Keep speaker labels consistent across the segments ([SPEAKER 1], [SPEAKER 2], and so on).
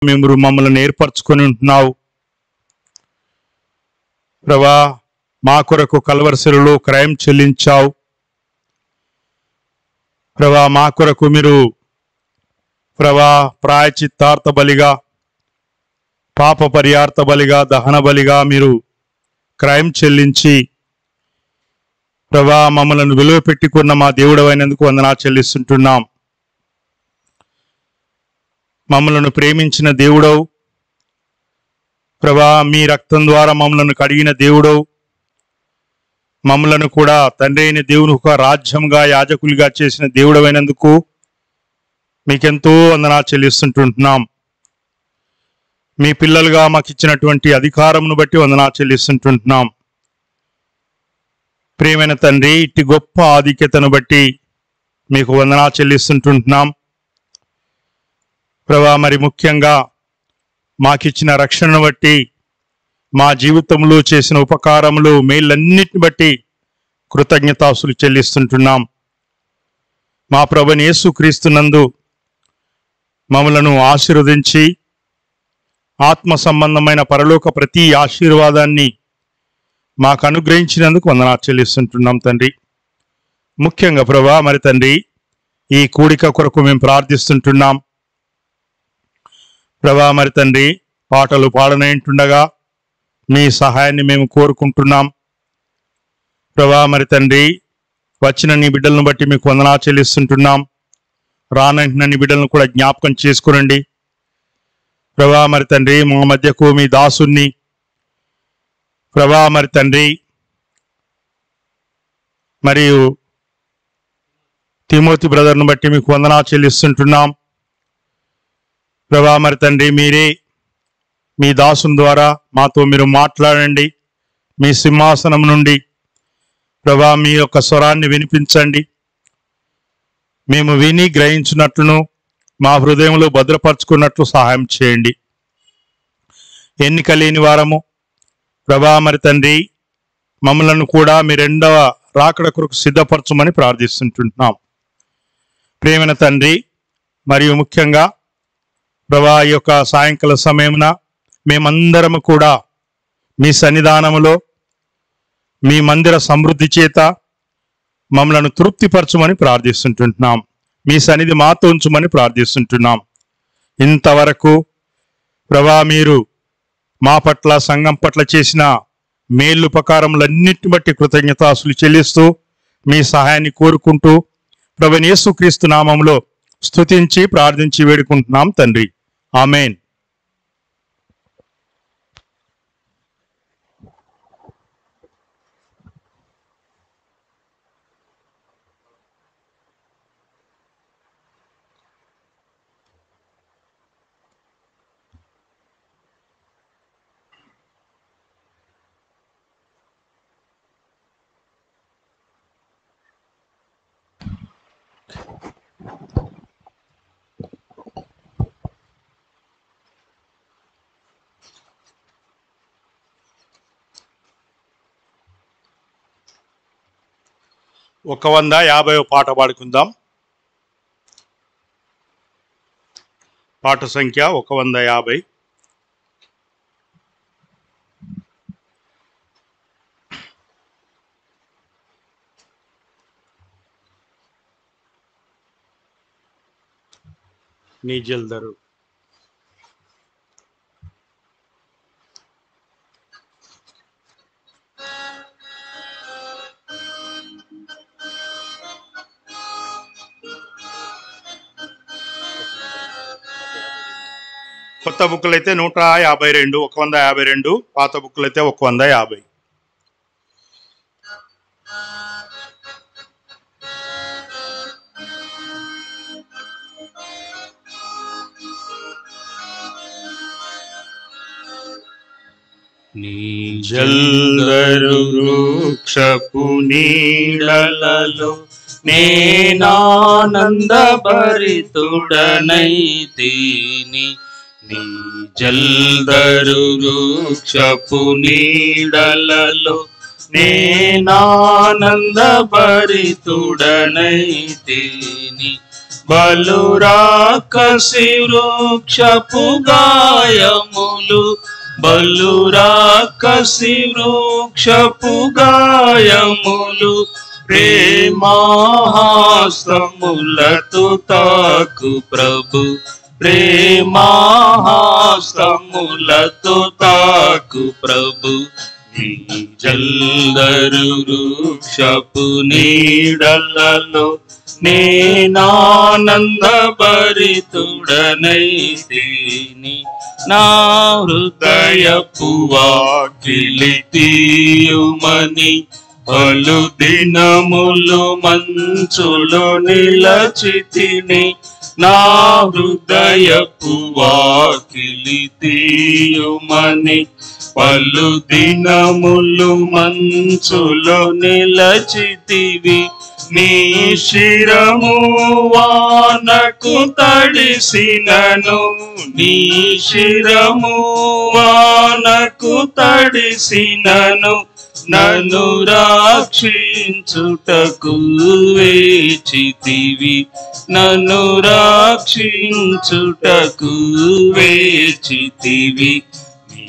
[SPEAKER 1] మేము మమ్మల్ని ఏర్పరచుకొని ఉంటున్నావు ప్రభా. మా కొరకు కల్వరిశిలువలో క్రయం చెల్లించావు ప్రభా. మా కొరకు మీరు ప్రభా ప్రాయచిత్తార్థ బలిగా, పాప పరిహార్థ బలిగా, దహన బలిగా మీరు క్రయం చెల్లించి ప్రభా మమ్మల్ని విలువ పెట్టుకున్న మా దేవుడవైనందుకు వందనాలు చెల్లిస్తుంటున్నాం. మమ్మలను ప్రేమించిన దేవుడవు ప్రభా, మీ రక్తం ద్వారా మమ్మలను కడిగిన దేవుడవు, మమ్మలను కూడా తండ్రి అయిన దేవుని ఒక రాజ్యంగా, యాజకులుగా చేసిన దేవుడవైనందుకు మీకెంతో వందనాలు చెల్లిస్తుంటున్నాం. మీ పిల్లలుగా మాకు ఇచ్చినటువంటి అధికారమును బట్టి వందనాలు చెల్లిస్తుంటున్నాం. ప్రియమైన తండ్రి, ఇట్టి గొప్ప ఆధిక్యతను బట్టి మీకు వందనాలు చెల్లిస్తుంటున్నాం ప్రభా. మరి ముఖ్యంగా మాకిచ్చిన రక్షణను బట్టి, మా జీవితంలో చేసిన ఉపకారములు, మేళ్ళన్నిటిని బట్టి కృతజ్ఞతాస్తులు చెల్లిస్తుంటున్నాం. మా ప్రభువైన యేసుక్రీస్తునందు మమ్మలను ఆశీర్వదించి ఆత్మ సంబంధమైన పరలోక ప్రతి ఆశీర్వాదాన్ని మాకు అనుగ్రహించినందుకు వందనాలు చెల్లిస్తుంటున్నాం తండ్రి. ముఖ్యంగా ప్రభా మరి తండ్రి, ఈ కూడిక కొరకు మేము ప్రార్థిస్తుంటున్నాం ప్రభా. మరి తండ్రి, పాటలు పాడనంటుండగా మీ సహాయాన్ని మేము కోరుకుంటున్నాం ప్రభా. మరి తండ్రి, వచ్చిన నీ బిడ్డలను బట్టి మీకు వందనాలు చెల్లిస్తుంటున్నాం. రానంటున్న నీ బిడ్డలను కూడా జ్ఞాపకం చేసుకునండి ప్రభా. మరి తండ్రి, మా మధ్యకు మీ దాసుని ప్రభా మరి తండ్రి, మరియు తిమోతి బ్రదర్ను బట్టి మీకు వందనాలు చెల్లిస్తుంటున్నాం ప్రభా. మరి తండ్రి, మీరే మీ దాసుని ద్వారా మాతో మీరు మాట్లాడండి. మీ సింహాసనం నుండి ప్రభా మీ యొక్క స్వరాన్ని వినిపించండి. మేము విని గ్రహించినట్లును మా హృదయంలో భద్రపరుచుకున్నట్లు సహాయం చేయండి. ఎన్నిక లేని వారము ప్రభా మరి తండ్రి, మమ్మలను కూడా మీ రెండవ రాకడ కొరకు సిద్ధపరచమని ప్రార్థిస్తుంటున్నాం. ప్రియమైన తండ్రి, మరియు ముఖ్యంగా ప్రభా ఈ యొక్క సాయంకాల సమయమున మేమందరము కూడా మీ సన్నిధానములో మీ మందిర సమృద్ధి చేత మమ్మలను తృప్తిపరచమని ప్రార్థిస్తుంటున్నాం. మీ సన్నిధి మాతో ఉంచమని ప్రార్థిస్తుంటున్నాం. ఇంతవరకు ప్రభా మీరు మా పట్ల, సంఘం పట్ల చేసిన మేలుపకారములన్నిటిని బట్టి కృతజ్ఞతాస్తులు చెల్లిస్తూ మీ సహాయాన్ని కోరుకుంటూ ప్రభువైన యేసుక్రీస్తు నామములో స్తుతించి ప్రార్థించి వేడుకుంటున్నాం తండ్రి. ఆమేన్. ఒక 150వ పాట పాడుకుందాం. పాట సంఖ్య 150. నీ జల్దరు కొత్త బుక్కులు అయితే 152, 152. పాత బుక్కులు అయితే 150.
[SPEAKER 2] నీ జల్దరు వృక్షపు నీడలలో నేనానందభరితుడనైతిని. నీ జల్దరు వృక్షపు నీడలలో నేనానందభరితుడనైతిని. బలురాకసి వృక్షపు గాయములు, బలురాకసి వృక్షపు గాయములు, ప్రేమాహస్తములతో తాకు ప్రభు, ప్రేమాహస్తములతో తాకు ప్రభు. నీ జల్దరు వృక్షపు నీడలలో నేనానందభరితుడనైతిని, నా హృదయపు వాకిలి తీయుమని, పలు దినములు మంచులో నిలచితిని, నా హృదయపు వాకిలి తీయుమని, పలు దినములు మంచులో నిలచితివి. నీ శిరము వానకు తడిసినను, నీ శిరము వానకు తడిసినను, నన్ను రక్షించుటకు వేచితివి, నన్ను రక్షించుటకు వేచితివి. నీ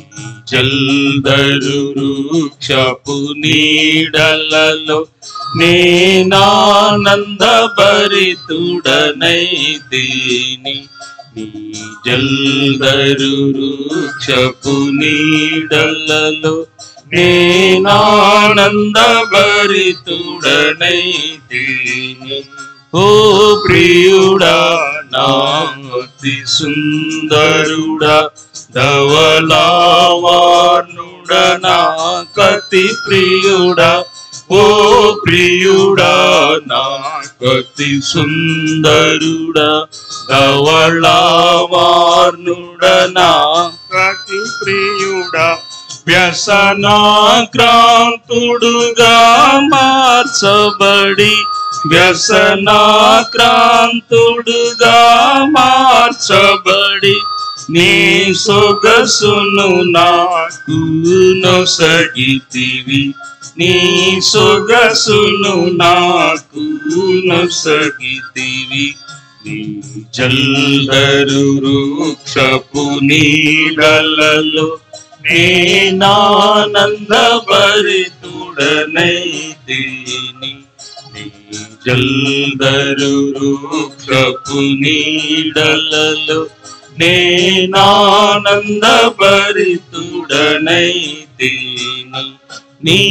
[SPEAKER 2] జల్దరు వృక్షపు నీడలలో నేనానందభరితుడనైతిని, నీ జల్దరు వృక్షపు నీడలలో నేనానందభరితుడనైతిని. ఓ ప్రియుడా, నా అతి సుందరుడా, ధవళవర్ణుడా, నా కతి ప్రియుడా, ఓ ప్రియుడా, నా కతి సుందరుడా, ధవళవర్ణుడా, నా కతి ప్రియుడా, వ్యసనాక్రాంతుడుగా మార్చబడి, వ్యసనాక్రాంతుడుగా మార్చబడి, నీ సొగసును నాకు నొసగితివి, నీ సొగసును నాకు నొసగితివి. నీ జల్దరు వృక్షపు నీడలలో నేనానందభరితుడనైతిని, నీ జల్దరు వృక్షపు నీడలలో నేనానందభరితుడనైతిని. నీ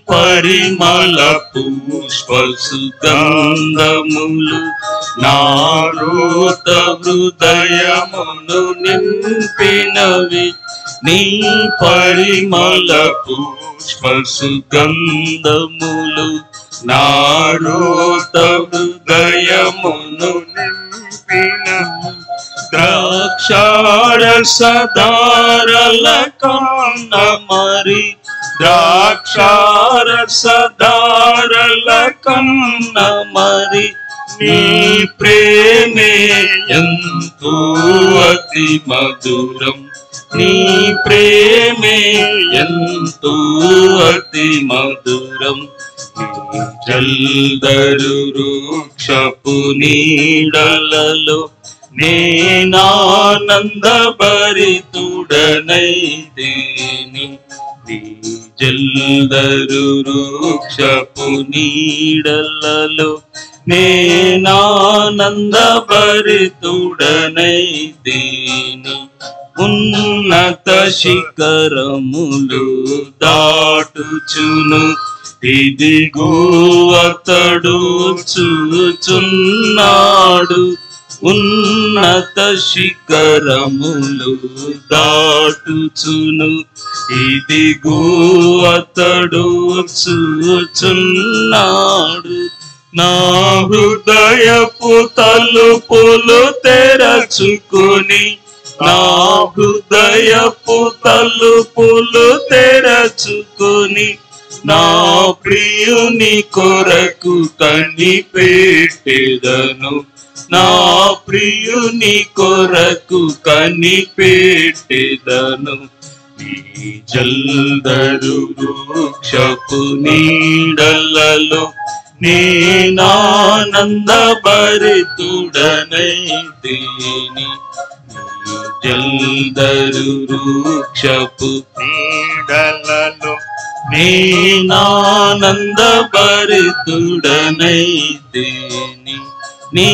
[SPEAKER 2] పరిమళ పుష్ప సుగంధములు నా రోత హృదయమును నింపినవి, నీ పరిమళ పుష్ప సుగంధములు నా రోత హృదయమును నింపినవి. ద్రాక్షారసధారల కన్న మరి, ద్రాక్షారసధారల కన్న మరి, నీ ప్రేమే ఎంతో అతి మధురం, నీ ప్రేమే ఎంతో అతి మధురం. నీ జల్దరు వృక్షపు నీడలలో నేనానందభరితుడనైతిని, నీ జల్దరు వృక్షపు నీడలలో నేనానందభరితుడనైతిని. ఉన్నత శిఖరములు దాటుచును, ఇదిగో అతడు చూచున్నాడు. ఉన్నత శిఖరములు దాటుచును, ఇదిగో అతడు చూచున్నాడు. నా హృదయపు తలుపులు తెరచుకొని, నా హృదయపు తలుపులు తెరచుకొని, నా ప్రియుని కొరకు కనిపెట్టెదను, నా ప్రియుని కొరకు కనిపెట్టెదను. ఈ జల్దరు వృక్షపు నీడలలో నేనానందభరితుడనైతిని జల్దరు వృక్షపు
[SPEAKER 1] నీడలలో
[SPEAKER 2] నేనానందభరితుడనైతిని నీ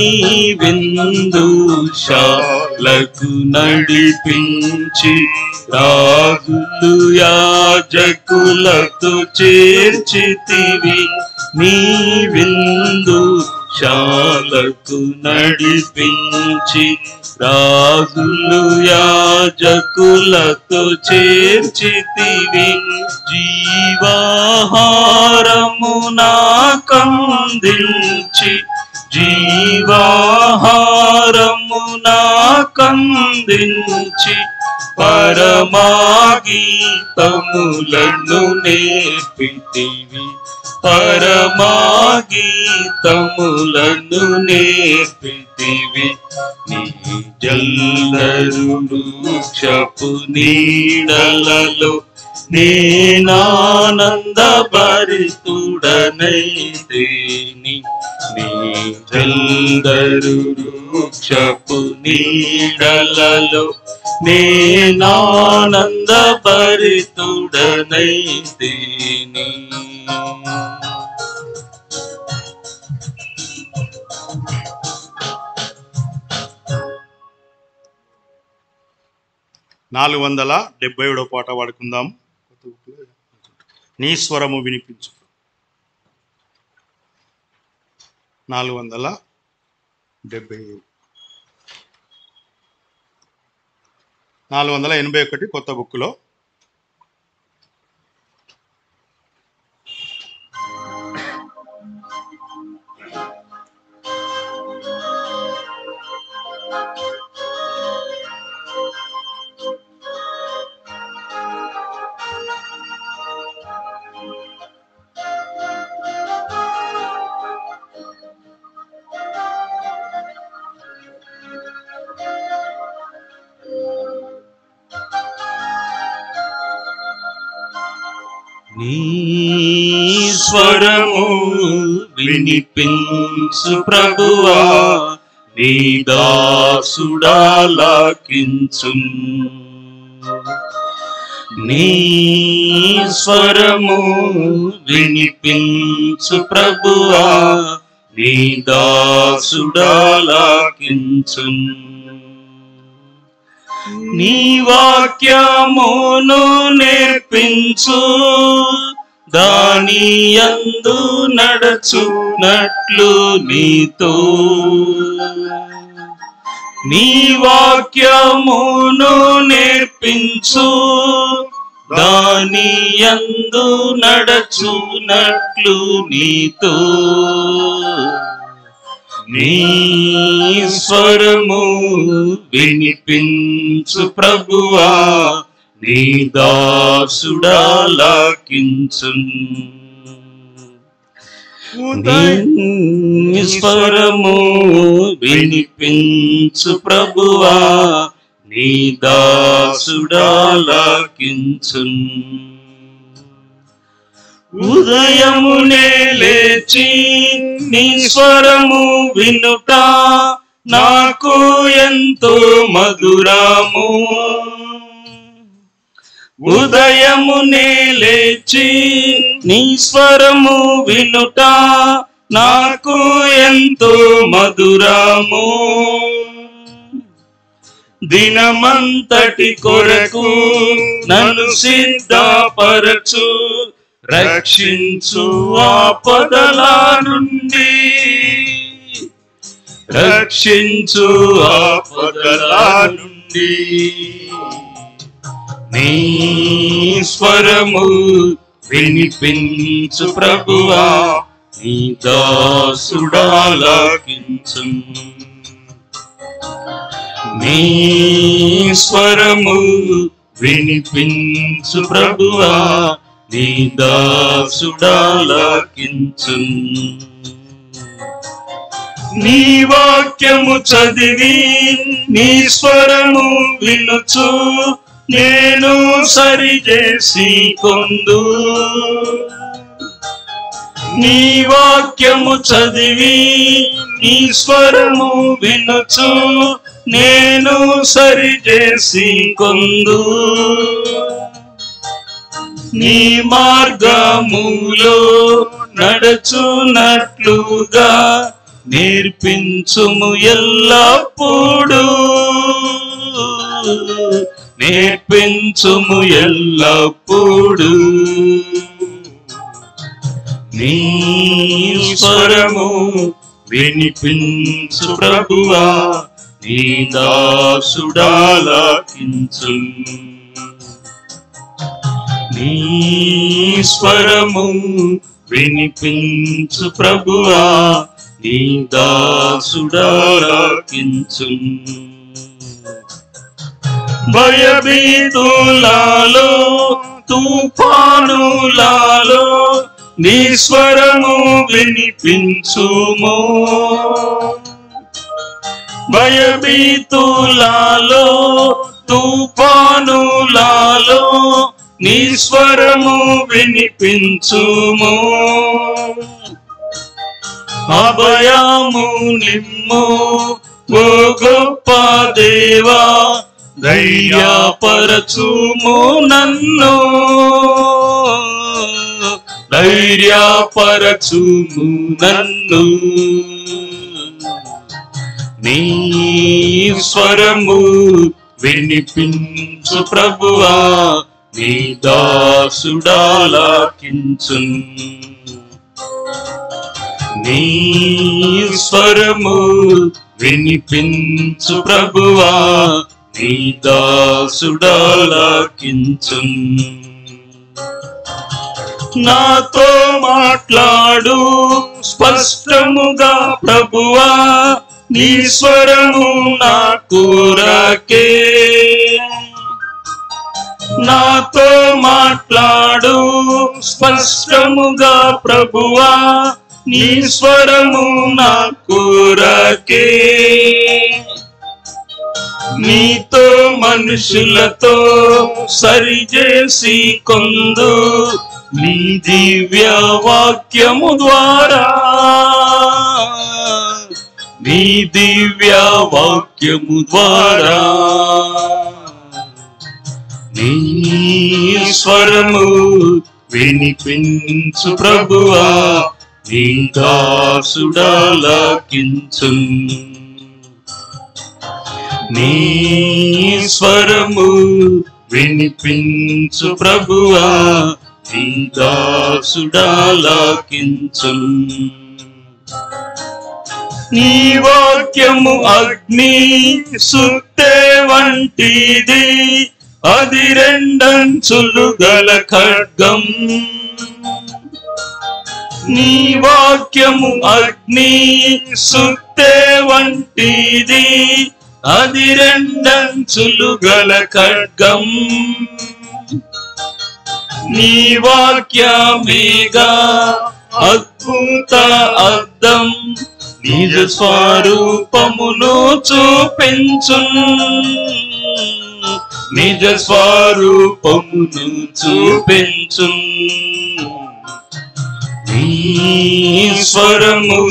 [SPEAKER 2] విందుశాలకు నడిపించి రాజులు యాజకులతో చేర్చితివి నీ విందుశాలకు నడిపించి రాజులు యాజకులతో చేర్చితివి జీవాహారము నాకందించి జీవాహారము నాకందించి పరమాగీతములను నేర్పితివి పరమాగీతములను నేర్పితివి నీ జల్దరు వృక్షపు నీడలలో నేనానందభరితుడనైతిని నీ జల్దరు వృక్షపు నీడలలో నేనానందభరితుడనైతిని
[SPEAKER 1] నాలుగు 470వ పాట పాడుకుందాం. నీ స్వరము వినిపించు. 470 481 కొత్త బుక్లో.
[SPEAKER 2] నీ స్వరము వినిపించు ప్రభువా నీ దాసుడాలాకించున్ నీ స్వరము వినిపించు ప్రభువా నీ దాసుడాలాకించున్ నీ వాక్యమును నేర్పించు దాని యందు నడచునట్లు నీతో నీ వాక్యమును నేర్పించు దాని యందు నడచునట్లు నీతో నీ స్వరము వినిపించు ప్రభువా నీ దాసుడాలాకించున్ నీ స్వరము వినిపించు ప్రభువా నీ దాసుడాలాకించున్ ఉదయమునే లేచి నీ స్వరము వినుట నాకు ఎంతో మధురము ఉదయమునే లేచి నీ స్వరము వినుట నాకు ఎంతో మధురము దినమంతటి కొరకు నన్ను సిద్ధపరచు రక్షించు ఆపదల నుండి రక్షించు ఆపదల నుండి నీ స్వరము వినిపించు ప్రభువా నీ దాసుడాలాకించు నీ స్వరము వినిపించు ప్రభువా నీ దాసుడాలాకించు నీ వాక్యము చదివి నీ స్వరము వినుచు నేను సరిచేసి కొందు నీ వాక్యము చదివి నీ స్వరము వినుచు నేను సరి చేసి కొందు నీ మార్గములో నడుచునట్లుగా నేర్పించుము ఎల్లప్పుడు నేర్పించుము ఎల్లప్పుడు నీ స్వరము వినిపించు ప్రభువా నీ దాసుడాలకించు నీ స్వరము వినిపించు ప్రభువా నీ దాసుడాలకించు భయభీతులలో తుఫానులలో నీ స్వరము వినిపించుము భయభీతులలో తుఫానులలో నీ స్వరము వినిపించుము అభయము నిమ్ము ఓ గొప్ప దేవా ధైర్యపరచుము నన్ను ధైర్యపరచుము నన్ను నీ స్వరము వినిపించు ప్రభువా నీ దాసుడాలకించు నీ స్వరము వినిపించు ప్రభువా నీ దాసుడాలకించు నాతో మాట్లాడు స్పష్టముగా ప్రభువా నీ స్వరము నా కోరకే నాతో మాట్లాడు స్పష్టముగా ప్రభువా నీ స్వరము నా కోరకే నీతో మనుషులతో సరిచేసి కొందు నీ దివ్య వాక్యము ద్వారా నీ దివ్య వాక్యము ద్వారా నీ స్వరము వినిపించు ప్రభువా నీ దాసుడాలకించు నీ స్వరము వినిపించు ప్రభువా నీ దాసుడాలకించు నీ వాక్యము అగ్ని సుత్తె వంటిది అది రెండంచులు గల ఖడ్గం నీ వాక్యము అగ్ని సుత్తె వంటిది అది రెండంచులు గల ఖడ్గం నీ వాక్యమేగా అద్భుత అద్దం నిజ స్వరూపమును చూపించు నిజ స్వరూపమును చూపించు నీ స్వరము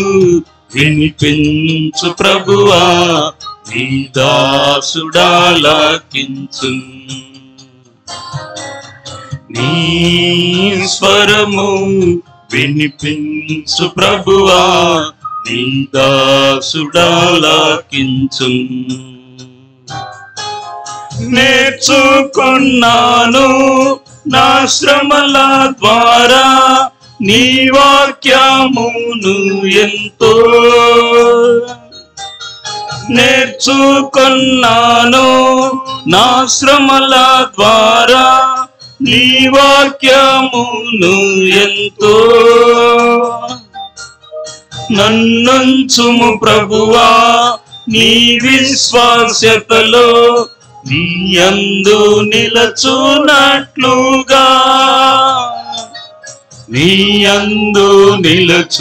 [SPEAKER 2] వినిపించు ప్రభువా నీ దాసుడాలకించు నీ స్వరము వినిపించు ప్రభువా నీ దాసుడాలకించు నేర్చుకున్నాను నా శ్రమల ద్వారా నీ వాక్యమును ఎంతో నేర్చుకున్నాను నా శ్రమల ద్వారా నీ వాక్యమును ఎంతో నన్నుంచుము ప్రభువా నీ విశ్వాస్యతలో నీ యందు నిలచునట్లుగా నీ యందు నిలచునట్లుగా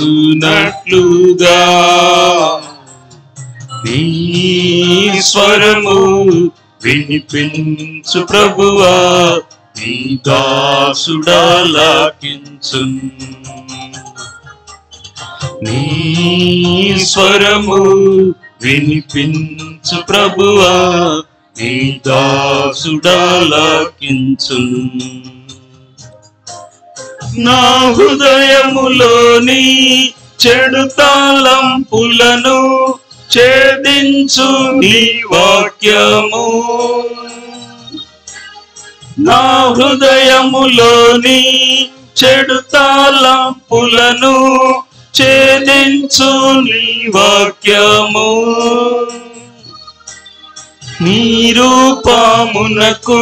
[SPEAKER 2] నీ స్వరము వినిపించు ప్రభువా నీ దాసుడాలకించు నీ స్వరము వినిపించు ప్రభువా, నీ దాసుడాలకించు. నా హృదయములోని చెడు తలంపులను ఛేదించు నీ వాక్యము. నా హృదయములోని చెడు తలంపులను ఛేదించు నీ వాక్యము. నీ రూపమునకు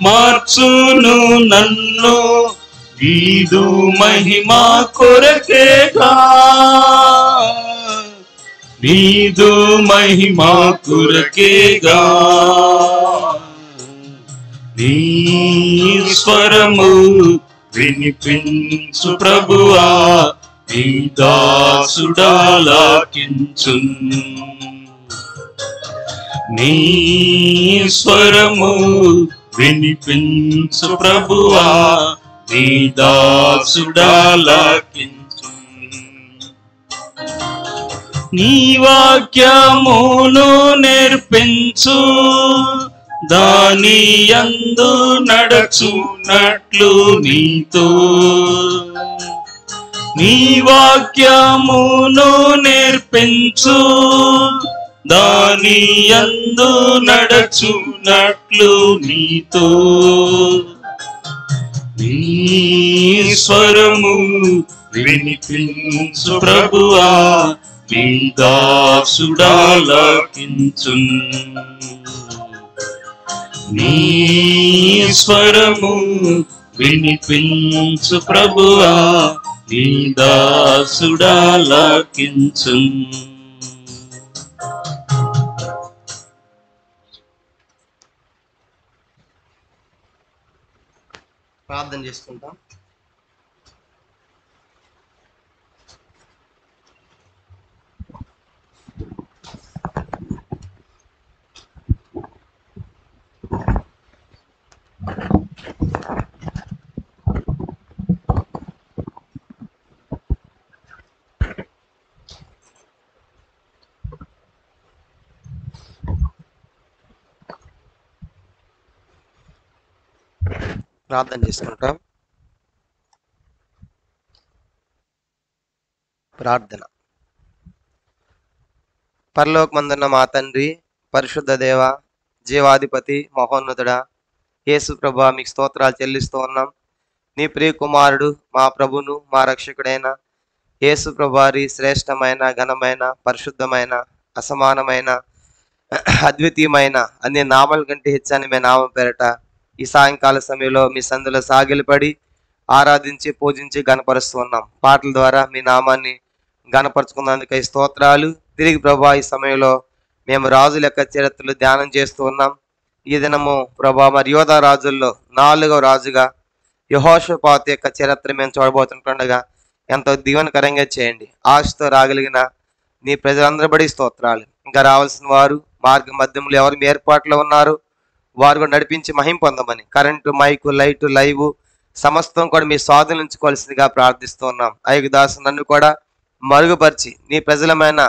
[SPEAKER 2] మార్చును నన్ను, నీదు మహిమా కొరకేగా, నీదు మహిమా కొరకేగా. నీ స్వరము వినిపించు ప్రభువా, నీ దాసుడాలకించు. నీ స్వరము వినిపించు ప్రభువా, నీ దాసుడాలకించు. నీ వాక్యమును నేర్పించు, దాని యందు నడచునట్లు నీతో. నీ వాక్యమును నేర్పించు, దాని యందు నడచునట్లు నీతో. నీ స్వరము వినిపించు ప్రభువా, నీ దాసుడాలకించు. నీ స్వరము వినిపించు ప్రభువా, నీ దాసుడాలకించు.
[SPEAKER 3] ప్రార్థన చేసుకుంటాం. ప్రార్థన చేసుకుంటాం. ప్రార్థన. పరలోకమందున్న మా తండ్రి, పరిశుద్ధ దేవ, జీవాధిపతి, మహోన్నతుడా, యేసు ప్రభా, మీకు స్తోత్రాలు చెల్లిస్తూ ఉన్నాం. నీ ప్రియ కుమారుడు, మా ప్రభును, మా రక్షకుడైన యేసు ప్రభారి శ్రేష్టమైన, ఘనమైన, పరిశుద్ధమైన, అసమానమైన, అద్వితీయమైన అన్ని నామాల కంటే హెచ్చని మీ నామం పేరట ఈ సాయంకాల సమయంలో మీ సందులో సాగిలపడి ఆరాధించి పూజించి గణపరుస్తూ ఉన్నాం. పాటల ద్వారా మీ నామాన్ని గణపరుచుకున్నందుకై స్తోత్రాలు. తిరిగి ప్రభా ఈ సమయంలో మేము రాజుల యొక్క చరిత్రలు ధ్యానం చేస్తూ ఉన్నాం. ఈ దినము ప్రభా మరి యోధా రాజుల్లో 4వ రాజుగా యెహోషాపాతు యొక్క చరిత్ర మేము చూడబోతుండగా ఎంతో దీవెనకరంగా చేయండి. ఆశతో రాగలిగిన నీ ప్రజలందరూ బడి స్తోత్రాలు. ఇంకా రావాల్సిన వారు మార్గ మధ్యంలో ఎవరు మీ ఏర్పాట్లో ఉన్నారు వారు కూడా నడిపించి మహిం పొందమని, కరెంటు, మైకు, లైటు, లైవ్ సమస్తం కూడా మీ స్వాధీనించుకోవాల్సిందిగా ప్రార్థిస్తూ ఉన్నాం. అయ్యదాసు నన్ను కూడా మరుగుపరిచి నీ ప్రజలమైన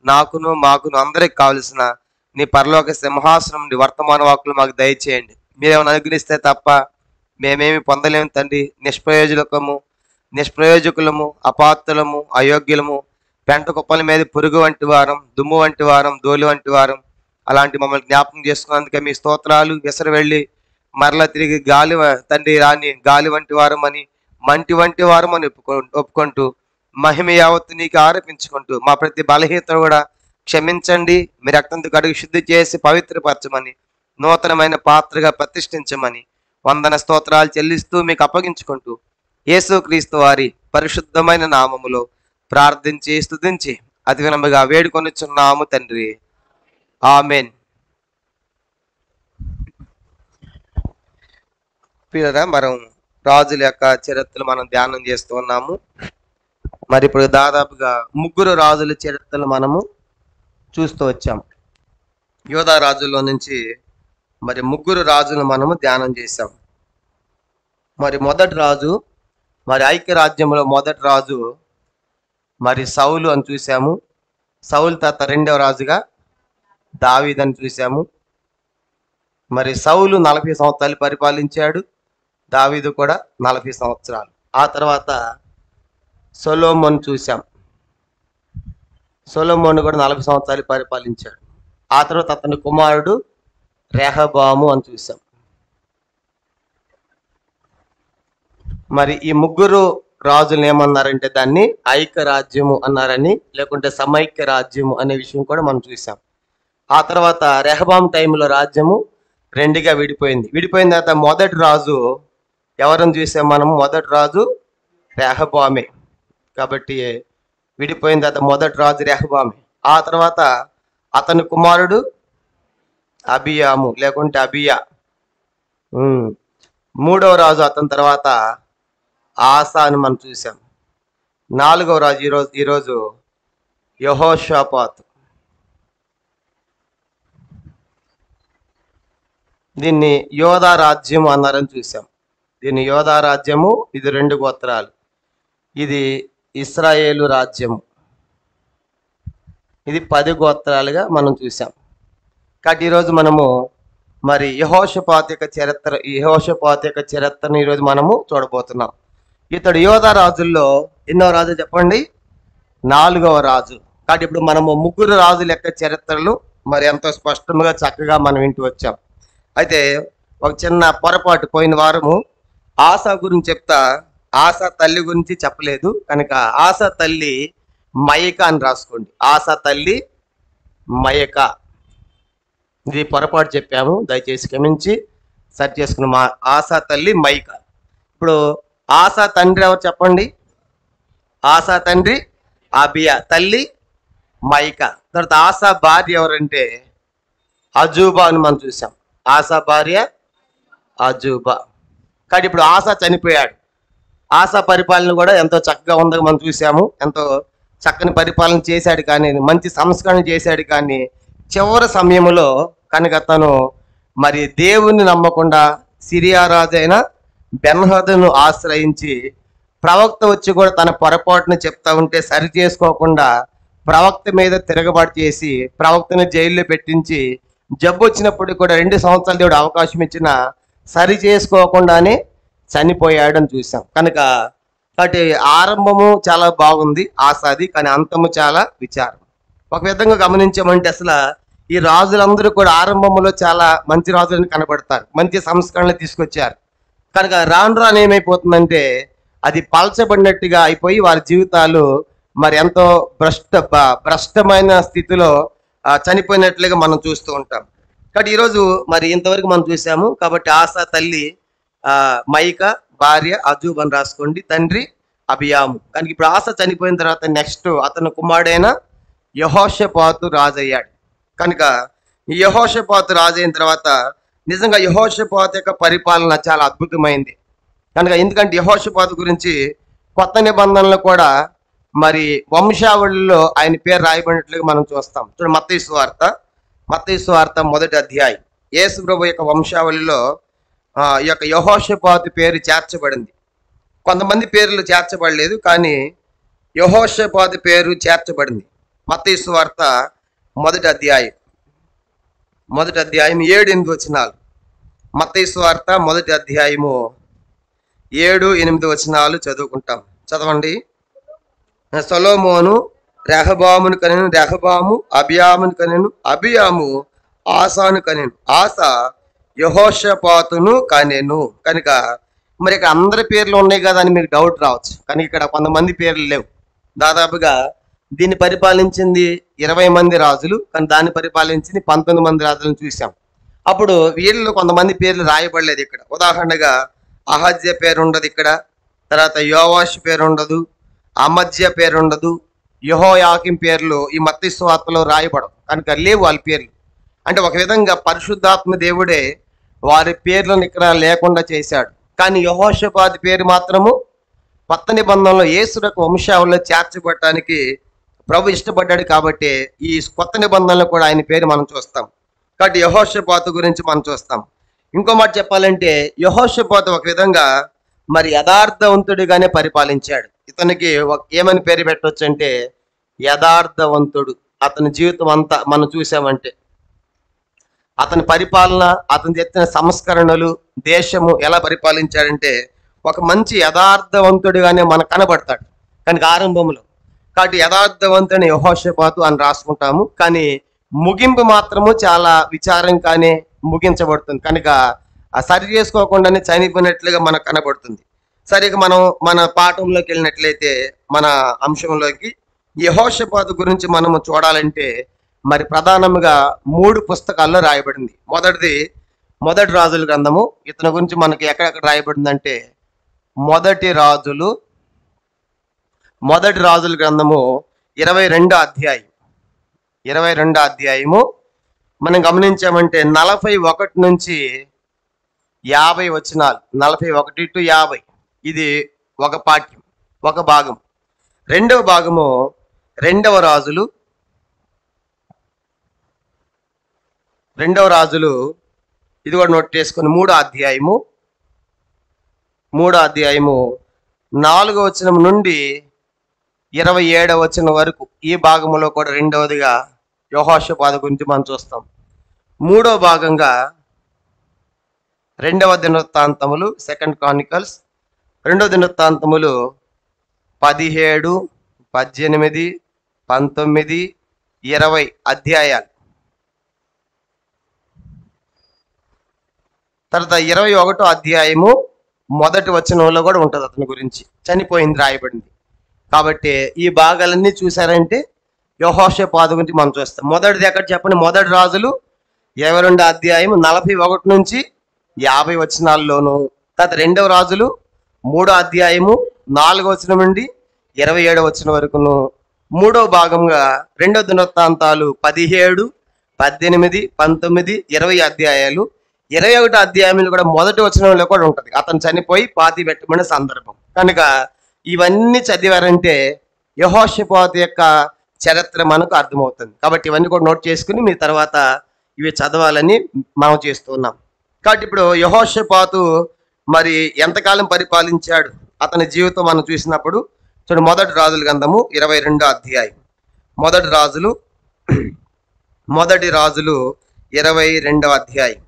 [SPEAKER 3] నాకును మాకును అందరికి కావలసిన నీ పరలోక సింహాసనం నుండి వర్తమాన వాక్కులు మాకు దయచేయండి. మీరేమైనా అనుగ్రహిస్తే తప్ప మేమేమి పొందలేము తండ్రి. నిష్ప్రయోజకులము, అపాత్రులము, అయోగ్యులము, పెంట కుప్పల మీద పురుగు వంటి వారం, దుమ్ము వంటి వారం, దోలి వంటి వారం. అలాంటి మమ్మల్ని జ్ఞాపకం చేసుకున్నందుకే మీ స్తోత్రాలు. విసరు వెళ్ళి మరలా తిరిగి గాలి తండ్రి రాని గాలి వంటి వారం అని, మంటి వంటి వారం అని ఒప్పుకుంటూ మహిమ యావత్తు నీకు ఆరోపించుకుంటూ మా ప్రతి బలహీనతను కూడా క్షమించండి. మీ రక్తంతో కడుగు శుద్ధి చేసి పవిత్రపరచమని, నూతనమైన పాత్రగా ప్రతిష్ఠించమని వందన స్తోత్రాలు చెల్లిస్తూ మీకు అప్పగించుకుంటూ యేసుక్రీస్తు వారి పరిశుద్ధమైన నామములో ప్రార్థించి స్తుతించి అతి వినమ్రగా వేడుకొనుచున్నాము తండ్రి. ఆమెన్. ప్రియరా, మనం రాజుల యొక్క చరిత్రలు మనం ధ్యానం చేస్తూ ఉన్నాము. మరి ఇప్పుడు దాదాపుగా 3 రాజుల చరిత్రలు మనము చూస్తూ వచ్చాము. యోధా రాజుల్లో నుంచి మరి 3 రాజులు మనము ధ్యానం చేశాం. మరి మొదటి రాజు, మరి ఐక్యరాజ్యంలో మొదటి రాజు మరి సౌలు అని చూసాము. సౌలు తర్వాత రెండవ రాజుగా దావీదు అని చూసాము. మరి సౌలు 40 సంవత్సరాలు పరిపాలించాడు, దావీదు కూడా 40 సంవత్సరాలు. ఆ తర్వాత సొలొమోను చూసాం. సొలొమోను కూడా 40 సంవత్సరాలు పరిపాలించాడు. ఆ తర్వాత అతని కుమారుడు రెహబాము అని చూసాం. మరి ఈ ముగ్గురు రాజులు ఏమన్నారంటే దాన్ని ఐక్యరాజ్యము అన్నారని, లేకుంటే సమైక్య రాజ్యము అనే విషయం కూడా మనం చూసాం. ఆ తర్వాత రెహబాము టైంలో రాజ్యము రెండుగా విడిపోయింది. విడిపోయిన తర్వాత మొదటి రాజు ఎవరని చూసాం మనం? మొదటి రాజు రెహబామే. కాబట్టి విడిపోయిన తర్వాత మొదటి రాజు రెహబామే. ఆ తర్వాత అతని కుమారుడు అబియాము, లేకుంటే అబియా. మూడవ రాజు అతని తర్వాత ఆసా అని మనం చూసాం. నాలుగవ రాజు ఈరోజు యెహోషాపాతు. దీన్ని యోధా రాజ్యము అన్నారని చూసాం. దీన్ని యోధా రాజ్యము. ఇది 2 గోత్రాలు. ఇది ఇశ్రాయేలు రాజ్యము. ఇది 10 గోత్రాలుగా మనం చూసాం. కాబట్టి ఈరోజు మనము మరి యెహోషాపాతు యొక్క చరిత్రను ఈరోజు మనము చూడబోతున్నాం. ఇతడు యోధా రాజుల్లో ఎన్నో రాజు చెప్పండి? 4వ రాజు. కాబట్టి ఇప్పుడు మనము ముగ్గురు రాజుల యొక్క చరిత్రలు మరి ఎంతో స్పష్టంగా చక్కగా మనం వింటూ వచ్చాం. అయితే ఒక చిన్న పొరపాటు, పోయిన వారము ఆసా గురించి చెప్తా, ఆసా తల్లి గురించి చెప్పలేదు. కనుక ఆసా తల్లి మయకా అని రాసుకోండి. ఆసా తల్లి మయకా. ఇది పొరపాటు చెప్పాము, దయచేసి క్షమించి సరి చేసుకున్నాం. ఆసా తల్లి మయకా. ఇప్పుడు ఆసా తండ్రి ఎవరు చెప్పండి? ఆసా తండ్రి అబియా, తల్లి మయకా. తర్వాత ఆసా భార్య ఎవరంటే అజూబా అని మనం చూసాం. ఆసా భార్య అజూబా. కాబట్టి ఇప్పుడు ఆసా చనిపోయాడు. ఆసా పరిపాలన కూడా ఎంతో చక్కగా ఉందని మనం చూసాము. ఎంతో చక్కని పరిపాలన చేశాడు, కానీ మంచి సంస్కరణ చేశాడు. కానీ చివరి సమయంలో కనుక తను మరి దేవుణ్ణి నమ్మకుండా సిరియా రాజు అయిన బెన్హదదును ఆశ్రయించి, ప్రవక్త వచ్చి కూడా తన పొరపాటును చెప్తా ఉంటే సరి చేసుకోకుండా ప్రవక్త మీద తిరగబాటు చేసి ప్రవక్తను జైల్లో పెట్టించి, జబ్బు వచ్చినప్పుడు కూడా 2 సంవత్సరాలు దేవుడు అవకాశం ఇచ్చినా సరి చేసుకోకుండానే చనిపోయాడు అని చూసాం. కనుక కాబట్టి ఆరంభము చాలా బాగుంది ఆసాది, కానీ అంతము చాలా విచారం. ఒక విధంగా గమనించామంటే అసలు ఈ రాజులందరూ కూడా ఆరంభంలో చాలా మంచి రాజులని కనబడతారు, మంచి సంస్కరణలు తీసుకొచ్చారు. కనుక రాను రాను ఏమైపోతుందంటే అది పలచబడినట్టుగా అయిపోయి వారి జీవితాలు మరి ఎంతో భ్రష్టమైన స్థితిలో చనిపోయినట్లుగా మనం చూస్తూ ఉంటాం. కాబట్టి ఈరోజు మరి ఇంతవరకు మనం చూసాము. కాబట్టి ఆసా తల్లి మయకా, భార్య అజూబ్ అని రాసుకోండి, తండ్రి అబియాము. కనుక ఇప్పుడు ఆసా చనిపోయిన తర్వాత నెక్స్ట్ అతని కుమారుడైన యెహోషాపాతు రాజయ్యాడు. కనుక ఈ యెహోషాపాతు రాజైన తర్వాత నిజంగా యెహోషాపాతు యొక్క పరిపాలన చాలా అద్భుతమైంది. కనుక ఎందుకంటే యెహోషాపాతు గురించి కొత్త నిబంధనలు కూడా మరి వంశావళిలో ఆయన పేరు రాయబడినట్లుగా మనం చూస్తాం. చూడండి, మత్తయి సువార్త 1వ అధ్యాయం. యేసు ప్రభు యొక్క వంశావళిలో ఈ యొక్క యెహోషాపాతు పేరు చేర్చబడింది. కొంతమంది పేర్లు చేర్చబడలేదు, కానీ యెహోషాపాతు పేరు చేర్చబడింది. మత్తయి సువార్త 1వ అధ్యాయం 7-8 వచనాలు. మత్తయి సువార్త 1వ అధ్యాయము 7-8 వచనాలు చదువుకుంటాం. చదవండి. సొలొమోను రెహబామును కనెను, రెహబాము అబియామును కనెను, అబియాము ఆసాను కనెను, ఆసా యెహోషాపాతును కనెను. కనుక మరి ఇక్కడ అందరి పేర్లు ఉన్నాయి కదా అని మీకు డౌట్ రావచ్చు, కానీ ఇక్కడ కొంతమంది పేర్లు లేవు. దాదాపుగా దీన్ని పరిపాలించింది 20 మంది రాజులు, కానీ దాన్ని పరిపాలించింది 19 మంది రాజులను చూసాం. అప్పుడు వీళ్ళు కొంతమంది పేర్లు రాయబడలేదు ఇక్కడ. ఉదాహరణగా అహజ్య పేరు ఉండదు ఇక్కడ, తర్వాత యోవాష్ పేరు ఉండదు, అమజ్య పేరు ఉండదు, యెహోయాకీం పేర్లు ఈ మత్తయి సువార్తలో రాయబడవు. కనుక లేవు వాళ్ళ పేర్లు. అంటే ఒక విధంగా పరిశుద్ధాత్మ దేవుడే వారి పేర్లను ఇక్కడ లేకుండా చేశాడు. కానీ యెహోషాపాతు పేరు మాత్రము కొత్త నిబంధనలో యేసులకు వంశావళిలో చేర్చబడటానికి ప్రభు ఇష్టపడ్డాడు. కాబట్టి ఈ కొత్త నిబంధనలో కూడా ఆయన పేరు మనం చూస్తాం. కాబట్టి యెహోషాపాతు గురించి మనం చూస్తాం. ఇంకో మాట చెప్పాలంటే యెహోషాపాతు ఒక విధంగా మరి యథార్థవంతుడిగానే పరిపాలించాడు. ఇతనికి ఏమని పేరు పెట్టవచ్చు అంటే యథార్థవంతుడు. అతని జీవితం అంతా మనం చూసామంటే అతని పరిపాలన, అతను చేసిన సంస్కరణలు, దేశము ఎలా పరిపాలించాడంటే ఒక మంచి యథార్థవంతుడిగానే మనకు కనబడతాడు కనుక ఆరంభంలో. కాబట్టి యథార్థవంతుని యెహోషాపాతు అని రాసుకుంటాము, కానీ ముగింపు మాత్రము చాలా విచారంగానే ముగించబడుతుంది కనుక ఆ సరి చేసుకోకుండానే చనిపోయినట్లుగా మనకు కనబడుతుంది. సరిగా మనం మన పాఠంలోకి వెళ్ళినట్లయితే మన అంశంలోకి యెహోషాపాతు గురించి మనము చూడాలంటే మరి ప్రధానంగా 3 పుస్తకాల్లో రాయబడింది. మొదటి రాజుల గ్రంథము. ఇతని గురించి మనకి ఎక్కడెక్కడ రాయబడిందంటే మొదటి రాజుల గ్రంథము 22వ అధ్యాయం. 22వ అధ్యాయము మనం గమనించామంటే 41 నుంచి 50 వచనాలు, 41 to 50 ఇది ఒక పాఠ్యం, ఒక భాగం. రెండవ భాగము రెండవ రాజులు ఇది కూడా నోట్ చేసుకుని 3వ అధ్యాయము 4వ వచనం నుండి 27వ వచనం వరకు ఈ భాగంలో కూడా రెండవదిగా యెహోషాపాతు గురించి మనం చూస్తాం. 3వ భాగంగా 2వ దినవృత్తాంతములు, 2 Chronicles, 2వ దినవృత్తాంతములు 17, 18, 19, 20 అధ్యాయాలు. తర్వాత 21వ అధ్యాయము మొదటి వచనంలో కూడా ఉంటుంది అతని గురించి, చనిపోయింది రాయబడింది. కాబట్టి ఈ భాగాలన్నీ చూసారంటే యెహోషాపాతు గురించి మనం చూస్తాం. మొదటిది ఎక్కడ చెప్పండి? మొదటి రాజులు 22వ అధ్యాయం 41 నుంచి 50 వచనాల్లోను. తర్వాత రెండవ రాజులు 3వ అధ్యాయము 4వ వచనం నుండి 27వ వచనం వరకును. 3వ భాగంగా 2వ దినవృత్తాంతాలు 17, 18, 19, 20 అధ్యాయాలు. 21వ అధ్యాయంలో కూడా మొదటి వచనంలో కూడా ఉంటుంది అతను చనిపోయి పాతి పెట్టబడిన సందర్భం. కనుక ఇవన్నీ చదివారంటే యెహోషాపాతు యొక్క చరిత్ర మనకు అర్థమవుతుంది. కాబట్టి ఇవన్నీ కూడా నోట్ చేసుకుని మీ తర్వాత ఇవి చదవాలని మనం చేస్తున్నాం. కాబట్టి ఇప్పుడు యెహోషాపాతు మరి ఎంతకాలం పరిపాలించాడు అతని జీవితం మనం చూసినప్పుడు చూడండి. మొదటి రాజుల గ్రంథము 22వ అధ్యాయం. మొదటి రాజులు 22వ అధ్యాయం.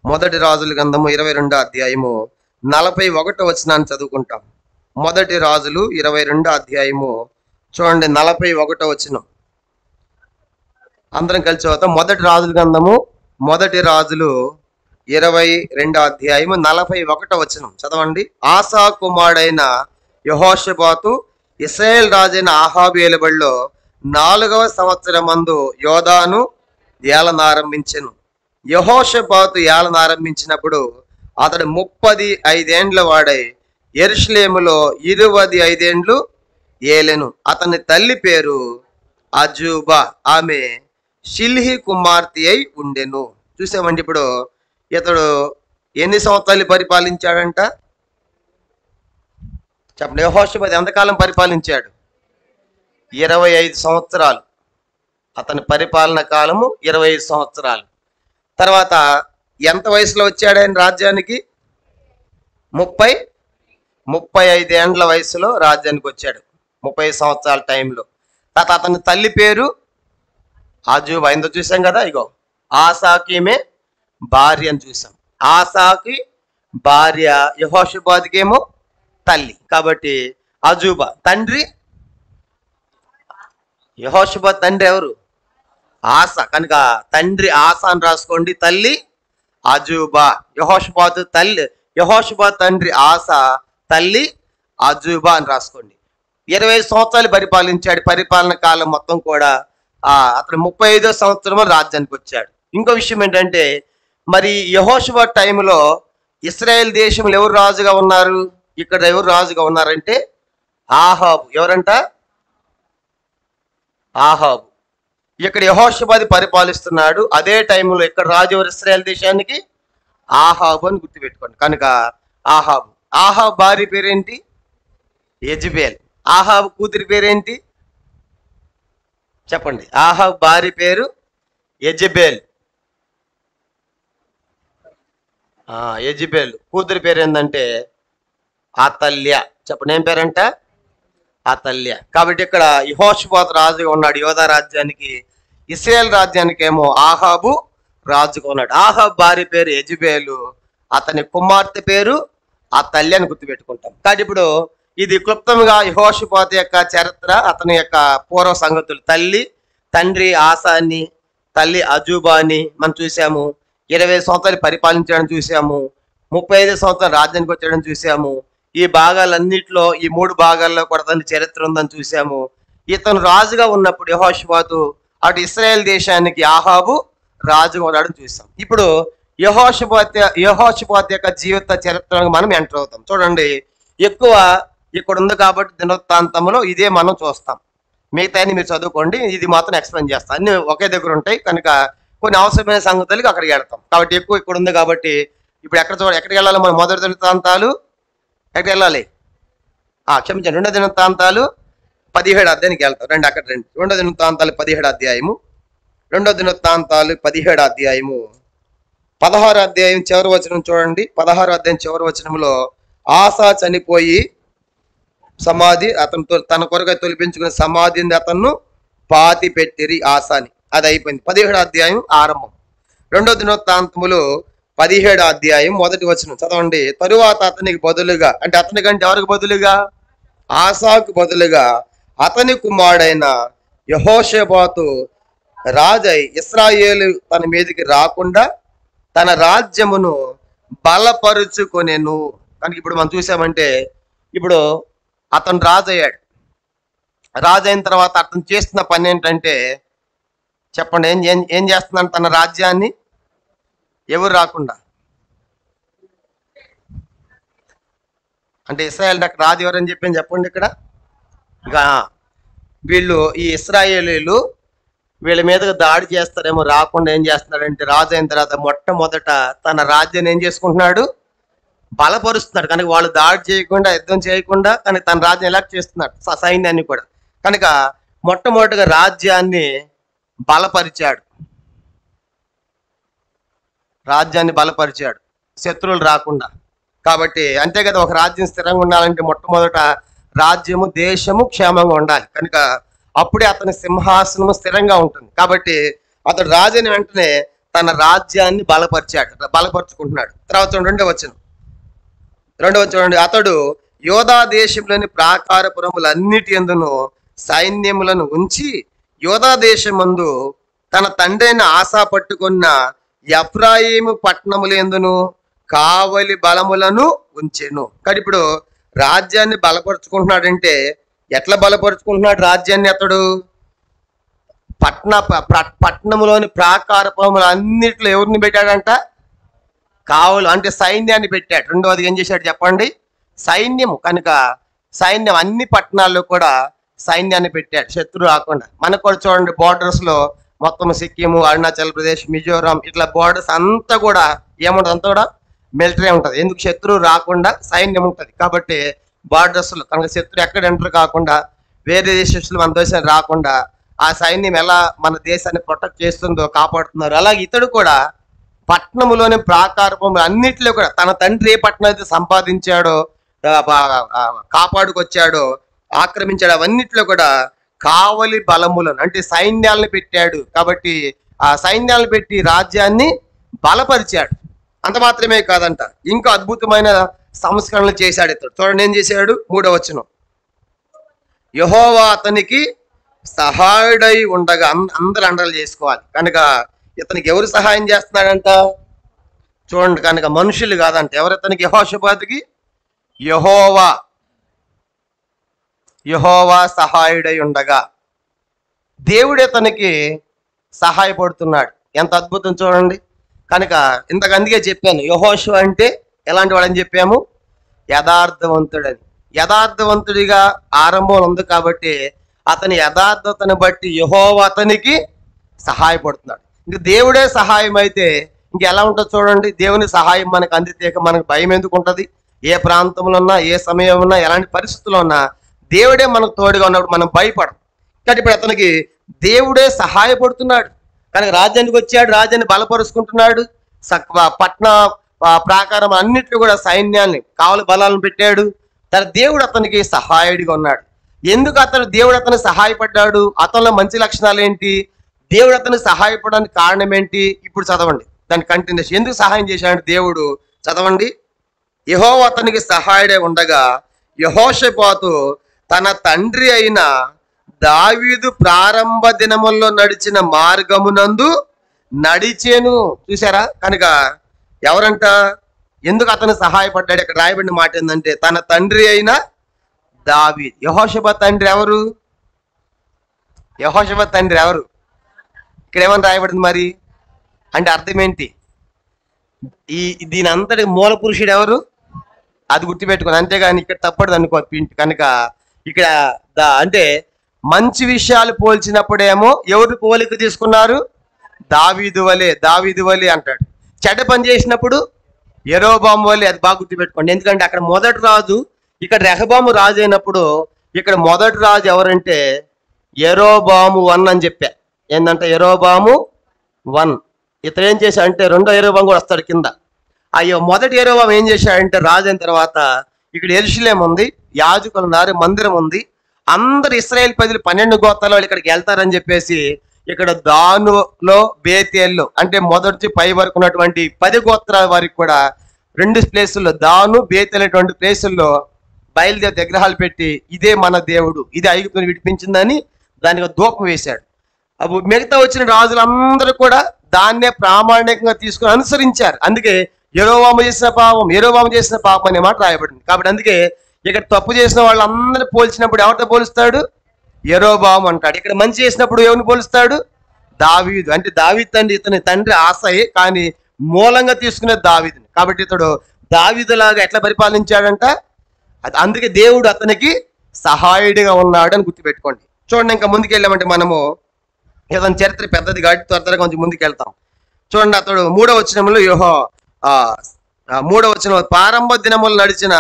[SPEAKER 3] మొదటి రాజుల గ్రంథము 22వ అధ్యాయము 41వ వచనాన్ని చదువుకుంటాం. మొదటి రాజులు 22వ అధ్యాయము చూడండి 41వ వచనం. అందరం కలిసి చదువుతాం. మొదటి రాజుల గ్రంథము మొదటి రాజులు 22వ అధ్యాయము 41వ వచనం చదవండి. ఆసా కుమారుడైన యెహోషాపాతు ఇశ్రాయేలు రాజైన ఆహాబు ఏలుబడిలో 4వ సంవత్సరమందు యోదాను ఏలనారంభించెను. యెహోషాపాతు ఏలనారంభించినప్పుడు అతడు 35 ఏండ్ల వాడై యెరూషలేములో 25 ఏండ్లు ఏలెను. అతని తల్లి పేరు అజూబా, ఆమె షిల్హి కుమార్తె అయి ఉండెను. చూసామండి. ఇప్పుడు ఇతడు ఎన్ని సంవత్సరాలు పరిపాలించాడంట చెప్పండి. యెహోషాపాతు ఎంతకాలం పరిపాలించాడు? 25 సంవత్సరాలు. అతని పరిపాలన కాలము 25 సంవత్సరాలు. తర్వాత ఎంత వయసులో వచ్చాడు ఆయన రాజ్యానికి? 35 ఏండ్ల వయసులో రాజ్యానికి వచ్చాడు, 30 సంవత్సరాల టైంలో. తర్వాత అతని తల్లి పేరు అజూబా. ఇంత చూసాం కదా. ఇగో ఆసాకి ఈమె భార్య అని చూసాం. ఆసాకి భార్య, యెహోషాపాతుకేమో తల్లి. కాబట్టి అజూబా తండ్రి. యెహోషాపాతు తండ్రి ఎవరు? ఆసా. కనుక తండ్రి ఆసా అని రాసుకోండి, తల్లి అజూబా. యెహోషాపాతు తండ్రి ఆసా, తల్లి అజూబా అని రాసుకోండి. 25 సంవత్సరాలు పరిపాలించాడు. పరిపాలన కాలం మొత్తం కూడా అతను 35వ సంవత్సరం రాజ్యానికి వచ్చాడు. ఇంకో విషయం ఏంటంటే మరి యెహోషాపాతు టైంలో ఇశ్రాయేల్ దేశంలో ఎవరు రాజుగా ఉన్నారు? ఇక్కడ ఎవరు రాజుగా ఉన్నారంటే ఆహాబు. ఎవరంట? ఆహాబు. ఇక్కడ యెహోషాపాతు పరిపాలిస్తున్నాడు. అదే టైంలో ఇక్కడ రాజు ఎవరు ఇశ్రాయేల్ దేశానికి? ఆహాబు అని గుర్తుపెట్టుకోండి. కనుక ఆహాబు. ఆహాబు భార్య పేరేంటి? యెజబెల్. ఆహాబు కూతురి పేరేంటి చెప్పండి? ఆహాబు భార్య పేరు యెజబెల్. యెజబెల్ కూతురి పేరు ఏంటంటే అతల్య. చెప్పండి, ఏం పేరంట? అతల్య. కాబట్టి ఇక్కడ యెహోషాపాతు రాజుగా ఉన్నాడు యోధా రాజ్యానికి. ఇశ్రాయేల్ రాజ్యానికి ఏమో ఆహాబు రాజుగా ఉన్నాడు. ఆహాబు భార్య పేరు యెజబేలు, అతని కుమార్తె పేరు అతల్య అని గుర్తుపెట్టుకుంటాం. కాబట్టి ఇప్పుడు ఇది క్లుప్తంగా యెహోషాపాతు యొక్క చరిత్ర, అతని యొక్క పూర్వ సంగతులు. తల్లి తండ్రి ఆసాని, తల్లి అజూబాని మనం చూసాము. 20 సంవత్సరాలు పరిపాలించడం చూసాము. 35 సంవత్సరాలు రాజ్యానికి వచ్చాడని చూసాము. ఈ భాగాలన్నింటిలో ఈ 3 భాగాల్లో కూడా తన చరిత్ర ఉందని చూసాము. ఇతను రాజుగా ఉన్నప్పుడు యెహోషాపాతు అటు ఇశ్రాయేల్ దేశానికి ఆహాబు రాజుగా ఉన్నాడని చూసాం. ఇప్పుడు యెహోషాపాతు యొక్క జీవిత చరిత్రను మనం ఎంటర్ అవుతాం. చూడండి, ఎక్కువ ఇక్కడ ఉంది కాబట్టి దినవృత్తాంతంలో ఇదే మనం చూస్తాం. మిగతా మీరు చదువుకోండి, ఇది మాత్రం ఎక్స్ప్లెయిన్ చేస్తాం. అన్ని ఒకే దగ్గర ఉంటాయి కనుక కొన్ని అవసరమైన సంగతులకి అక్కడికి వెళ్తాం. కాబట్టి ఎక్కువ ఇక్కడ ఉంది కాబట్టి ఇప్పుడు ఎక్కడికి వెళ్ళాలి? మనం మొదటి దినవృత్తాంతాలు ఎక్కడికి వెళ్ళాలి? క్షమించండి, 2వ దినవృత్తాంతాలు 17 అధ్యాయానికి వెళ్తాం. అక్కడ రండి. 2వ దినవృత్తాంతాలు 17 అధ్యాయము. 2వ దినవృత్తాంతాలు 17 అధ్యాయము 16 అధ్యాయం చివరి వచనం చూడండి. 16 అధ్యాయం చివరి వచనంలో ఆసా చనిపోయి సమాధి అతను తన కొరకు తొలిపించుకున్న సమాధిని అతను పాతి పెట్టిరి ఆసాని. అది అయిపోయింది. 17 అధ్యాయం ఆరంభం. 2వ దినవృత్తాంతములు 17 అధ్యాయం 1వ వచనం చదవండి. తరువాత అతనికి బదులుగా, అంటే అతనికంటే ఎవరికి బదులుగా? ఆసాకు బదులుగా అతని కుమారుడైన యెహోషాపాతు రాజై ఇశ్రాయేలు తన మీదకి రాకుండా తన రాజ్యమును బలపరుచుకొనెను. కనుక ఇప్పుడు మనం చూసామంటే ఇప్పుడు అతను రాజు అయ్యాడు. రాజు అయిన తర్వాత అతను చేస్తున్న పని ఏంటంటే చెప్పండి, ఏం చేస్తున్నాడు? తన రాజ్యాన్ని ఎవరు రాకుండా, అంటే ఇశ్రాయేల్ నాకు రాజు ఎవరని చెప్పని చెప్పండి. ఇక్కడ వీళ్ళు ఈ ఇశ్రాయేలీలు వీళ్ళ మీదగా దాడి చేస్తారేమో రాకుండా ఏం చేస్తున్నాడంటే రాజు అయిన తర్వాత మొట్టమొదట తన రాజ్యాన్ని ఏం చేసుకుంటున్నాడు? బలపరుస్తున్నాడు. కనుక వాళ్ళు దాడి చేయకుండా, యుద్ధం చేయకుండా కానీ తన రాజ్యం ఎలా చేస్తున్నాడు? సైన్యాన్ని కూడా. కనుక మొట్టమొదటిగా రాజ్యాన్ని బలపరిచాడు. శత్రువులు రాకుండా. కాబట్టి అంతే కదా, ఒక రాజ్యం స్థిరంగా ఉండాలంటే మొట్టమొదట రాజ్యము దేశము క్షేమంగా ఉండాలి. కనుక అప్పుడే అతని సింహాసనము స్థిరంగా ఉంటుంది. కాబట్టి అతడు రాజుని వెంటనే తన రాజ్యాన్ని బలపరుచుకుంటున్నాడు. తర్వాత 2వ వచనం చూడండి. అతడు యోధా దేశంలోని ప్రాకారపురములన్నిటి యందును సైన్యములను ఉంచి యోధా దేశమందు తన తండ్రైన ఆసా పట్టుకున్న ఎఫ్రాయిము పట్టణములందును కావలి బలములను ఉంచెను. కానీ ఇప్పుడు రాజ్యాన్ని బలపరుచుకుంటున్నాడంటే ఎట్లా బలపరుచుకుంటున్నాడు రాజ్యాన్ని? అతడు పట్టణంలోని ప్రాకారపురములు అన్నిట్లో ఎవరిని పెట్టాడంట? కావలు, అంటే సైన్యాన్ని పెట్టాడు. రెండవది ఏం చేశాడు చెప్పండి? సైన్యము. కనుక సైన్యం అన్ని పట్టణాల్లో కూడా సైన్యాన్ని పెట్టాడు, శత్రువు రాకుండా. మనకు కూడా చూడండి, బోర్డర్స్ లో మొత్తం సిక్కిము, అరుణాచల్ ప్రదేశ్, మిజోరాం ఇట్లా బోర్డర్స్ అంతా కూడా ఏముంటుంది? అంతా కూడా మిలిటరీ ఉంటుంది. ఎందుకు? శత్రువు రాకుండా సైన్యం ఉంటుంది కాబట్టి బార్డర్స్ లో. కనుక శత్రువు ఎక్కడ ఎంటర్ కాకుండా, వేరే దేశస్తులు మన దేశానికి రాకుండా ఆ సైన్యం ఎలా మన దేశాన్ని ప్రొటెక్ట్ చేస్తుందో కాపాడుతున్నారు. అలాగే ఇతడు కూడా పట్టణంలోని ప్రాకారము అన్నిటిలో కూడా తన తండ్రి ఏ పట్టణం అయితే సంపాదించాడో, కాపాడుకొచ్చాడో, ఆక్రమించాడు, అవన్నిట్లో కూడా కావలి బలములను అంటే సైన్యాలను పెట్టాడు. కాబట్టి ఆ సైన్యాలను పెట్టి రాజ్యాన్ని బలపరిచాడు. అంత మాత్రమే కాదంట, ఇంకా అద్భుతమైన సంస్కరణలు చేశాడు ఇతడు. చూడండి ఏం చేశాడు? 3వ వచనం. యెహోవా అతనికి సహాయుడై ఉండగా, అందరూ అండలు చేసుకోవాలి. కనుక ఇతనికి ఎవరు సహాయం చేస్తున్నాడంట? చూడండి, కనుక మనుషులు కాదంట. ఎవరు ఇతనికి? యెహోషాపాతుకి యెహోవా సహాయుడై ఉండగా దేవుడే తనకి సహాయపడుతున్నాడు. ఎంత అద్భుతం చూడండి. కనుక ఇంతకు అందుకే చెప్పాను, యెహోషువ అంటే ఎలాంటి వాడని చెప్పాము? యథార్థవంతుడని. యథార్థవంతుడిగా ఆరంభం ఉంది కాబట్టి అతని యథార్థతను బట్టి యెహోవా అతనికి సహాయపడుతున్నాడు. ఇంక దేవుడే సహాయం అయితే ఇంకెలా ఉంటుంది చూడండి. దేవుని సహాయం మనకు అందితే మనకు భయం ఎందుకు ఉంటుంది? ఏ ప్రాంతంలో ఉన్నా, ఏ సమయం ఉన్నా, ఎలాంటి పరిస్థితుల్లో ఉన్నా దేవుడే మనకు తోడుగా ఉన్నప్పుడు మనం భయపడం. కానీ ఇప్పుడు అతనికి దేవుడే సహాయపడుతున్నాడు. కనుక రాజ్యానికి వచ్చాడు, రాజ్యాన్ని బలపరుచుకుంటున్నాడు. పట్టణ ప్రాకారం అన్నిట్లో కూడా సైన్యాన్ని, కావలి బలాలను పెట్టాడు. తన దేవుడు అతనికి సహాయుడిగా ఉన్నాడు. ఎందుకు దేవుడు అతను సహాయపడ్డాడు? అతనిలో మంచి లక్షణాలు ఏంటి? దేవుడు అతను సహాయపడడానికి కారణం ఏంటి? ఇప్పుడు చదవండి దాని కంటిన్యూషన్. ఎందుకు సహాయం చేశాడు దేవుడు? చదవండి. యెహోవా అతనికి సహాయుడే ఉండగా యెహోషాపాతు తన తండ్రి అయిన దావీదు ప్రారంభ దినముల్లో నడిచిన మార్గమునందు నడిచేను. చూసారా? కనుక ఎవరంట? ఎందుకు అతను సహాయపడ్డాడు? ఇక్కడ రాయబడిన మాట ఏంటంటే తన తండ్రి అయిన దావీదు. యెహోషాపాతు తండ్రి ఎవరు? యెహోషాపాతు తండ్రి ఎవరు? ఇక్కడ ఏమని రాయబడింది మరి? అంటే అర్థం ఏంటి? దీని అంతటి మూల పురుషుడు ఎవరు? అది గుర్తుపెట్టుకుని, అంతేగాని ఇక్కడ తప్పదు అనుకో కనుక ఇక్కడ అంటే మంచి విషయాలు పోల్చినప్పుడేమో ఎవరు పోలిక తీసుకున్నారు? దావీదు వలే అంటాడు. చెడ్డ పని చేసినప్పుడు యెరోబాము వలే. అది బాగా గుర్తుపెట్టుకోండి. ఎందుకంటే అక్కడ మొదటి రాజు, ఇక్కడ రెహబాము రాజు అయినప్పుడు ఇక్కడ మొదటి రాజు ఎవరంటే యెరోబాము 1 అని చెప్పా. ఏంటంటే యెరోబాము 1. ఇతను ఏం చేశాడంటే రెండో యెరోబాము కూడా వస్తాడు కింద. అయ్యో మొదటి యెరోబాము ఏం చేశాడంటే రాజు అయిన తర్వాత ఇక్కడ యెరూషలేము ఉంది, యాజకులు ఉన్నారు, మందిరం ఉంది, అందరు ఇశ్రాయేలు ప్రజలు 12 గోత్రాల వాళ్ళు ఇక్కడికి వెళ్తారని చెప్పేసి ఇక్కడ దానులో బేతేల్లో అంటే మొదటి పై వరకు ఉన్నటువంటి 10 గోత్రాల వారికి కూడా 2 ప్లేసుల్లో దాను బేతేల్ అనేటువంటి ప్లేసుల్లో బయలుదేరి విగ్రహాలు పెట్టి ఇదే మన దేవుడు, ఇది ఐగుప్తుని విడిపించిందని దానికి ధూపం వేశాడు. అప్పుడు మిగతా వచ్చిన రాజులందరూ కూడా దాన్నే ప్రామాణికంగా తీసుకుని అనుసరించారు. అందుకే యెరోబాము చేసిన పాపం అనే మాట రాయబడింది. కాబట్టి అందుకే ఇక్కడ తప్పు చేసిన వాళ్ళందరూ పోల్చినప్పుడు ఎవరితో పోలుస్తాడు? యెరోబాము అంటాడు. ఇక్కడ మంచి చేసినప్పుడు ఎవరిని పోలుస్తాడు? దావీదు. అంటే దావీదు ఇతని తండ్రి ఆసయే, కానీ మూలంగా తీసుకునే దావీదుని. కాబట్టి ఇతడు దావీదులాగా ఎట్లా పరిపాలించాడంట? అందుకే దేవుడు అతనికి సహాయుడిగా ఉన్నాడు అని గుర్తుపెట్టుకోండి. చూడండి, ఇంకా ముందుకు వెళ్ళామంటే మనము ఏదైనా చరిత్ర పెద్దది కాబట్టి త్వరగా కొంచెం ముందుకు వెళ్తాం. చూడండి, అతడు 3వ వచనంలో 3వ వచనం ప్రారంభ దినములు నడిచిన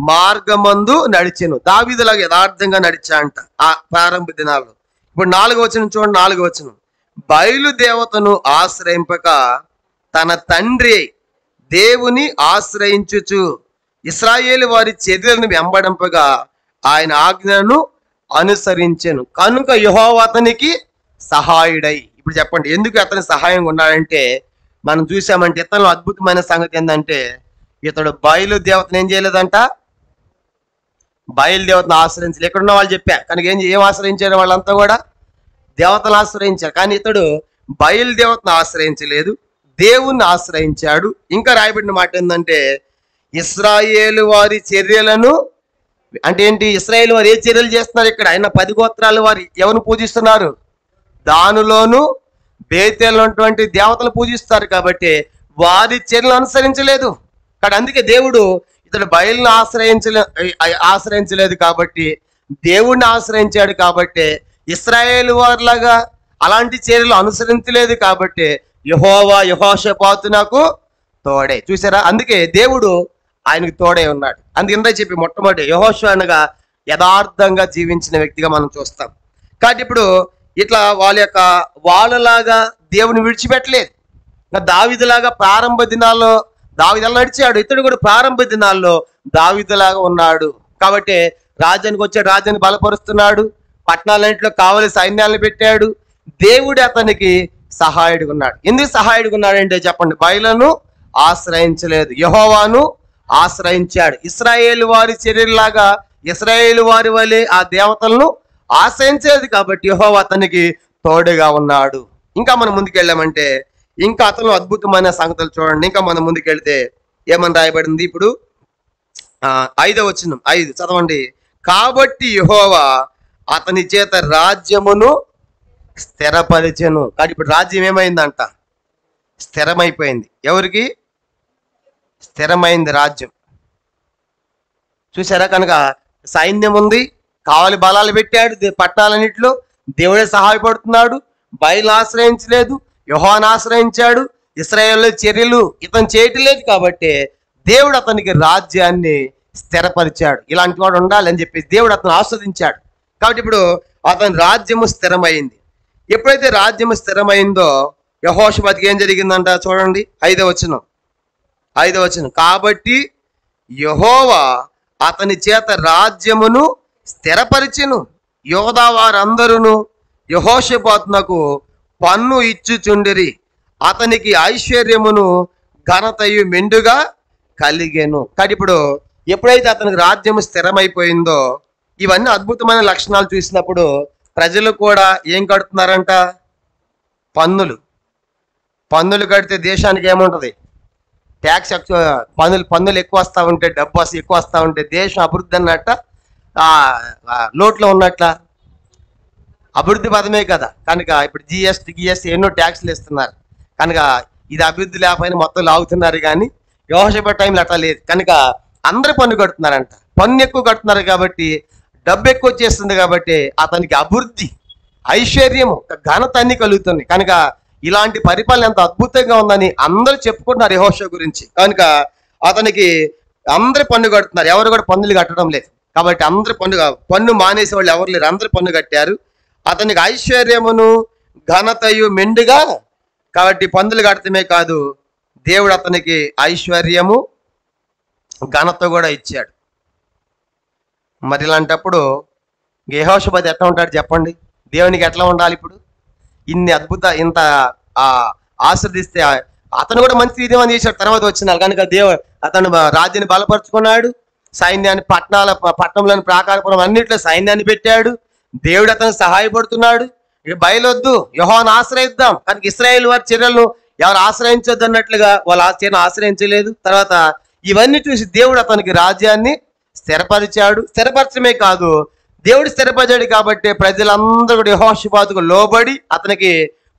[SPEAKER 3] మార్గమందు నడిచెను. దావీదులాగా యథార్థంగా నడిచా అంట ఆ ప్రారంభ దినాల్లో. ఇప్పుడు 4వ వచనం చూడండి. 4వ వచనం బయలుదేవతను ఆశ్రయింపక తన తండ్రి దేవుని ఆశ్రయించుచు ఇశ్రాయేలు వారి చర్యలను వెంబడింపగా ఆయన ఆజ్ఞను అనుసరించెను. కనుక యెహోవా అతనికి సహాయుడై. ఇప్పుడు చెప్పండి ఎందుకు అతని సహాయంగా ఉన్నాడంటే మనం చూసామంటే ఇతను అద్భుతమైన సంగతి ఏంటంటే ఇతడు బయలుదేవతను ఏం చేయలేదంట? బయలుదేవతను ఆశ్రయించలేదు. ఎక్కడున్న వాళ్ళు చెప్పా కనుక ఏం ఆశ్రయించారు? వాళ్ళంతా కూడా దేవతను ఆశ్రయించారు. కానీ ఇతడు బయలుదేవతను ఆశ్రయించలేదు, దేవుణ్ణి ఆశ్రయించాడు. ఇంకా రాయబడిన మాట ఏంటంటే ఇశ్రాయేలు వారి చర్యలను, అంటే ఏంటి? ఇశ్రాయేలు వారు ఏ చర్యలు చేస్తున్నారు? ఇక్కడ ఆయన 10 గోత్రాలు వారు ఎవరిని పూజిస్తున్నారు? దానులోను బేతేలు ఉన్నటువంటి దేవతలు పూజిస్తారు. కాబట్టి వారి చర్యలు అనుసరించలేదు. కానీ అందుకే దేవుడు ఇతడు బయలును ఆశ్రయించలేదు కాబట్టి దేవుణ్ణి ఆశ్రయించాడు. కాబట్టి ఇశ్రాయేలు వారిలాగా అలాంటి చర్యలు అనుసరించలేదు. కాబట్టి యెహోషాపాతు నాకు తోడే. చూసారా? అందుకే దేవుడు ఆయనకు తోడే ఉన్నాడు. అందుకే చెప్పి మొట్టమొదటి యెహోషువ అనగా యథార్థంగా జీవించిన వ్యక్తిగా మనం చూస్తాం. కాబట్టి ఇప్పుడు ఇట్లా వాళ్ళలాగా దేవుని విడిచిపెట్టలేదు. దావీదులాగా ప్రారంభ దినాల్లో దావీదు ఎలా నడిచాడు, ఇతడు కూడా ప్రారంభ దినాల్లో దావీదులాగా ఉన్నాడు. కాబట్టి రాజ్యానికి వచ్చాడు, రాజ్యాన్ని బలపరుస్తున్నాడు, పట్టణాలన్నింటిలో కావలి సైన్యాలను పెట్టాడు. దేవుడు అతనికి సహాయుడుగా ఉన్నాడు. ఎందుకు సహాయుడుగా ఉన్నాడంటే చెప్పండి, బయలును ఆశ్రయించలేదు, యెహోవాను ఆశ్రయించాడు. ఇశ్రాయేలు వారి చర్యలాగా ఇశ్రాయేలు వారి వలె ఆ దేవతలను ఆశ్రయించలేదు. కాబట్టి యెహోవా అతనికి తోడుగా ఉన్నాడు. ఇంకా మనం ముందుకెళ్ళామంటే ఇంకా అతను అద్భుతమైన సంగతులు చూడండి. ఇంకా మనం ముందుకెళ్తే ఏమని రాయబడింది? ఇప్పుడు 5వ వచనం 5 చదవండి. కాబట్టి యెహోవా అతని చేత రాజ్యమును స్థిరపరిచెను. కానీ ఇప్పుడు రాజ్యం ఏమైందంట? స్థిరమైపోయింది. ఎవరికి స్థిరమైంది? రాజ్యం. చూసారా? కనుక సైన్యం ఉంది, కావలి బలాలు పెట్టాడు, పట్టణాలన్నింటిలో దేవుడే సహాయపడుతున్నాడు. బయలు ఆశ్రయించలేదు, యెహోవాను ఆశ్రయించాడు. ఇశ్రాయేలు చర్యలు ఇతను చేయట్లేదు కాబట్టి దేవుడు అతనికి రాజ్యాన్ని స్థిరపరిచాడు. ఇలాంటి వాడు ఉండాలని చెప్పేసి దేవుడు అతను ఆస్వాదించాడు. కాబట్టి ఇప్పుడు అతని రాజ్యము స్థిరమైంది. ఎప్పుడైతే రాజ్యము స్థిరమైందో యెహోషాపాతుకి ఏం జరిగిందంట? చూడండి 5వ వచనం. కాబట్టి యెహోవా అతని చేత రాజ్యమును స్థిరపరిచెను. యోధా వారందరూ యెహోషాపాతునకు పన్ను ఇచ్చుచుండిరి. అతనికి ఐశ్వర్యమును ఘనతయు మెండుగా కలిగెను. కాబట్టి ఇప్పుడు ఎప్పుడైతే అతనికి రాజ్యం స్థిరమైపోయిందో, ఇవన్నీ అద్భుతమైన లక్షణాలు చూసినప్పుడు ప్రజలు కూడా ఏం కడుతున్నారంట? పన్నులు కడితే దేశానికి ఏముంటుంది? ట్యాక్స్ పన్నులు ఎక్కువ వస్తూ ఉంటే, డబ్బు ఎక్కువ వస్తూ ఉంటే దేశం అభివృద్ధి అన్నట్ట, లోట్లో ఉన్నట్ల. అభివృద్ధి పదమే కదా. కనుక ఇప్పుడు జిఎస్టీ ఎన్నో ట్యాక్స్లు ఇస్తున్నారు. కనుక ఇది అభివృద్ధి లేకపోయినా మొత్తం లాగుతున్నారు. కానీ యెహోషాపాతు టైంలో అట్లా లేదు. కనుక అందరూ పన్ను కడుతున్నారంట. పన్ను ఎక్కువ కడుతున్నారు కాబట్టి, డబ్బు ఎక్కువ వచ్చేస్తుంది కాబట్టి అతనికి అభివృద్ధి, ఐశ్వర్యము, ఘనత అన్ని కలుగుతుంది. కనుక ఇలాంటి పరిపాలన ఎంత అద్భుతంగా ఉందని అందరూ చెప్పుకుంటున్నారు యెహోషా గురించి. కనుక అతనికి అందరూ పన్ను కడుతున్నారు, ఎవరు కూడా పన్నులు కట్టడం లేదు. కాబట్టి అందరూ పన్ను మానేసే వాళ్ళు ఎవరు లేరు, అందరూ పన్ను కట్టారు. అతనికి ఐశ్వర్యమును ఘనతయు మెండుగా. కాబట్టి పన్నులు కడతమే కాదు, దేవుడు అతనికి ఐశ్వర్యము ఘనత కూడా ఇచ్చాడు. మరి ఇలాంటప్పుడు యెహోషాపాతు ఎట్లా ఉంటాడు చెప్పండి? దేవునికి ఎట్లా ఉండాలి? ఇప్పుడు ఇంత ఆశ్రదిస్తే అతను కూడా మంచి ఇదేమని చేశాడు తర్వాత వచ్చినారు. కనుక అతను రాజ్యాన్ని బలపరుచుకున్నాడు. సైన్యాన్ని పట్టణంలోని ప్రాకారపురం అన్నింటిలో సైన్యాన్ని పెట్టాడు. దేవుడు అతను సహాయపడుతున్నాడు. ఇక బయలొద్దు, యెహోవాను ఆశ్రయిద్దాం. కనుక ఇశ్రాయేలు వారి చర్యలను ఎవరు ఆశ్రయించొద్దు అన్నట్లుగా వాళ్ళు ఆ చర్యను ఆశ్రయించలేదు. తర్వాత ఇవన్నీ చూసి దేవుడు అతనికి రాజ్యాన్ని స్థిరపరిచాడు. స్థిరపరచడమే కాదు, దేవుడు స్థిరపరిచాడు కాబట్టి ప్రజలందరూ కూడా యెహోషాపాతుకు లోబడి అతనికి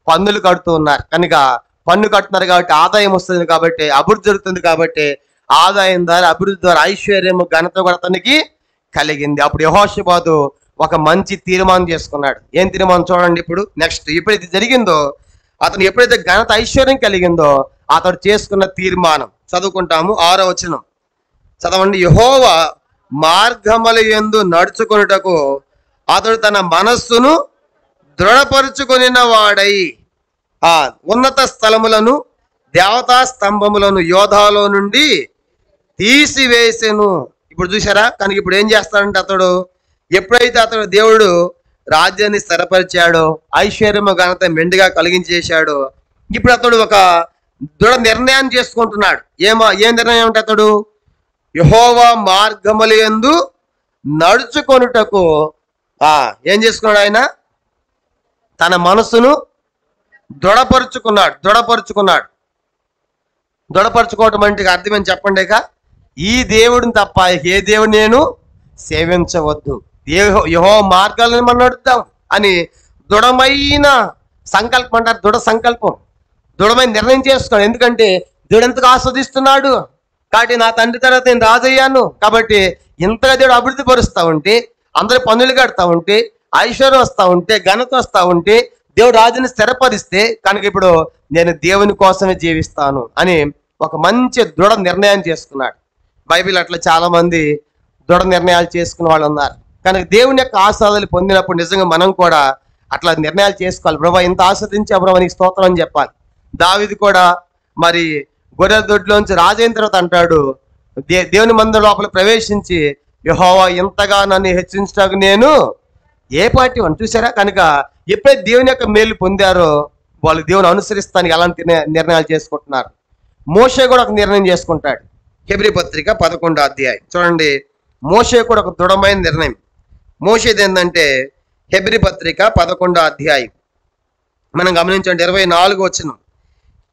[SPEAKER 3] పన్నులు కడుతూ ఉన్నారు. కనుక పన్ను కడుతున్నారు కాబట్టి ఆదాయం వస్తుంది, కాబట్టి అభివృద్ధి జరుగుతుంది. కాబట్టి ఆదాయం ద్వారా, అభివృద్ధి ద్వారా ఐశ్వర్యము ఘనత కూడా అతనికి కలిగింది. అప్పుడు యెహోషాపాతు ఒక మంచి తీర్మానం చేసుకున్నాడు. ఏం తీర్మానం చూడండి. ఇప్పుడు నెక్స్ట్ ఎప్పుడైతే జరిగిందో, అతను ఎప్పుడైతే ఘనత ఐశ్వర్యం కలిగిందో అతడు చేసుకున్న తీర్మానం చదువుకుంటాము. 6వ వచనం చదవండి. యెహోవా మార్గముల యందు నడుచుకొనుటకు అతడు తన మనస్సును దృఢపరుచుకొనిన వాడై ఉన్నత స్థలములను దేవతా స్తంభములను యోధాలో నుండి తీసివేసెను. ఇప్పుడు చూసారా? కనుక ఇప్పుడు ఏం చేస్తాడంటే అతడు ఎప్పుడైతే దేవుడు రాజ్యాన్ని స్థిరపరిచాడో, ఐశ్వర్యము ఘనత మెండుగా కలిగించేశాడో, ఇప్పుడు అతడు ఒక దృఢ నిర్ణయాన్ని చేసుకుంటున్నాడు. ఏం నిర్ణయం అంటే అతడు యెహోవా మార్గముల యందు నడుచుకొనుటకు ఏం చేసుకున్నాడు? ఆయన తన మనసును దృఢపరుచుకోవటం అంటే అర్థం ఏం చెప్పండి. ఈ దేవుడిని తప్ప ఏ దేవుడు నేను సేవించవద్దు, యెహోవా మార్గాలను మనం నడుద్దాం అని దృఢమైన సంకల్పం అంటారు. దృఢమైన నిర్ణయం చేసుకోండి. ఎందుకంటే దేవుడు ఎంతగా ఆస్వాదిస్తున్నాడు. కాబట్టి నా తండ్రి తర్వాత నేను రాజయ్యాను కాబట్టి ఇంతగా దేవుడు అభివృద్ధి పరుస్తూ ఉంటే, అందరూ పన్నులు కడతా ఉంటే, ఐశ్వర్యం వస్తూ ఉంటే, ఘనత వస్తూ ఉంటే, దేవుడు రాజుని స్థిరపరిస్తే కనుక ఇప్పుడు నేను దేవుని కోసమే జీవిస్తాను అని ఒక మంచి దృఢ నిర్ణయం చేసుకున్నాడు. బైబిల్ అట్లా చాలా మంది దృఢ నిర్ణయాలు చేసుకున్న వాళ్ళు ఉన్నారు. కనుక దేవుని యొక్క ఆశీర్వాదాలు పొందినప్పుడు నిజంగా మనం కూడా అట్లా నిర్ణయాలు చేసుకోవాలి. ప్రభా ఇంత ఆస్వాదించా ప్రభా నీకు స్తోత్రం అని చెప్పాలి. దావీదు కూడా మరి గొర్రెల దొడ్లోంచి రాజైన తర్వాత అంటాడు, దేవుని మందిరం లోపల ప్రవేశించి యెహోవా ఇంతగా నన్ను హెచ్చించడానికి నేను ఏ పార్టీ అని. చూసారా? కనుక ఎప్పుడైతే దేవుని యొక్క మేలు పొందారో వాళ్ళు దేవుని అనుసరిస్తానికి ఎలాంటి నిర్ణయాలు చేసుకుంటున్నారు. మోషే కూడా ఒక నిర్ణయం చేసుకుంటాడు. హెబ్రీ పత్రిక 11వ అధ్యాయం చూడండి. మోషే కూడా ఒక దృఢమైన నిర్ణయం. మోషేది ఏంటంటే హెబ్రీ పత్రిక 11వ అధ్యాయం మనం గమనించండి. 24వ వచనం.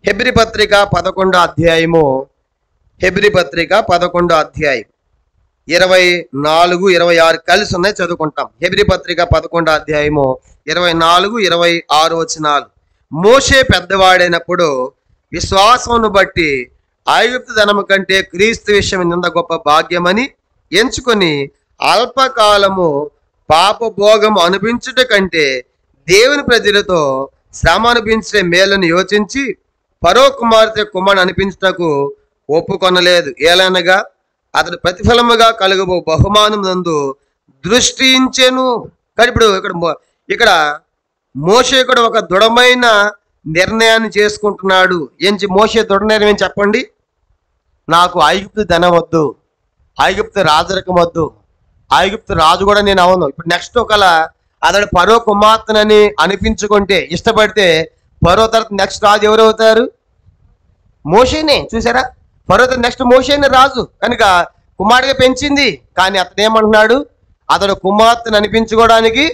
[SPEAKER 3] హెబ్రీ పత్రిక 11వ అధ్యాయము. హెబ్రీ పత్రిక 11వ అధ్యాయం 24, 26 కలిసి ఉన్నాయి, చదువుకుంటాం. హెబ్రీ పత్రిక 11వ అధ్యాయము 24, 26 వచనాలు. మోషే పెద్దవాడైనప్పుడు విశ్వాసమును బట్టి ఐగుప్తు ధనము కంటే క్రీస్తు విషయం నింద గొప్ప భాగ్యమని ఎంచుకొని అల్పకాలము పాపభోగము అనిపించుట కంటే దేవుని ప్రజలతో శ్రమ అనిపించే మేలను యోచించి ఫరో కుమారుని అనిపించుటకు ఒప్పుకొనలేదు. ఏలనగా అతడు ప్రతిఫలముగా కలుగబో బహుమానం నందు దృష్టించెను. కానీ ఇప్పుడు ఇక్కడ మోషే కూడా ఒక దృఢమైన నిర్ణయాన్ని చేసుకుంటున్నాడు. మోషే దృఢ నిర్ణయం చెప్పండి. నాకు ఐగుప్తు ధనం వద్దు,
[SPEAKER 4] ఐగుప్తు రాజరికం వద్దు, ఐగుప్తు రాజు కూడా నేను అవను. ఇప్పుడు నెక్స్ట్ ఒకలా అతడు ఫరో కుమార్తెనని అనిపించుకుంటే ఇష్టపడితే ఫరో తర్వాత నెక్స్ట్ రాజు ఎవరు అవుతారు? మోషేనే. చూసారా, ఫరో తర్వాత నెక్స్ట్ మోషేనే రాజు. కనుక కుమారుడిగా పెంచింది. కానీ అతను ఏమంటున్నాడు? అతడు కుమార్తెను అనిపించుకోవడానికి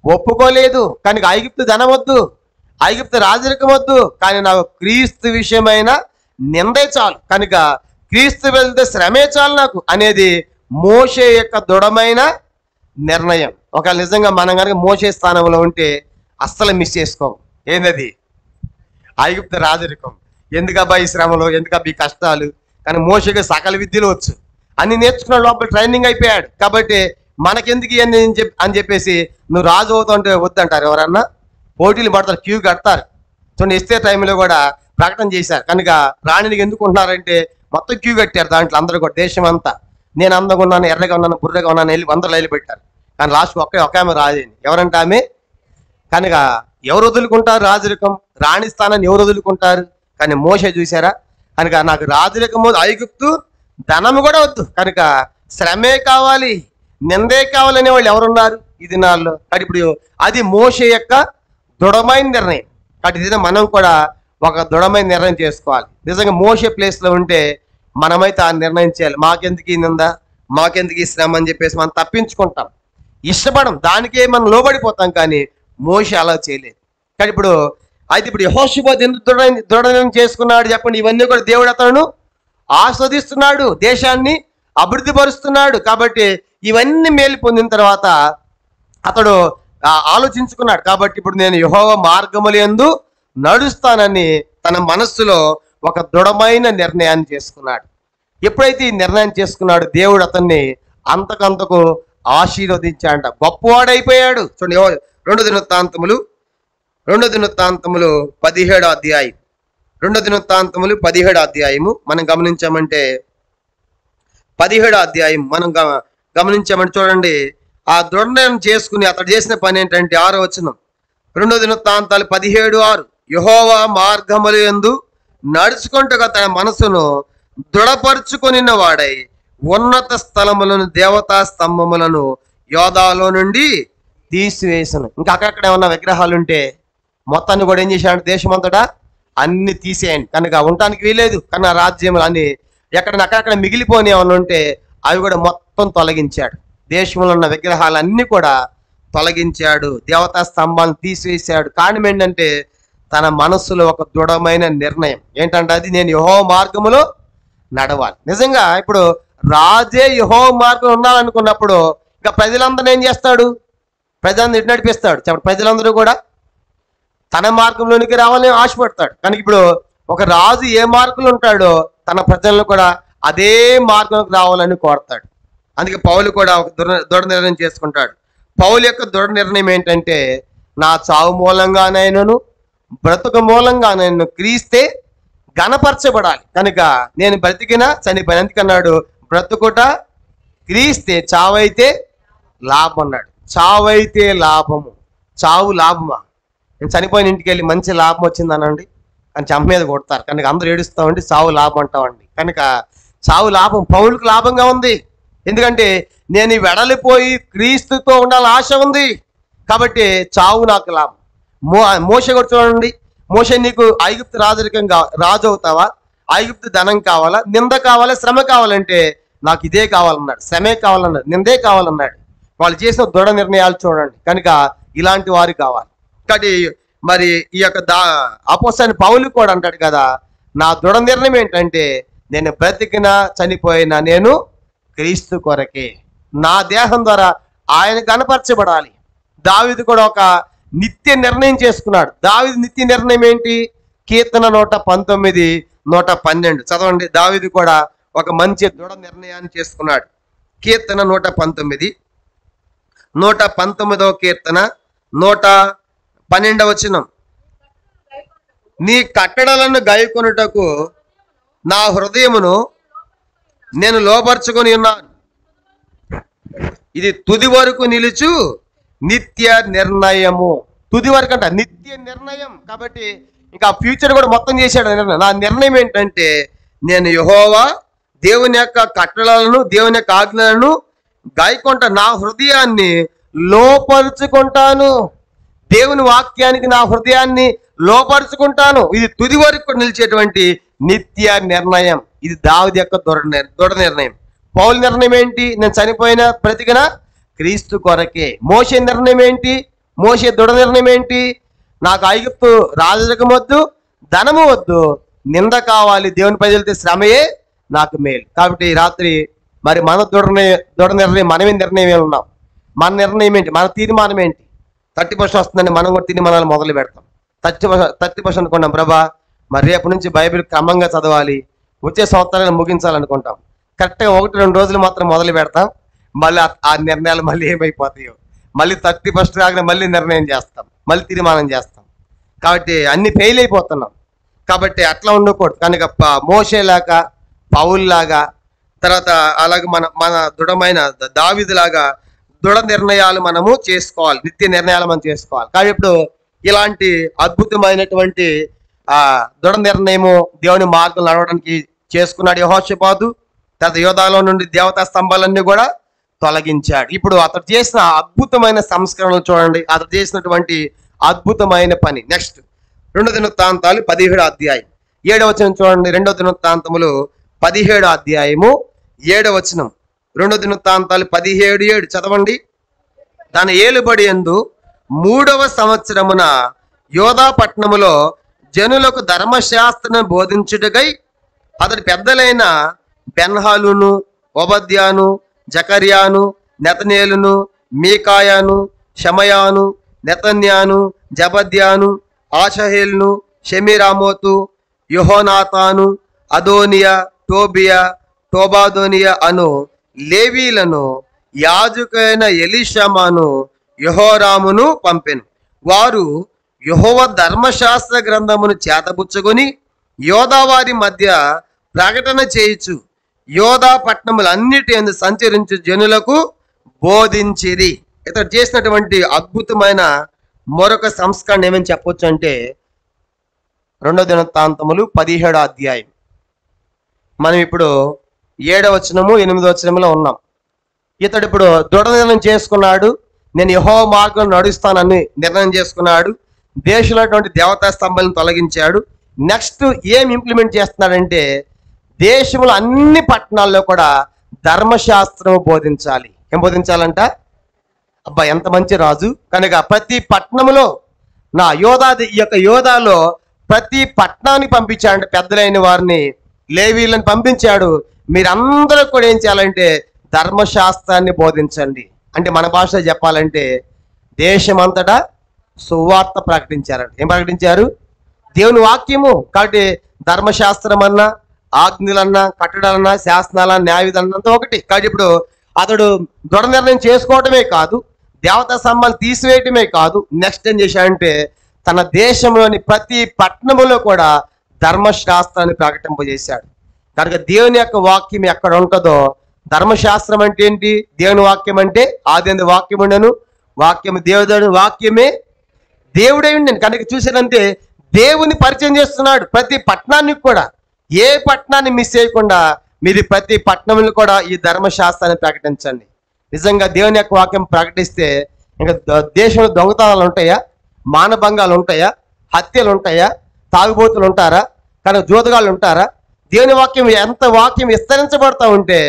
[SPEAKER 4] ఒప్పుకోలేదు. కనుక ఐగుప్తు ధనం వద్దు, ఐగుప్తు రాజరికం వద్దు, కానీ నాకు క్రీస్తు విషయమైన నిందే చాలు, కనుక క్రీస్తు వెళ్తే శ్రమే చాలు నాకు అనేది మోషే యొక్క దృఢమైన నిర్ణయం. ఒకవేళ నిజంగా మనం కనుక మోషే స్థానంలో ఉంటే అస్సలు మిస్ చేసుకోం. ఏందది? ఐగుప్తు రాజరికం. ఎందుకబ్బా ఈ శ్రమలు, ఎందుకబ్బా ఈ కష్టాలు? కానీ మోషేకి సకల విద్యలు వచ్చు, అన్ని నేర్చుకున్న లోపల ట్రైనింగ్ అయిపోయాడు. కాబట్టి మనకెందుకు ఇవన్నీ అని చెప్పేసి నువ్వు రాజు అవుతుంటే వద్దంటారు. ఎవరన్నా పోటీలు పడతారు, క్యూ కడతారు. చూడండి, ఇస్తే టైంలో కూడా ప్రకటన చేశారు. కనుక రాణిని ఎందుకు ఉంటున్నారంటే మొత్తం క్యూ కట్టారు. దాంట్లో అందరూ కూడా దేశం అంతా నేను అందంగా ఉన్నాను, ఎర్రగా ఉన్నాను, బుర్రగా ఉన్నాను వెళ్ళి అందరూ లైలు పెట్టారు. కానీ లాస్ట్ ఒక ఆమె రాజేని. ఎవరంటే ఆమె. కనుక ఎవరు వదులుకుంటారు రాజరికం? రాణి స్థానాన్ని ఎవరు వదులుకుంటారు? కానీ మోషే చూసారా, కనుక నాకు రాజరికం వద్దు, ఐగుప్తు ధనము కూడా వద్దు, కనుక శ్రమే కావాలి, నిందే కావాలనే వాళ్ళు ఎవరున్నారు ఈ దినాల్లో? కానీ ఇప్పుడు అది మోషే యొక్క దృఢమైన నిర్ణయం. కాబట్టి ఇది మనం కూడా ఒక దృఢమైన నిర్ణయం చేసుకోవాలి. నిజంగా మోషే ప్లేస్లో ఉంటే మనమైతే ఆ నిర్ణయం చేయాలి. మాకెందుకు ఈ నింద, మాకెందుకు ఈ శ్రమ అని చెప్పేసి మనం తప్పించుకుంటాం, ఇష్టపడం, దానికే మనం లోబడిపోతాం. కానీ మోషే అలా చేయలేదు. కానీ ఇప్పుడు యెహోషువ ఎందుకు దృఢ నిర్ణయం చేసుకున్నాడు చెప్పండి? ఇవన్నీ కూడా దేవుడు అతను ఆస్వాదిస్తున్నాడు, దేశాన్ని అభివృద్ధి పరుస్తున్నాడు. కాబట్టి ఇవన్నీ మేలు పొందిన తర్వాత అతడు ఆలోచించుకున్నాడు. కాబట్టి ఇప్పుడు నేను యెహోవా మార్గముల యందు నడుస్తానని తన మనస్సులో ఒక దృఢమైన నిర్ణయాన్ని చేసుకున్నాడు. ఎప్పుడైతే ఈ నిర్ణయం చేసుకున్నాడు, దేవుడు అతన్ని అంతకంతకు ఆశీర్వదించాడంట, గొప్పవాడైపోయాడు. చూడండి, 2 దినవృత్తాంతములు 17వ అధ్యాయం, 2 దినవృత్తాంతములు 17వ అధ్యాయము మనం గమనించామంటే 17వ అధ్యాయం మనం గమనించామంటే చూడండి, ఆ దృఢనిర్ణయం చేసుకుని అతడు చేసిన పని ఏంటంటే 6వ వచనం, 2 దినవృత్తాంతాలు 17:6, యెహోవా మార్గముల యందు నడుచుకుంటూ తన మనసును దృఢపరుచుకొని వాడై ఉన్నత స్థలములను, దేవతా స్తంభములను యోధాలో నుండి తీసివేసను. ఇంకా అక్కడక్కడ ఏమన్నా విగ్రహాలు ఉంటే మొత్తాన్ని కూడా ఏం చేశాడు? దేశమంతటా అన్ని తీసేయండి, కనుక ఉండటానికి వీలేదు. కానీ ఆ రాజ్యములు అన్ని అక్కడక్కడ మిగిలిపోని ఏమన్నా ఉంటే అవి కూడా మొత్తం తొలగించాడు. దేశంలో ఉన్న విగ్రహాలన్నీ కూడా తొలగించాడు, దేవతా స్తంభాలను తీసివేశాడు. కారణం ఏంటంటే తన మనస్సులో ఒక దృఢమైన నిర్ణయం ఏంటంటే అది నేను యెహోవా మార్గములో నడవాలి. నిజంగా ఇప్పుడు రాజే యెహోవా మార్గం ఉండాలనుకున్నప్పుడు ఇంకా ప్రజలందరూ ఏం చేస్తాడు? ప్రజలందరూ ఎటు నడిపిస్తాడు చెప్పండి? ప్రజలందరూ కూడా తన మార్గంలోనికి రావాలని ఆశపడతాడు. కానీ ఇప్పుడు ఒక రాజు ఏ మార్గంలో ఉంటాడో తన ప్రజలను కూడా అదే మార్గంలోకి రావాలని కోరతాడు. అందుకే పౌలు కూడా ఒక దృఢ నిర్ణయం చేసుకుంటాడు. పౌలు యొక్క దృఢ నిర్ణయం ఏంటంటే నా చావు మూలంగానైనను బ్రతుకు మూలంగానైనా క్రీస్తే ఘనపరచబడాలి, కనుక నేను బ్రతికినా చనిపోయిన. ఎందుకన్నాడు? బ్రతుకుట క్రీస్తే, చావైతే లాభం అన్నాడు. చావైతే లాభము, చావు లాభమా? నేను చనిపోయిన ఇంటికి వెళ్ళి మంచి లాభం వచ్చిందనండి అని చెంప మీద కొడతారు. కనుక అందరూ ఏడుస్తామండి, చావు లాభం అంటామండి. కనుక చావు లాభం పౌలుకు లాభంగా ఉంది. ఎందుకంటే నేను వెడలిపోయి క్రీస్తుతో ఉండాలని ఆశ ఉంది, కాబట్టి చావు నాకు లాభం. మోషే కూడా చూడండి, మోషే నీకు ఐగుప్తు రాజరికంగా రాజు అవుతావా? ఐగుప్తు ధనం కావాలా, నింద కావాలా, శ్రమ కావాలంటే నాకు ఇదే కావాలన్నాడు, శ్రమే కావాలన్నాడు, నిందే కావాలన్నాడు. వాళ్ళు చేసిన దృఢ నిర్ణయాలు చూడండి. కనుక ఇలాంటి వారు కావాలి. కాబట్టి మరి ఈ యొక్క అపోస్తలుడైన పౌలు కూడా అంటాడు కదా, నా దృఢ నిర్ణయం ఏంటంటే నేను బ్రతికినా చనిపోయినా నేను క్రీస్తు కొరకే, నా దేహం ద్వారా ఆయన కనపరచబడాలి. దావీదు కూడా ఒక నిత్య నిర్ణయం చేసుకున్నాడు. దావీదు నిత్య నిర్ణయం ఏంటి? కీర్తన 119, 112 చదవండి. దావీదు కూడా ఒక మంచి దృఢ నిర్ణయాన్ని చేసుకున్నాడు. కీర్తన 119, 119వ కీర్తన 112వ వచనం, నీ కట్టడలను గైకొనుటకు నా హృదయమును నేను లోపరుచుకొని ఉన్నాను, ఇది తుది వరకు నిలుచు నిత్య నిర్ణయము. తుది వరకు అంట నిత్య నిర్ణయం. కాబట్టి ఇంకా ఫ్యూచర్ కూడా మొత్తం చేశాడు. నా నిర్ణయం ఏంటంటే నేను యెహోవా దేవుని యొక్క కట్టడలను, దేవుని యొక్క ఆజ్ఞలను గాయకుంటా నా హృదయాన్ని లోపరుచుకుంటాను. దేవుని వాక్యానికి నా హృదయాన్ని లోపరుచుకుంటాను. ఇది తుది వరకు నిలిచేటువంటి నిత్య నిర్ణయం. ఇది దావీదు యొక్క దృఢ నిర్ణయం. పౌలు నిర్ణయం ఏంటి? నేను చనిపోయిన బ్రతికిన క్రీస్తు కొరకే. మోషే నిర్ణయం ఏంటి? మోషే దృఢ నిర్ణయం ఏంటి? నాకు ఐగుప్తు రాజరికం వద్దు, ధనము వద్దు, నింద కావాలి, దేవుని ప్రజలతో శ్రమయే నాకు మేలు. కాబట్టి ఈ రాత్రి మరి మన దృఢ నిర్ణయం, మనమే నిర్ణయం ఉన్నాం. మన నిర్ణయం ఏంటి? మన తీర్మానం ఏంటి? 30% వస్తుందని మనం కూడా తీర్మానాలు మొదలు పెడతాం. 30% అనుకున్నాం, ప్రభా మరి రేపు నుంచి బైబిల్ క్రమంగా చదవాలి, వచ్చే సంవత్సరాన్ని ముగించాలనుకుంటాం. కరెక్ట్గా 1-2 రోజులు మాత్రం మొదలు పెడతాం. మళ్ళీ ఆ నిర్ణయాలు మళ్ళీ ఏమైపోతాయో, మళ్ళీ 30% కాగానే మళ్ళీ నిర్ణయం చేస్తాం, మళ్ళీ తీర్మానం చేస్తాం. కాబట్టి అన్ని ఫెయిల్ అయిపోతున్నాం. కాబట్టి అట్లా ఉండకూడదు. కనుక మోషేలాగా, పౌల్లాగా, తర్వాత అలాగే మన దృఢమైన దావీదులాగా దృఢ నిర్ణయాలు మనము చేసుకోవాలి, నిత్య నిర్ణయాలు మనం చేసుకోవాలి. కాబట్టి ఇప్పుడు ఇలాంటి అద్భుతమైనటువంటి దృఢ నిర్ణయము దేవుని మార్గం నడవడానికి చేసుకున్నాడు యెహోషాపాతు. తర్వాత యోధాలో నుండి దేవతా స్తంభాలన్నీ కూడా తొలగించాడు. ఇప్పుడు అతడు చేసిన అద్భుతమైన సంస్కరణలు చూడండి, అతడు చేసినటువంటి అద్భుతమైన పని. నెక్స్ట్ 2 దినవృత్తాంతాలు 17వ అధ్యాయం 7వ వచనం చూడండి. 2 దినవృత్తాంతములు 17వ అధ్యాయము 7వ వచనం. 2 దినవృత్తాంతాలు 17:7 చదవండి. తన ఏలుబడి యందు 3వ సంవత్సరమున యోధా పట్టణములో జనులకు ధర్మశాస్త్రం బోధించుటకై అతడి పెద్దలైన బెన్హాలును, ఓబద్యాను, జకర్యాను, నెతనేలును, మీకాయాను, షమయాను, నెతన్యాను, జబద్యాను, ఆషహేలును, షెమిరామోతు, యోహోనాతాను, అదోనియా, టోబియా, టోబాదోనియా అను లేవీలను యాజకుడైన ఎలీషామాను యెహోరామును పంపెను. వారు యెహోవా ధర్మశాస్త్ర గ్రంథమును చేతబుచ్చుకొని యోధావారి మధ్య ప్రకటన చేయుచు యోధా పట్టణములన్నిటి యందు సంచరించు జనులకు బోధించిరి. ఇతడు చేసినటువంటి అద్భుతమైన మరొక సంస్కరణ ఏమని చెప్పొచ్చు అంటే 2 దినవృత్తాంతములు 17వ అధ్యాయం. మనం ఇప్పుడు 7వ వచనము 8వ వచనంలో ఉన్నాం. ఇతడు ఇప్పుడు దృఢ నిర్ణయం చేసుకున్నాడు, నేను యెహోవా మార్గంలో నడుస్తానని నిర్ణయం చేసుకున్నాడు. దేశంలో దేవతా స్తంభాలను తొలగించాడు. నెక్స్ట్ ఏం ఇంప్లిమెంట్ చేస్తున్నాడంటే దేశంలో అన్ని పట్టణాల్లో కూడా ధర్మశాస్త్రం బోధించాలి. ఏం బోధించాలంట? అబ్బా ఎంత మంచి రాజు! కనుక ప్రతి పట్టణంలో నా ఈ యొక్క యోధాలో ప్రతి పట్టణానికి పంపించాడంటే పెద్దలైన వారిని, లేవీలను పంపించాడు. మీరందరూ కూడా ఏం చేయాలంటే ధర్మశాస్త్రాన్ని బోధించండి. అంటే మన భాషలో చెప్పాలంటే దేశమంతటా సువార్త ప్రకటించారంట. ఏం ప్రకటించారు? దేవుని వాక్యము. కాబట్టి ధర్మశాస్త్రం అన్నా, ఆజ్ఞలన్నా, కట్టడాలన్నా, శాసనాలన్నా, న్యాయ విధానంతా ఒకటి. కాబట్టి ఇప్పుడు అతడు దృఢ నిర్ణయం చేసుకోవటమే కాదు, దేవతా స్తంభాలు తీసివేయటమే కాదు, నెక్స్ట్ ఏం చేశాడంటే తన దేశంలోని ప్రతి పట్టణములో కూడా ధర్మశాస్త్రాన్ని ప్రకటింపజేశాడు. కనుక దేవుని యొక్క వాక్యం ఎక్కడ ఉంటుందో, ధర్మశాస్త్రం అంటే ఏంటి? దేవుని వాక్యం అంటే ఆదియందు వాక్యం ఉండను, వాక్యము దేవుడు, వాక్యమే దేవుడై ఉండను. కనుక చూసారంటే దేవుని పరిచయం చేస్తున్నాడు ప్రతి పట్టణానికి కూడా. ఏ పట్టణాన్ని మిస్ చేయకుండా మీరు ప్రతి పట్టణంలో కూడా ఈ ధర్మశాస్త్రాన్ని ప్రకటించండి. నిజంగా దేవుని యొక్క వాక్యం ప్రకటిస్తే ఇంకా దేశంలో దొంగతనాలు ఉంటాయా, మానభంగాలు ఉంటాయా, హత్యలు ఉంటాయా, తాగుబోతులు ఉంటారా, కనుక జోదగాళ్ళు ఉంటారా? దేవుని వాక్యం వాక్యం విస్తరించబడతా ఉంటే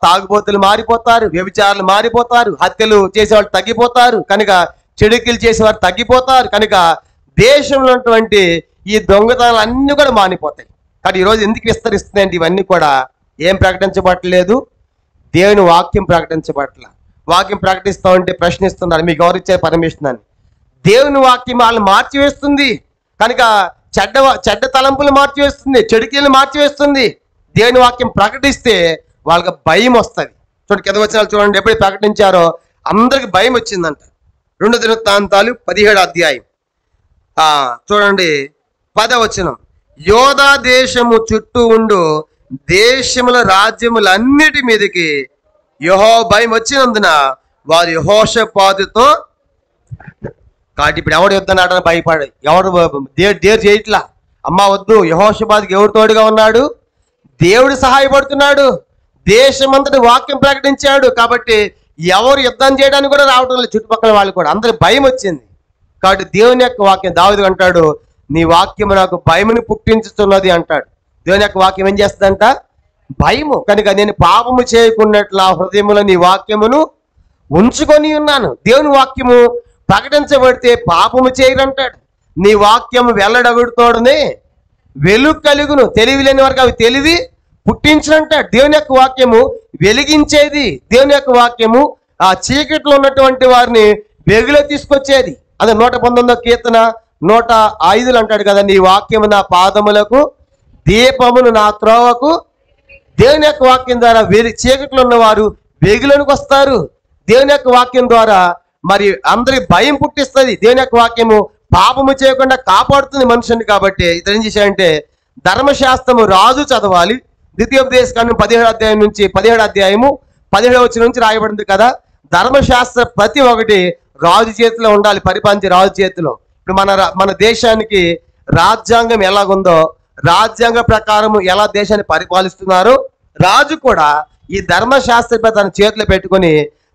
[SPEAKER 4] తాగుబోతులు మారిపోతారు, వ్యభిచారులు మారిపోతారు, హత్యలు చేసేవాళ్ళు తగ్గిపోతారు, కనుక చెడుకులు చేసేవారు తగ్గిపోతారు. కనుక దేశంలో ఉన్నటువంటి ఈ దొంగతనాలు అన్నీ కూడా మానిపోతాయి. కానీ ఈరోజు ఎందుకు విస్తరిస్తున్నాయంటే ఇవన్నీ కూడా ఏం ప్రకటించబట్టలేదు? దేవుని వాక్యం ప్రకటించబట్ల. వాక్యం ప్రకటిస్తూ ఉంటే ప్రశ్నిస్తున్నారు, మీకు ఎవరిచ్చే పర్మిషన్ అని. దేవుని వాక్యం వాళ్ళని మార్చివేస్తుంది. కనుక చెడ్డ తలంపులు మార్చివేస్తుంది, చెడుకీలు మార్చివేస్తుంది. దేవుని వాక్యం ప్రకటిస్తే వాళ్ళకి భయం వస్తుంది. చూడండి, కింద వచనాలు చూడండి, ఎప్పుడు ప్రకటించారో అందరికి భయం వచ్చిందంట. 2 దినవృత్తాంతాలు 17వ అధ్యాయం చూడండి 10వ వచనం. యోధా దేశము చుట్టూ ఉండు దేశముల రాజ్యములన్నిటి మీదకి యెహోవా భయం వచ్చినందున వారు యెహోషాపాతుతో. కాబట్టి ఇప్పుడు ఎవడు యుద్ధం ఆడని భయపడి ఎవడు డేర్ చేయట్లా. అమ్మ వద్దు, యెహోషాపాతుకి ఎవరు తోడుగా ఉన్నాడు? దేవుడు సహాయపడుతున్నాడు, దేశమంతటి వాక్యం ప్రకటించాడు. కాబట్టి ఎవరు యుద్ధం చేయడానికి కూడా రావడం లేదు, చుట్టుపక్కల వాళ్ళు కూడా, అందరికి భయం వచ్చింది. కాబట్టి దేవుని యొక్క వాక్యం, దావీదు అంటాడు, నీ వాక్యం నాకు భయముని పుట్టించుతున్నది అంటాడు. దేవుని యొక్క వాక్యం ఏం చేస్తుందంట? భయము. కనుక నేను పాపము చేయకున్నట్లు ఆ హృదయములో నీ వాక్యమును ఉంచుకొని ఉన్నాను. దేవుని వాక్యము ప్రకటించబడితే పాపము చేయరంటాడు. నీ వాక్యము వెల్లడగుడుతోడనే వెలుగు కలుగును, తెలివి లేని వారికి అవి తెలివి పుట్టించినంటాడు. దేవుని యొక్క వాక్యము వెలిగించేది. దేవుని యొక్క వాక్యము ఆ చీకట్లో ఉన్నటువంటి వారిని వెలుగులో తీసుకొచ్చేది. అదే 119వ కీర్తన 105 అంటాడు కదా, నీ వాక్యము నా పాదములకు దీపమును నా త్రోవకు. దేవుని యొక్క వాక్యం ద్వారా చీకట్లో ఉన్నవారు వెలుగులోనికి వస్తారు. దేవుని యొక్క వాక్యం ద్వారా మరి అందరి భయం పుట్టిస్తుంది. దేవుని యొక్క వాక్యము పాపము చేయకుండా కాపాడుతుంది మనుషుని. కాబట్టి ఇతను ఏం చేశాడంటే ధర్మశాస్త్రము రాజు చదవాలి. ద్వితీయోపదేశకాండం 17వ అధ్యాయం నుంచి 17వ అధ్యాయము 17వ వచనం నుంచి రాయబడింది కదా. ధర్మశాస్త్ర ప్రతి ఒక్కటి రాజు చేతిలో ఉండాలి, పరిపాలించే రాజు చేతిలో. ఇప్పుడు మన దేశానికి రాజ్యాంగం ఎలాగుందో, రాజ్యాంగ ప్రకారం ఎలా దేశాన్ని పరిపాలిస్తున్నారో, రాజు కూడా ఈ ధర్మశాస్త్ర తన చేతిలో పెట్టుకొని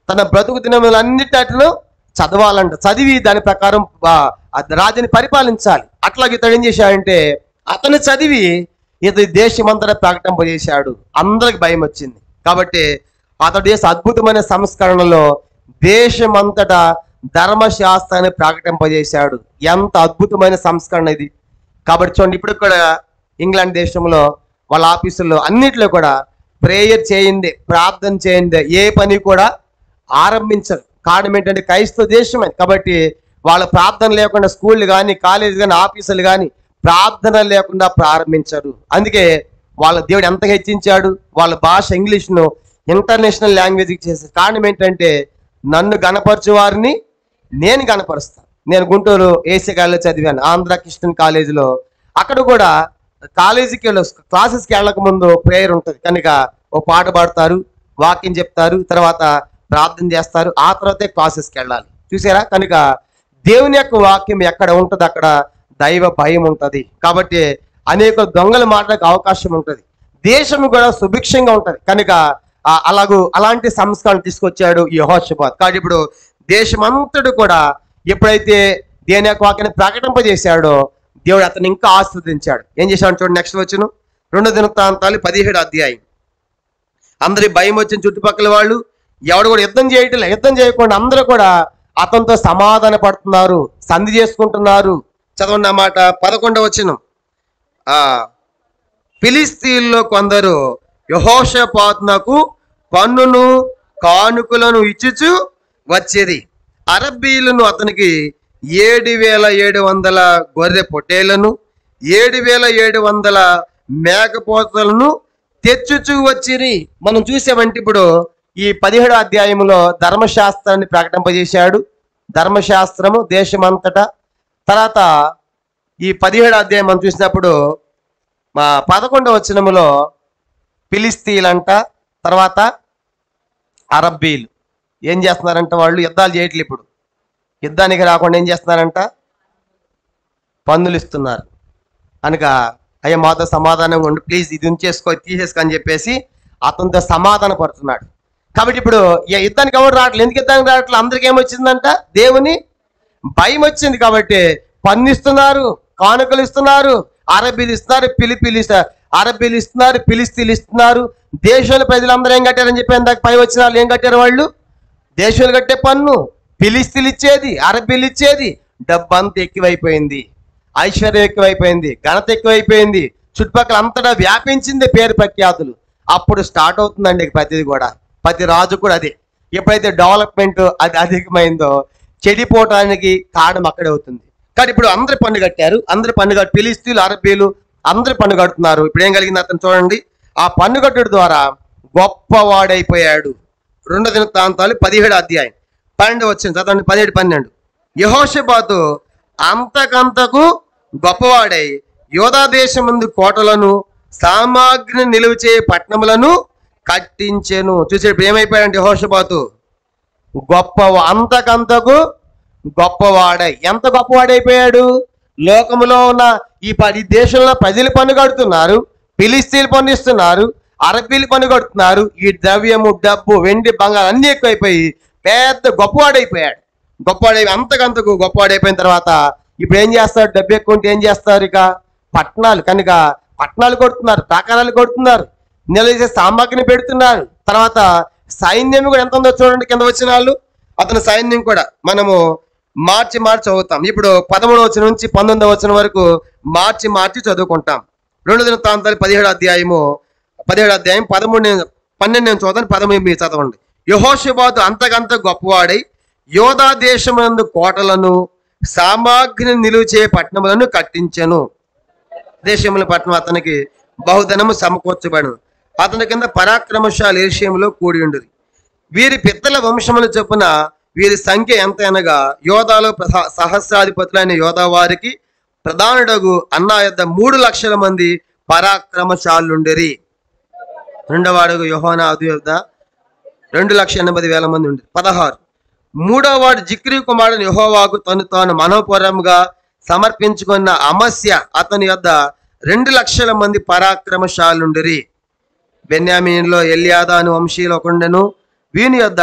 [SPEAKER 4] తన బ్రతుకు దినములన్నిటిలో చదవాలంట. చదివి దాని ప్రకారం రాజుని పరిపాలించాలి. అట్లాగే ఇతడు ఏం చేశాడంటే అతను చదివి ఇతని దేశమంతటా ప్రకటింపజేశాడు. అందరికి భయం వచ్చింది. కాబట్టి అతడు చేసే అద్భుతమైన సంస్కరణలో దేశమంతటా ధర్మశాస్త్రాన్ని ప్రకటింపజేశాడు. ఎంత అద్భుతమైన సంస్కరణ ఇది. కాబట్టి చూడండి, ఇప్పుడు కూడా ఇంగ్లాండ్ దేశంలో వాళ్ళ ఆఫీసుల్లో అన్నిట్లో కూడా ప్రేయర్ చేయండి, ప్రార్థన చేయండి, ఏ పని కూడా ఆరంభించరు. కారణం ఏంటంటే క్రైస్తవ దేశమే కాబట్టి వాళ్ళ ప్రార్థన లేకుండా స్కూళ్ళు కానీ కాలేజీ కానీ ఆఫీసులు కానీ ప్రార్థన లేకుండా ప్రారంభించారు. అందుకే వాళ్ళ దేవుడు ఎంత హెచ్చించాడు, వాళ్ళ భాష ఇంగ్లీష్ను ఇంటర్నేషనల్ లాంగ్వేజ్కి చేశారు. కారణం ఏంటంటే నన్ను గణపరచు వారిని నేను గణపరుస్తాను. నేను గుంటూరు ఏసీ కాలేజ్ చదివాను, ఆంధ్ర క్రిస్టియన్ కాలేజీలో. అక్కడ కూడా కాలేజీకి క్లాసెస్కి వెళ్ళక ముందు ప్రేయర్ ఉంటుంది. కనుక ఓ పాట పాడతారు, వాక్యం చెప్తారు, తర్వాత ప్రార్థన చేస్తారు, ఆ తర్వాతే క్లాసెస్కి వెళ్ళాలి. చూసారా? కనుక దేవుని యొక్క వాక్యం ఎక్కడ ఉంటుంది అక్కడ దైవ భయం ఉంటుంది. కాబట్టి అనేక దొంగలు మాటలకు అవకాశం ఉంటుంది. దేశం కూడా సుభిక్షంగా ఉంటుంది. కనుక అలాంటి సంస్కరణ తీసుకొచ్చాడు యెహోషాపాతు. కాబట్టి ఇప్పుడు దేశమంతటి కూడా ఎప్పుడైతే దేవుని యొక్క వాక్యాన్ని ప్రకటింపజేశాడో దేవుడు అతను ఇంకా ఆస్వాదించాడు. ఏం చేశాడు చూడండి, నెక్స్ట్ వచ్చును 2 దినవృత్తాంతాలు 17వ అధ్యాయం. అందరి భయం వచ్చిన చుట్టుపక్కల వాళ్ళు ఎవడు కూడా యుద్ధం చేయటం, యుద్ధం చేయకుండా అందరూ కూడా అతనితో సమాధాన పడుతున్నారు, సంధి చేసుకుంటున్నారు. చదవండి అన్నమాట. 11వ వచనం. ఫిలిస్తీన్లో కొందరు యెహోషాపాతునకు పన్నును కానుకలను ఇచ్చుచు వచ్చేది. అరబ్బీలను అతనికి 7,700 గొర్రె పొట్టేళ్లను 7,700 మేకపోతలను తెచ్చుచూ వచ్చిరి. మనం చూసామంటే ఇప్పుడు ఈ 17వ అధ్యాయంలో ధర్మశాస్త్రాన్ని ప్రకటింపజేశాడు. ధర్మశాస్త్రము దేశమంతటా. తర్వాత ఈ 17వ అధ్యాయం మనం చూసినప్పుడు 11వ వచనములో ఫిలిస్తీన్లంట, తర్వాత అరబ్బీలు ఏం చేస్తున్నారంట, వాళ్ళు యుద్ధాలు చేయట్లేదు. ఇప్పుడు యుద్ధానికి రాకుండా ఏం చేస్తున్నారంట, పన్నులు ఇస్తున్నారు. కనుక అయ్యా మాతో సమాధానంగా ఉండి ప్లీజ్ ఇది ఉంచేసుకో తీసేసుకో అని చెప్పేసి అతనితో సమాధాన పడుతున్నాడు. కాబట్టి ఇప్పుడు యుద్ధానికి ఎవరు రావట్లేదు. ఎందుకు యుద్ధానికి రావట్లేదు? అందరికి ఏమొచ్చిందంట, దేవుని భయం వచ్చింది. కాబట్టి పన్ను ఇస్తున్నారు, కానుకలు ఇస్తున్నారు, అరబ్బీలు ఇస్తున్నారు, అరబ్బీలు ఇస్తున్నారు, ఫిలిస్తీన్లు ఇస్తున్నారు. దేశంలో ప్రజలందరూ ఏం కట్టారని చెప్పి ఇందాక పై వచ్చిన వాళ్ళు ఏం కట్టారు, వాళ్ళు దేశంలో కట్టే పన్ను, ఫిలిస్తీన్లు ఇచ్చేది, అరబ్బీలు ఇచ్చేది. డబ్బు అంతా ఎక్కువైపోయింది, ఐశ్వర్యం ఎక్కువైపోయింది, ఘనత ఎక్కువైపోయింది, చుట్టుపక్కల అంతటా వ్యాపించింది పేరు ప్రఖ్యాతులు. అప్పుడు స్టార్ట్ అవుతుందండి ప్రతిది కూడా. ప్రతి రాజు కూడా అదే. ఎప్పుడైతే డెవలప్మెంట్ అది అధికమైందో చెడిపోవటానికి కారణం అక్కడే అవుతుంది. కానీ ఇప్పుడు అందరి పన్ను కట్టారు, అందరి పన్ను కట్టి ఫిలిస్తీన్లు అరబ్బీలు అందరి పన్ను కడుతున్నారు. ఇప్పుడు ఏం కలిగింది అతను చూడండి, ఆ పన్ను కట్టుడు ద్వారా గొప్పవాడైపోయాడు. 2 దినవృత్తాంతాలు 17వ అధ్యాయం 12వ వచనం చదవండి. 17-12. యెహోషాపాతు అంతకంతకు గొప్పవాడై యోధా దేశం ముందు కోటలను సామాగ్రిని నిలువ చేయ పట్టణములను కట్టించెను. చూసేప్పుడు ఏమైపోయాడంటే యెహోషాపాతు అంతకంతకు గొప్పవాడై. ఎంత గొప్పవాడైపోయాడు? లోకములో ఉన్న ఈ దేశంలో ప్రజలు పన్ను కడుతున్నారు, ఫిలిస్తీన్లు పన్ను ఇస్తున్నారు, అరబీలు పన్ను కొడుతున్నారు. ఈ ద్రవ్యము, డబ్బు, వెండి, బంగారం అన్ని ఎక్కువైపోయి పెద్ద గొప్పవాడైపోయాడు. అంతకంతకు గొప్పవాడైపోయిన తర్వాత ఇప్పుడు ఏం చేస్తారు? డబ్బు ఎక్కువ ఉంటే ఏం చేస్తారు? ఇక పట్టణాలు, కనుక పట్టణాలు కొడుతున్నారు, ప్రాకారాలు కొడుతున్నారు, నిలవేసే సామాగ్రిని పెడుతున్నారు. తర్వాత సైన్యం కూడా ఎంత ఉందో చూడండి కింద వచ్చిన వాళ్ళు. అతని సైన్యం కూడా మనము మార్చి చదువుతాం. ఇప్పుడు 13వ వచనం నుంచి 19వ వచనం వరకు మార్చి చదువుకుంటాం. 2 దినవృత్తాంతాలు 17వ అధ్యాయం 13 12 నేను చదువుతాను, 13 మీరు చదవండి. యెహోషాపాతు అంతకంత గొప్పవాడై యోధా దేశమందు కోటలను, సామాగ్రిని నిలువచే పట్టణములను కట్టించెను. దేశముల పట్టణం అతనికి బహుధనము సమకూర్చబడు. అతని కింద పరాక్రమశాలి ఏషియంలో కూడి ఉండేది. వీరి పిత్తల వంశముల చొప్పున వీరి సంఖ్య ఎంత అనగా యోధాలో సహస్రాధిపతులైన యోధా వారికి ప్రధానుడగు అన్నా యొద్ద 3 లక్షల మంది పరాక్రమశాలుండిరి. రెండవ వాడు యోహానాదు యొద్ద 2,80,000 మంది ఉండి. 16 మూడవ వాడు జిక్రీ కుమారుడు యెహోవాకు తాను మనోపూర్వముగా సమర్పించుకున్న అమస్య అతని యొద్ద 2 లక్షల మంది పరాక్రమశాలుండిరి. బెన్యామీన్లో ఎల్యాదా అను వంశీయులు ఒకడుండెను. వీని యొద్ద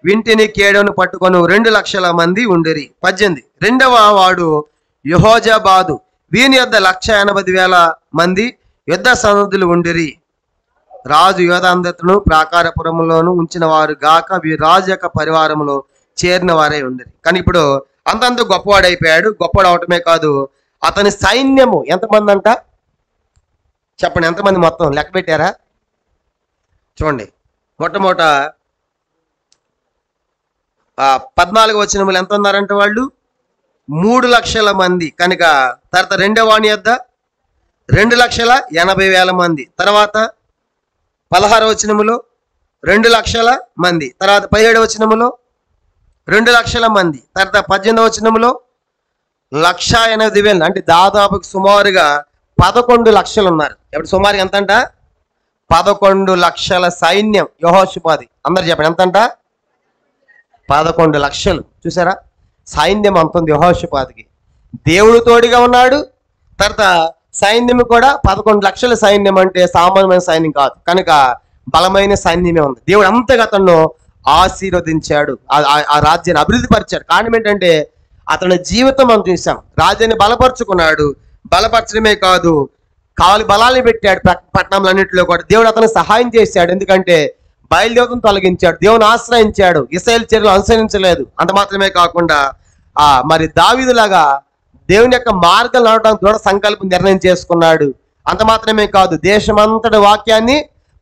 [SPEAKER 4] వింటిని కేడను పట్టుకొని 2 లక్షల మంది ఉండిరి. 18 రెండవ వాడు యెహోజాబాదు. వీని యొద్ద 1,80,000 మంది యుద్ధ సన్నద్ధులు ఉండిరి. రాజు యోధాంధతను ప్రాకారపురములోను ఉంచిన వారు గాక వీరు రాజు యొక్క పరివారంలో చేరిన వారే ఉండిరి. కానీ ఇప్పుడు అంతంత గొప్పవాడైపోయాడు. గొప్పవాడు అవటమే కాదు, అతని సైన్యము ఎంతమంది అంట చెప్పండి, ఎంతమంది మొత్తం లెక్క పెట్టారా? చూడండి, మొట్టమొదట 14వ వచనములు ఎంత ఉన్నారంటే వాళ్ళు 3 లక్షల మంది. కనుక తర్వాత రెండవ వాణి యొద్ద 2,80,000 మంది. తర్వాత 16వ వచనములో 2 లక్షల మంది. తర్వాత 17వ వచనములో 2 లక్షల మంది. తర్వాత 18వ వచనములో 1,80,000. అంటే దాదాపు సుమారుగా 11 లక్షలు ఉన్నారు. ఇప్పుడు సుమారుగా ఎంతంట? 11 లక్షల సైన్యం యెహోషాపాతు. అందరు చెప్పండి ఎంతంట? 11 లక్షలు. చూసారా సైన్యం అంతుంది యెహోషాపాతుకి. దేవుడు తోడుగా ఉన్నాడు. తర్వాత సైన్యం కూడా 11 లక్షల సైన్యం అంటే సామాన్యమైన సైన్యం కాదు. కనుక బలమైన సైన్యమే ఉంది. దేవుడు అంతగా అతను ఆశీర్వదించాడు, ఆ రాజ్యాన్ని అభివృద్ధి పరిచాడు. కారణం ఏంటంటే అతని జీవితం మనం చూసాం. రాజ్యాన్ని బలపరుచుకున్నాడు. బలపరచడమే కాదు, కావాలి బలాన్ని పెట్టాడు. పట్టణంలన్నింటిలో కూడా దేవుడు అతను సహాయం చేశాడు. ఎందుకంటే బయలుదేవతను తొలగించాడు, దేవుని ఆశ్రయించాడు, ఇశ్రాయేలు చర్యలు అనుసరించలేదు. అంత మాత్రమే కాకుండా మరి దావీదులాగా దేవుని యొక్క మార్గం నడవడానికి దృఢ సంకల్పం నిర్ణయం చేసుకున్నాడు. అంత మాత్రమే కాదు, దేశమంతటి వాక్యాన్ని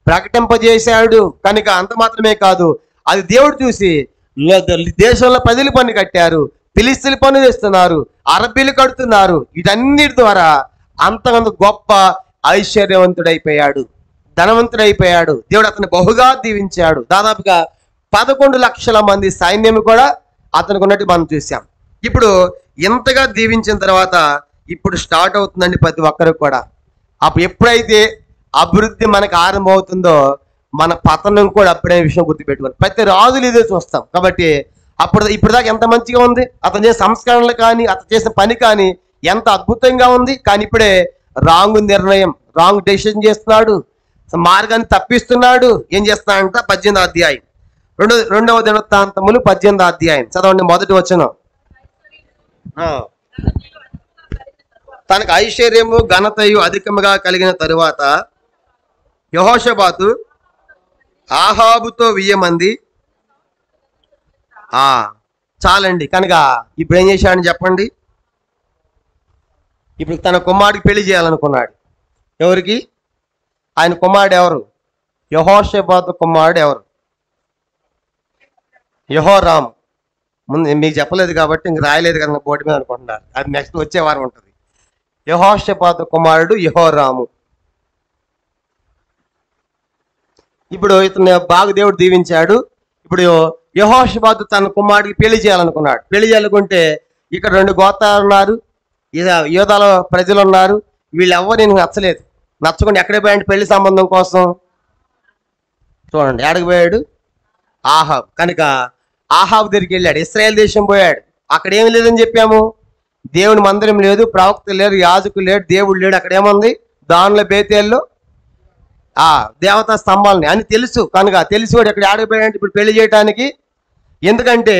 [SPEAKER 4] ప్రకటింపజేశాడు. కనుక అంత మాత్రమే కాదు, అది దేవుడు చూసి దేశంలో ప్రజలు పన్ను కట్టారు, ఫిలిస్తీన్లు పన్ను వేస్తున్నారు, అరబీలు కడుతున్నారు. వీటన్నిటి ద్వారా అంతకంత గొప్ప ఐశ్వర్యవంతుడైపోయాడు, ధనవంతుడైపోయాడు. దేవుడు అతను బహుగా దీవించాడు. దాదాపుగా 11 లక్షల మంది సైన్యం కూడా అతనికి ఉన్నట్టు మనం చూసాం. ఇప్పుడు ఇంతగా దీవించిన తర్వాత ఇప్పుడు స్టార్ట్ అవుతుందండి ప్రతి ఒక్కరికి కూడా. అప్పుడు ఎప్పుడైతే అభివృద్ధి మనకు ఆరంభమవుతుందో మన పతనం కూడా అప్పుడే విషయం గుర్తుపెట్టుకోవాలి. ప్రతి రాజులు ఇదే చూస్తాం. కాబట్టి ఇప్పుడు దాకా ఎంత మంచిగా ఉంది, అతను చేసే సంస్కరణలు కానీ అతను చేసిన పని కానీ ఎంత అద్భుతంగా ఉంది. కానీ ఇప్పుడే రాంగ్ నిర్ణయం, రాంగ్ డెసిషన్ చేస్తున్నాడు, మార్గాన్ని తప్పిస్తున్నాడు. ఏం చేస్తున్నాడంట? 18వ అధ్యాయం, రెండవ దినవృత్తాంతములు 18వ అధ్యాయం చదవండి. మొదటి వచనం. తనకు ఐశ్వర్యము ఘనతయు అధికముగా కలిగిన తరువాత యెహోషాపాతు ఆహాబుతో 1000 మంది. చాలండి. కనుక ఇప్పుడు ఏం చేశాడని చెప్పండి. ఇప్పుడు తన కుమారుడికి పెళ్లి చేయాలనుకున్నాడు. ఎవరికి? ఆయన కుమారుడు ఎవరు? యెహోషాపాతు కుమారుడు ఎవరు? యెహోరాము. ముందు మీకు చెప్పలేదు కాబట్టి ఇంక రాయలేదు కదా బోర్డు మీద అనుకుంటున్నారు. అది నెక్స్ట్ వచ్చే వారం ఉంటుంది. యెహోషాపాతు కుమారుడు యెహోరాము. ఇప్పుడు ఇతను బాగా దేవుడు దీవించాడు. ఇప్పుడు యెహోషాపాతు తన కుమారుడికి పెళ్లి చేయాలనుకున్నాడు. పెళ్లి చేయాలనుకుంటే ఇక్కడ 2 గోత్రాలు ఉన్నారు, యోధాలో ప్రజలు ఉన్నారు. వీళ్ళు ఎవరు నేను నచ్చలేదు. నచ్చకుండా ఎక్కడికి పోయాడు పెళ్లి సంబంధం కోసం? చూడండి ఎక్కడికి పోయాడు? ఆహాబ్. కనుక ఆహాబ్ దగ్గరికి వెళ్ళాడు. ఇశ్రాయేల్ దేశం పోయాడు. అక్కడ ఏమి లేదని చెప్పాము. దేవుని మందిరం లేదు, ప్రవక్త లేరు, యాజకులు లేడు, దేవుడు లేడు. అక్కడ ఏముంది? దానిలో బేతేల్లో ఆ దేవతా స్తంభాలని అని తెలుసు కనుక తెలిసి వాడు ఇక్కడ ఆడిపోయాడంటే ఇప్పుడు పెళ్లి చేయడానికి, ఎందుకంటే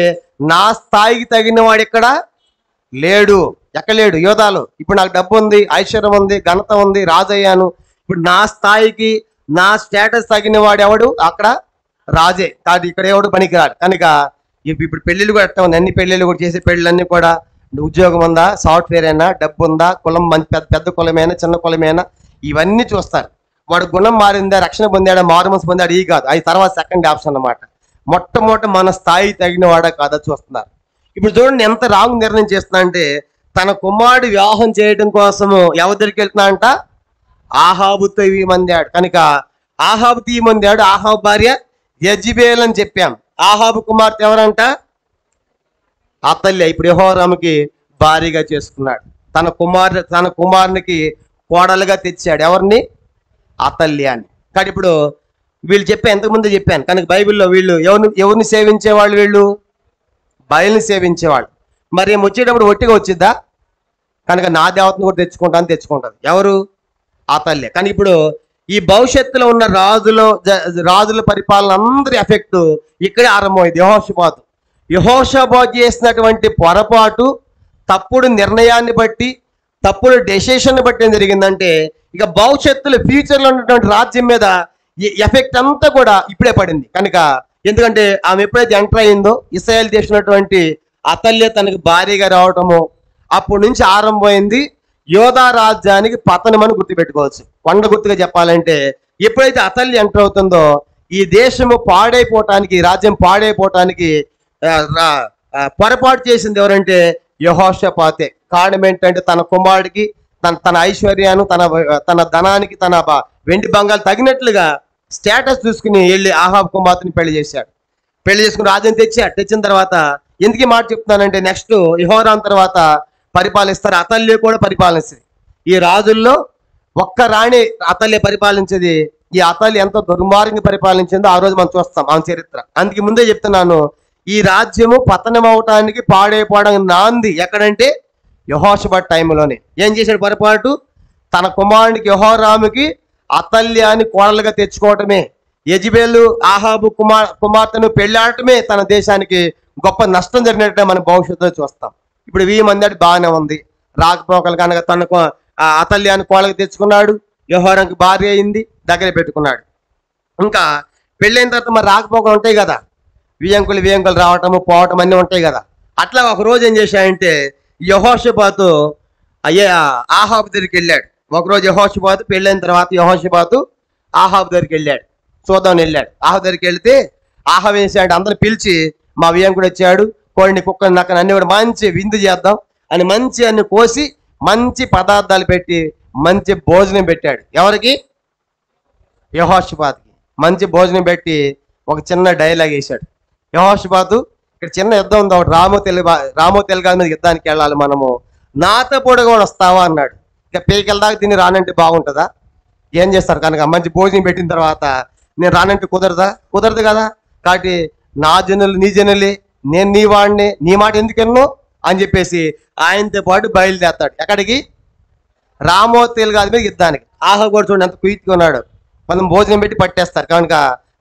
[SPEAKER 4] నా స్థాయికి తగిన వాడు ఇక్కడ లేడు, ఎక్కడ లేడు యోధాలు. ఇప్పుడు నాకు డబ్బు ఉంది, ఐశ్వర్యం ఉంది, ఘనత ఉంది, రాజు అయ్యాను. ఇప్పుడు నా స్థాయికి నా స్టేటస్ తగిన వాడు ఎవడు అక్కడ రాజే కాదు, ఇక్కడ ఎవడు పనికిరాడు. కనుక ఇప్పుడు పెళ్ళిళ్ళు కూడా ఎట్లా ఉంది, అన్ని పెళ్ళిళ్ళు కూడా చేసే పెళ్ళిళ్ళన్నీ కూడా ఉద్యోగం ఉందా, సాఫ్ట్వేర్ అయినా, డబ్బు ఉందా, కులం మంచి పెద్ద కులమైనా చిన్న కులమైనా ఇవన్నీ చూస్తారు. వాడు గుణం మారిందా, రక్షణ పొందాడా, మారుమనసు పొందాడు, ఈ కాదు, అది తర్వాత సెకండ్ ఆప్షన్ అన్నమాట. మొట్టమొదటి మన స్థాయి తగిన వాడా కాదా చూస్తున్నారు. ఇప్పుడు చూడండి ఎంత రాంగ్ నిర్ణయం చేస్తున్నా అంటే, తన కుమారుడు వివాహం చేయడం కోసము ఎవరి దగ్గరికి వెళ్తున్నా అంట, ఆహాబుతో మందాడు. కనుక ఆహాబు తీయమందాడు. ఆహాబు భార్య యెజబెల్ అని చెప్పాం. ఆహాబు కుమార్తె ఎవరంట, అతల్య. ఇప్పుడు యెహోరాముకి భార్యగా చేసుకున్నాడు. తన కుమారునికి కోడలుగా తెచ్చాడు. ఎవరిని, అతల్యాన్ని. కానీ ఇప్పుడు వీళ్ళు ఎంతకుముందే చెప్పాను. కనుక బైబిల్లో వీళ్ళు ఎవరిని సేవించేవాళ్ళు, వీళ్ళు బయలుని సేవించేవాళ్ళు. మరి ఏం వచ్చేటప్పుడు ఒట్టిగా వచ్చిద్దా, కనుక నా దేవతను కూడా తెచ్చుకుంటుంది ఎవరు, అతల్య. కానీ ఇప్పుడు ఈ భవిష్యత్తులో ఉన్న రాజుల పరిపాలన అందరి ఎఫెక్ట్ ఇక్కడే ఆరంభమైంది. యెహోషాపాతు చేసినటువంటి పొరపాటు, తప్పుడు నిర్ణయాన్ని బట్టి, తప్పుడు డెసిషన్ బట్టి ఏం జరిగిందంటే, ఇక భవిష్యత్తులో ఫ్యూచర్లో ఉన్నటువంటి రాజ్యం మీద ఈ ఎఫెక్ట్ అంతా కూడా ఇప్పుడే పడింది. కనుక ఎందుకంటే ఆమె ఎప్పుడైతే ఎంటర్ అయిందో, ఇశ్రాయేలు చేసినటువంటి అతల్య తనకు భార్యగా రావటము, అప్పటి నుంచి ఆరంభమైంది యోధా రాజ్యానికి పతనం అని గుర్తుపెట్టుకోవచ్చు. కొండ గుర్తుగా చెప్పాలంటే, ఎప్పుడైతే అతల్య ఎంటర్ అవుతుందో ఈ దేశము పాడైపోవటానికి, ఈ రాజ్యం పాడైపోవటానికి పొరపాటు చేసింది ఎవరంటే యెహోషాపాతే. కారణం ఏంటంటే తన కుమారుడికి తన ఐశ్వర్యాన్ని, తన ధనానికి, తన వెండి బంగాలు తగినట్లుగా స్టేటస్ చూసుకుని వెళ్ళి ఆహాబు కుమార్తెని పెళ్లి చేశాడు. పెళ్లి చేసుకుని రాజ్యం తెచ్చిన తర్వాత ఎందుకు మాట చెప్తున్నానంటే, నెక్స్ట్ యెహోరాం తర్వాత పరిపాలిస్తారు, అతల్య కూడా పరిపాలిస్తుంది. ఈ రాజుల్లో ఒక్క రాణి అతల్య పరిపాలించేది. ఈ అతల్య ఎంత దుర్మార్గంగా పరిపాలించిందో ఆ రోజు మనం చూస్తాం ఆమె చరిత్ర. అందుకే ముందే చెప్తున్నాను, ఈ రాజ్యము పతనం అవటానికి, పాడైపోవడానికి నాంది ఎక్కడంటే యెహోషాపాతు టైంలోనే. ఏం చేశాడు పొరపాటు, తన కుమారునికి యెహోరాముకి అతల్యాని కోడలుగా తెచ్చుకోవటమే, యెజబెలు ఆహాబు కుమార్తెను పెళ్ళాడటమే తన దేశానికి గొప్ప నష్టం జరిగినట్టే మనం భవిష్యత్తులో చూస్తాం. ఇప్పుడు 1000 మంది బాగానే ఉంది, రాకపోకలు కనుక తనకు అతల్యాన్ని కోడలుగా తెచ్చుకున్నాడు, యెహోరాముకి భార్య అయింది, దగ్గర పెట్టుకున్నాడు. ఇంకా పెళ్ళైన తర్వాత మరి రాకపోకలు ఉంటాయి కదా, వియంకులు రావటము పోవటం అన్నీ ఉంటాయి కదా. అట్లా ఒక రోజు ఏం చేశాడంటే యెహోషాపాతు ఆహాబు దగ్గరికి వెళ్ళాడు. ఒకరోజు యెహోషాపాతు పెళ్ళైన తర్వాత యెహోషాపాతు ఆహాబు దగ్గరికి వెళ్ళాడు, చూద్దామని వెళ్ళాడు. ఆహాబు దగ్గరికి వెళ్తే ఆహాబు వేసాడు, అందరిని పిలిచి మా వియంకుడు వచ్చాడు, కోడిని కుక్కని నక్కని అన్ని కూడా మంచి విందు చేద్దాం అని మంచి అన్ని కోసి మంచి పదార్థాలు పెట్టి మంచి భోజనం పెట్టాడు. ఎవరికి, యెహోషాపాతుకి మంచి భోజనం పెట్టి ఒక చిన్న డైలాగ్ వేశాడు. యెహోషాపాతు, ఇక్కడ చిన్న యుద్ధం ఉంది, ఒకటి రామో తెలగాల మీద యుద్ధానికి వెళ్ళాలి మనము, నాతో కూడా వస్తావా అన్నాడు. ఇక పీకల దాకా తిని రానంటే బాగుంటుందా, ఏం చేస్తారు. కనుక మంచి భోజనం పెట్టిన తర్వాత నేను రానంటే కుదరదు కదా. కాబట్టి నా జనులు నీ జనులే, నేను నీ వాడిని, నీ మాట ఎందుకు ఎన్నో అని చెప్పేసి ఆయనతో పాటు బయలుదేరతాడు. ఎక్కడికి, రామో తెలగాల మీద యుద్ధానికి. ఆహాబు కూడా చూడండి ఎంత కుయిత్తుగా ఉన్నాడు. మనం భోజనం పెట్టి పట్టేస్తారు, కనుక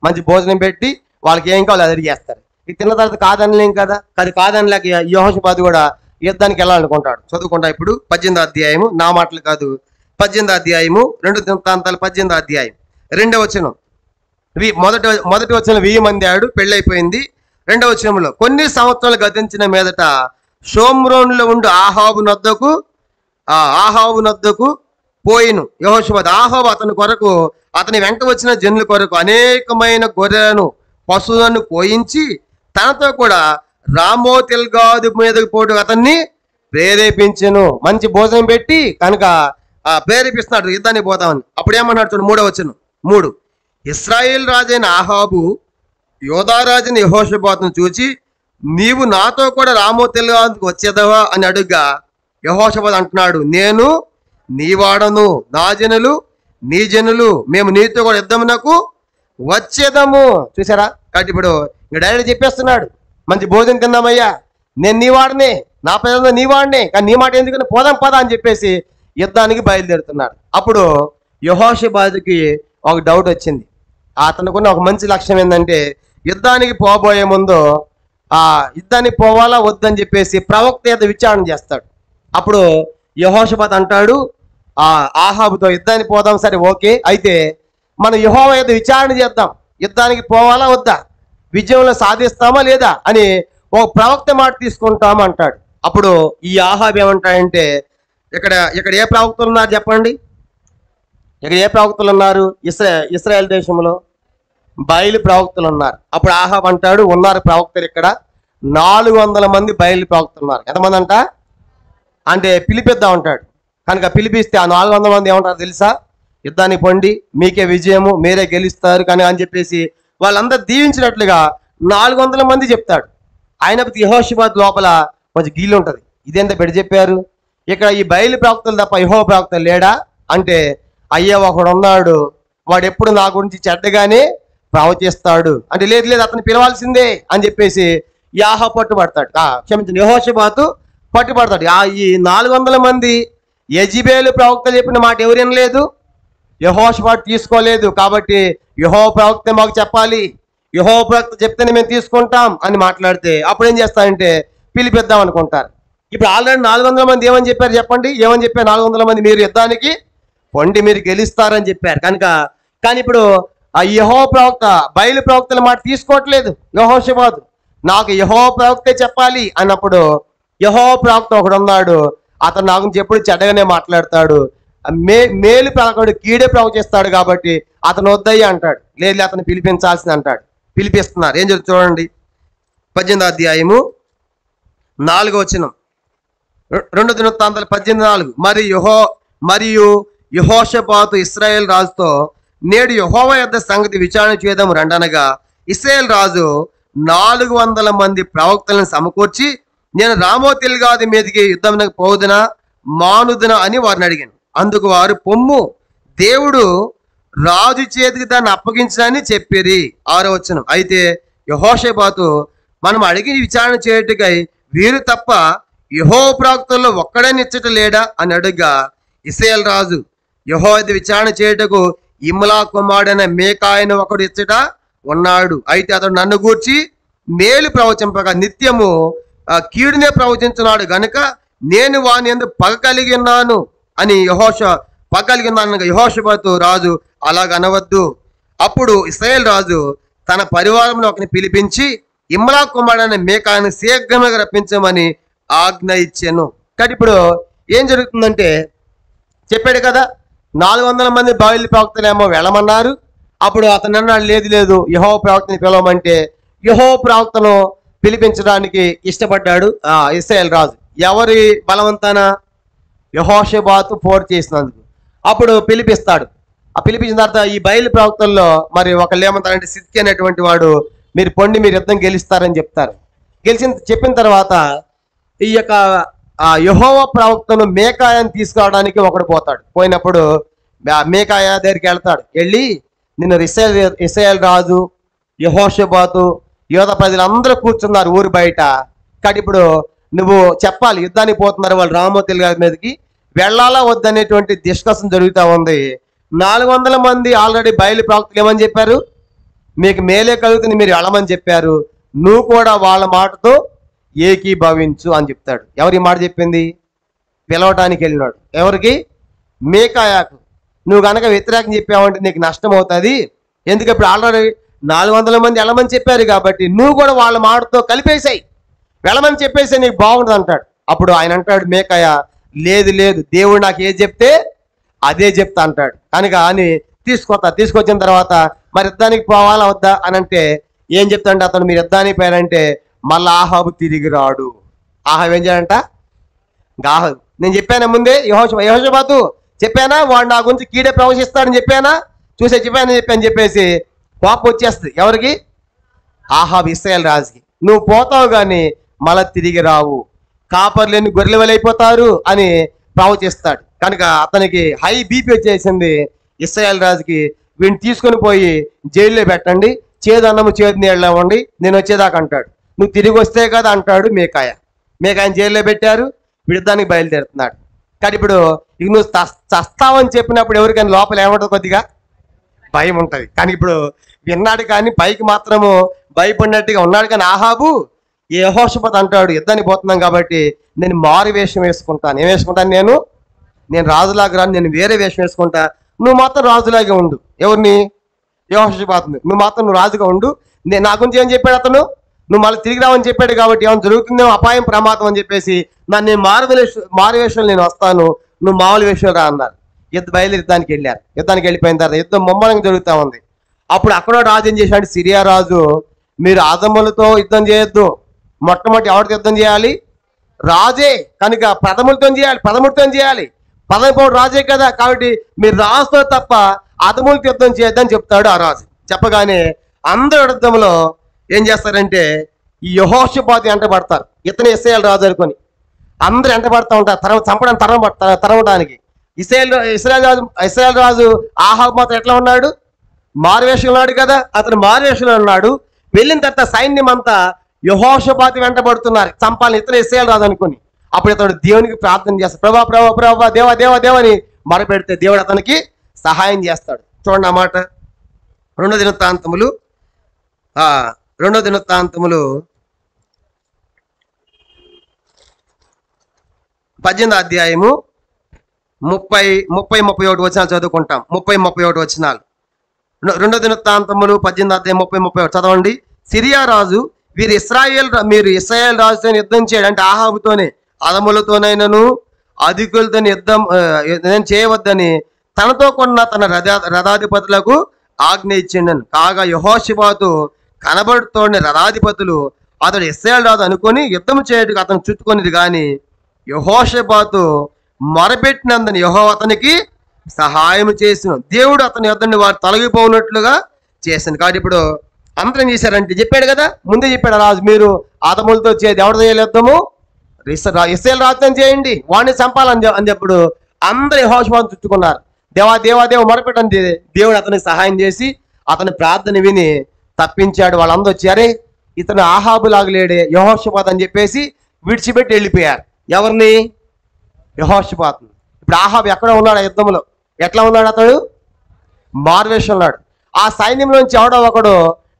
[SPEAKER 4] మంచి భోజనం పెట్టి వాళ్ళకి ఏం కావాలో అది అడిగేస్తారు. ఇది తిన్న తర్వాత కాదనలేం కదా, కానీ కాదనలేక యెహోషాపాతు కూడా యుద్ధానికి వెళ్ళాలనుకుంటాడు. చదువుకుంటా ఇప్పుడు 18వ అధ్యాయము, నా మాటలు కాదు, 18వ అధ్యాయము 2 దినవృత్తాంతాలు 18వ అధ్యాయం 2వ వచనం. మొదటి వచనం 1000 మంది ఆడు పెళ్ళైపోయింది. 2వ వచనంలో కొన్ని సంవత్సరాలు గతించిన మీదట షోమ్రోనులో ఉండు ఆహాబు నొద్దకు పోయిను యెహోషాపాతు. ఆహాబు అతని కొరకు, అతని వెంట వచ్చిన జనుల కొరకు అనేకమైన గొర్రెలను పశువులను కోయించి తనతో కూడా రామోతెల్గాదు మీదకు పోటు అతన్ని ప్రేరేపించెను. మంచి భోజనం పెట్టి కనుక ప్రేరేపిస్తున్నాడు యుద్ధానికి పోతామని. అప్పుడు ఏమన్నాడు చూడు, 3వ వచనం 3. ఇశ్రాయేల్ రాజైన ఆహాబు యోధారాజుని యెహోషాపాతును చూచి, నీవు నాతో కూడా రామోతెల్గాదుకు వచ్చేదవా అని అడుగ్గా యెహోషాపాతు అంటున్నాడు, నేను నీ వాడను, నా జనులు నీ జనులు, మేము నీతో కూడా యుద్ధమునకు వచ్చేదము. చూసారా, కాబట్టి ఇప్పుడు ఇంకా డైరెక్ట్ చెప్పేస్తున్నాడు, మంచి భోజనం తిన్నామయ్యా, నేను నీ వాడినే, నా ప్రజలు నీ వాడినే, కానీ నీ మాట ఎందుకని పోదాం పదా అని చెప్పేసి యుద్ధానికి బయలుదేరుతున్నాడు. అప్పుడు యెహోషాపాతుకి ఒక డౌట్ వచ్చింది. అతనుకున్న ఒక మంచి లక్ష్యం ఏంటంటే యుద్ధానికి పోబోయే ముందు యుద్ధానికి పోవాలా వద్దని చెప్పేసి ప్రవక్త మీద విచారణ చేస్తాడు. అప్పుడు యెహోషాపాతు అంటాడు ఆహాబుతో, యుద్ధానికి పోదాం, సరే ఓకే, అయితే మనం యెహోవా మీద విచారణ చేద్దాం, యుద్ధానికి పోవాలా వద్దా, విజయంలో సాధిస్తామా లేదా అని ఒక ప్రవక్త మాట తీసుకుంటాము అంటాడు. అప్పుడు ఈ ఆహాబు ఏమంటాడంటే, ఇక్కడ ఏ ప్రవక్తలు ఉన్నారు చెప్పండి, ఇక్కడ ఏ ప్రవక్తలు ఉన్నారు? ఇశ్రాయేల్ దేశంలో బయలు ప్రవక్తలు ఉన్నారు. అప్పుడు ఆహాబు అంటాడు, ఉన్నారు ప్రవక్తలు ఇక్కడ 400 మంది బయలు ప్రవక్తలు ఉన్నారు. ఎంతమంది అంట అంటే పిలిపిద్దాం అంటాడు. కనుక పిలిపిస్తే ఆ 400 మంది ఏమంటారు తెలుసా? యుద్ధానికి పొండి, మీకే విజయము, మీరే గెలుస్తారు కానీ అని చెప్పేసి వాళ్ళందరూ దీవించినట్లుగా 400 మంది చెప్తాడు. అయినప్పుడు యెహోషాపాతు లోపల కొంచెం గీలు ఉంటుంది, ఇదేంత పెట్టి చెప్పారు, ఇక్కడ ఈ బయలు ప్రవక్తలు తప్ప యెహోవా ప్రవక్తలు లేడా అంటే, అయ్యా ఒకడు ఉన్నాడు, వాడు ఎప్పుడు నా గురించి చెడ్డగానే ప్రవచిస్తాడు అంటే, లేదు లేదు అతను పిలవాల్సిందే అని చెప్పేసి పట్టుబడతాడు. క్షమించండి, యెహోషాపాతు పట్టుబడతాడు. ఈ 400 మంది యెజెబెలు ప్రవక్త చెప్పిన మాట ఎవరేం లేదు, యెహోషాపాతు తీసుకోలేదు. కాబట్టి యెహోవా ప్రవక్త మాకు చెప్పాలి, యెహోవా ప్రవక్త చెప్తేనే మేము తీసుకుంటాం అని మాట్లాడితే అప్పుడు ఏం చేస్తారంటే పిలిపిద్దాం అనుకుంటారు. ఇప్పుడు ఆల్రెడీ 400 మంది ఏమని చెప్పారు చెప్పండి, ఏమని చెప్పారు? 400 మంది మీరు యుద్ధానికి పొండి, మీరు గెలుస్తారని చెప్పారు. కానీ ఇప్పుడు ఆ యెహోవా ప్రవక్త బయలు ప్రవక్తల మాట తీసుకోవట్లేదు యెహోషాపాతు, నాకు యెహోవా ప్రవక్తే చెప్పాలి అన్నప్పుడు యెహోవా ప్రవక్త ఒకడు ఉన్నాడు, అతను నా గురించి ఎప్పుడు చెడ్డగానే మాట్లాడతాడు, మేలు ప్రవక్తుడు కీడే ప్రవచిస్తాడు కాబట్టి అతను వద్దయ్య అంటాడు. లేదు అతను పిలిపించాల్సింది అంటాడు. పిలిపిస్తున్నారు. ఏం జరుగుతుంది చూడండి, 18వ అధ్యాయము 4వ వచనం, 2 దినవృత్తాంతాలు 18:4. మరియు యెహోషాపాతు ఇశ్రాయేల్ రాజుతో, నేడు యెహోవా యొద్ద సంగతి విచారణ చేద్దాము రండనగా, ఇశ్రాయేల్ రాజు 400 మంది ప్రవక్తలను సమకూర్చి, నేను రామోత్ గిల్గాదు మీదకి యుద్ధమునకు పోదునా మానుదునా అని వారిని అడిగాను. అందుకు వారు, పొమ్ము, దేవుడు రాజు చేతికి దాన్ని అప్పగించని చెప్పిరి. 6వ వచనం. అయితే యెహోషాపాతు, మనం అడిగి విచారణ చేయుటకై వీరు తప్ప యెహోవా ప్రవక్తల్లో ఒక్కడే నిచ్చట లేడా అని అడుగా, ఇశ్రాయేల్ రాజు, యెహోవా విచారణ చేయుటకు ఇమ్లా కుమారుడైన మీకాయను ఒకడు ఇచ్చట ఉన్నాడు. అయితే అతడు నన్ను గూర్చి మేలు ప్రవచింపగా నిత్యము కీడునే ప్రవచించున్నాడు గనుక నేను వాని యందు పగ కలిగి ఉన్నాను అని పగ కలిగి ఉన్నాను. యెహోషాపాతు రాజు అలాగనవద్దు. అప్పుడు ఇశ్రాయేల్ రాజు తన పరివారంలో ఒకరిని పిలిపించి ఇమ్లా కుమారుడైన మీకాయను శీఘ్రముగా రప్పించమని ఆజ్ఞ ఇచ్చాను. కాబట్టి ఇప్పుడు ఏం జరుగుతుందంటే, చెప్పాడు కదా 400 మంది బయలు ప్రవక్తలేమో వెళ్ళమన్నారు. అప్పుడు అతను అన్నాడు, లేదు యెహోవా ప్రవక్తని పిలవమంటే యెహోవా ప్రవక్తను పిలిపించడానికి ఇష్టపడ్డాడు ఇశ్రాయేల్ రాజు. ఎవరి బలవంతాన? యెహోషాపాతు పోరు చేసినందుకు. అప్పుడు పిలిపిస్తాడు. పిలిపించిన తర్వాత ఈ బయలు ప్రవక్తల్లో మరి ఒకళ్ళు ఏమంటారంటే, సిద్కి అనేటువంటి వాడు, మీరు పొండి, మీరు యుద్ధం గెలుస్తారని చెప్తారు. చెప్పిన తర్వాత ఈ యొక్క యెహోవా ప్రవక్తను మేకాయని తీసుకురావడానికి ఒకడు పోతాడు. పోయినప్పుడు మేకాయ దగ్గరికి వెళ్తాడు. వెళ్ళి, నిన్ను ఇశ్రాయేల్ రాజు, యెహోషాపాతు, యోధా ప్రజలందరూ కూర్చున్నారు ఊరు బయట. కాబట్టి ఇప్పుడు నువ్వు చెప్పాలి, యుద్ధానికి పోతున్నారు వాళ్ళు రామోత్ గిల్గాదు మీదకి, వెళ్ళాలా వద్దనేటువంటి డిస్కషన్ జరుగుతూ ఉంది. 400 మంది ఆల్రెడీ బయలు ప్రవక్తలు ఏమని చెప్పారు, మీకు మేలే కలుగుతుంది, మీరు వెళ్ళమని చెప్పారు, నువ్వు కూడా వాళ్ళ మాటతో ఏకీభవించు అని చెప్తాడు. ఎవరి మాట చెప్పింది? పిలవటానికి వెళ్ళినాడు. ఎవరికి? మీకాయాకు. నువ్వు కనుక వ్యతిరేకం చెప్పావంటే నీకు నష్టం అవుతుంది, ఎందుకంటే ఇప్పుడు ఆల్రెడీ 400 మంది వెళ్ళమని చెప్పారు కాబట్టి నువ్వు కూడా వాళ్ళ మాటతో కలిపేసాయి, వెళ్ళమని చెప్పేసి నీకు బాగుంటుంది అంటాడు. అప్పుడు ఆయన అంటాడు మీకాయ, లేదు దేవుడు నాకు ఏది చెప్తే అదే చెప్తా అంటాడు. కనుక అని తీసుకొచ్చిన తర్వాత మరి యుద్ధానికి పోవాలా వద్దా అని అంటే ఏం చెప్తాడంటే, అతను మీరు యుద్ధానికి పోయారంటే మళ్ళీ ఆహాబు తిరిగి రాడు. ఆహాబు ఏం చేయాలంట? ఆహాబు నేను చెప్పానా ముందే, యెహోషాపాతు చెప్పానా, వాడు నా గురించి కీడే ప్రవేశిస్తాడని చెప్పానా, చెప్పాను చెప్పేసి కోపం వచ్చేస్తుంది. ఎవరికి? ఆహాబు ఇశ్రాయేల్ రాజుకి. నువ్వు పోతావు కానీ మళ్ళీ తిరిగి రావు, కాపర్లేని గొర్రెల వలె అయిపోతారు అని ప్రవచిస్తాడు. కనుక అతనికి హై బీపీ వచ్చేసింది ఇశ్రాయేల్ రాజుకి. వీడిని తీసుకొని పోయి జైల్లో పెట్టండి, చేదు అన్నము చేదు నీళ్ళు ఇవ్వండి, నేను వచ్చేదాకా అంటాడు. నువ్వు తిరిగి వస్తే కదా అంటాడు మేకాయని జైల్లో పెట్టారు. విడదానికి బయలుదేరుతున్నాడు. కానీ ఇప్పుడు ఇక నువ్వు చస్తావని చెప్పినప్పుడు ఎవరికైనా లోపల ఏమంటుంది? కొద్దిగా భయం ఉంటుంది. కానీ ఇప్పుడు విన్నాడు కానీ పైకి మాత్రము భయపడినట్టుగా ఉన్నాడు. కానీ ఆహాబు యెహోషాపాతు అంటాడు, యుద్ధానికి పోతున్నాం కాబట్టి నేను మారు వేషం వేసుకుంటాను. ఏం వేసుకుంటాను? నేను రాజులాగా రాను, నేను వేరే వేషం వేసుకుంటా, నువ్వు మాత్రం రాజులాగే ఉండు. ఎవరిని? యెహోషాపాతుని. నువ్వు రాజుగా ఉండు. నా గురించి ఏం చెప్పాడు అతను? నువ్వు మళ్ళీ తిరిగి రావని చెప్పాడు కాబట్టి ఏమైనా జరుగుతుందేమో, అపాయం ప్రమాదం అని చెప్పేసి నేను మారు వేషంలో నేను వస్తాను, నువ్వు మామూలు వేషంలో రా అన్నారు. యుద్ధానికి వెళ్ళారు. యుద్ధానికి వెళ్ళిపోయిన తర్వాత యుద్ధం ముమ్మరంగా జరుగుతూ ఉంది. అప్పుడు అక్కడ రాజు ఏం చేశాడు? సిరియా రాజు, మీరు అదములతో యుద్ధం చేయొద్దు, మొట్టమొదటి ఎవరితో యుద్ధం చేయాలి? రాజే కనుక ప్రథములతో చేయాలి. పదమూడు రాజే కదా, కాబట్టి మీరు రాజుతో తప్ప అదములతో యుద్ధం చేయొద్దని చెప్తాడు ఆ రాజు. చెప్పగానే అందరు యుద్ధంలో ఏం చేస్తారంటే ఈ యెహోషాపాతు వెంట పడతారు. ఇతను ఇశ్రాయేలు రాజు అనుకొని అందరూ వెంట పడుతూ ఉంటారు, తరవడానికి. ఇశ్రాయేలు రాజు ఆహాబు మాత్రం ఎట్లా ఉన్నాడు? మారువేషంలో ఉన్నాడు కదా, అతను మారువేషంలో ఉన్నాడు. వెళ్ళిన తర్వాత సైన్యం అంతా యెహోషాపాతు వెంట పడుతున్నారు, చంపాలని ఇతను ఇశ్రాయేలు రాజు అనుకుని. అప్పుడు ఇతడు దేవునికి ప్రార్థన చేస్తాడు, ప్రభా దేవని మొరపెడితే దేవుడు అతనికి సహాయం చేస్తాడు. చూడండి ఆ మాట. రెండో దినవృత్తాంతములు 18వ అధ్యాయము 30-31 వచనాలు చదువుకుంటాం. 30-31 వచనాలు. రెండో దినవృత్తాంతములు 18వ అధ్యాయం 30-31 చదవండి. సిరియా రాజు మీరు ఇశ్రాయేల్ రాజుతో యుద్ధం చేయండి, అంటే ఆహాబుతోనే అదములతోనైనను అధికులతో యుద్ధం చేయవద్దని తనతో కొన్న తన రథాధిపతులకు ఆజ్ఞ ఇచ్చిండను. కాగా యెహోషాపాతు కనబడుతోని రథాధిపతులు అతడు ఇశ్రాయేలు రాజు అనుకొని యుద్ధం చేయడానికి అతను చుట్టుకొనిది. కానీ యెహోషాపాతు మొరపెట్టినందున యెహోవా అతనికి సహాయం చేసిన దేవుడు అతని యుద్ధాన్ని వారు తొలగిపోనట్లుగా చేశాను. కాబట్టి ఇప్పుడు అందరం చేశారంటే చెప్పాడు కదా, ముందే చెప్పాడు రాజు, మీరు అదములతో ఎవరితో చేయాలి యుద్ధము? ఇశ్రాయేలు రాజుతో చేయండి, వాడిని చంపాలని చెప్పప్పుడు అందరూ యెహోషాపాతును చుట్టుకున్నారు. దేవా మొరపెట్టండి. దేవుడు అతనికి సహాయం చేసి అతని ప్రార్థన విని తప్పించాడు. వాళ్ళందరూ వచ్చి అరే ఇతను ఆహాబు లాగా లేడే యెహోషాపాతు అని చెప్పేసి విడిచిపెట్టి వెళ్ళిపోయారు. ఎవరిని? యెహోషాపాతును. ఇప్పుడు ఆహాబు ఎక్కడ ఉన్నాడు? ఆ యుద్ధంలో ఎట్లా ఉన్నాడు? అతడు మారువేషంలో ఉన్నాడు. ఆ సైన్యంలోంచి ఎవడో ఒకడు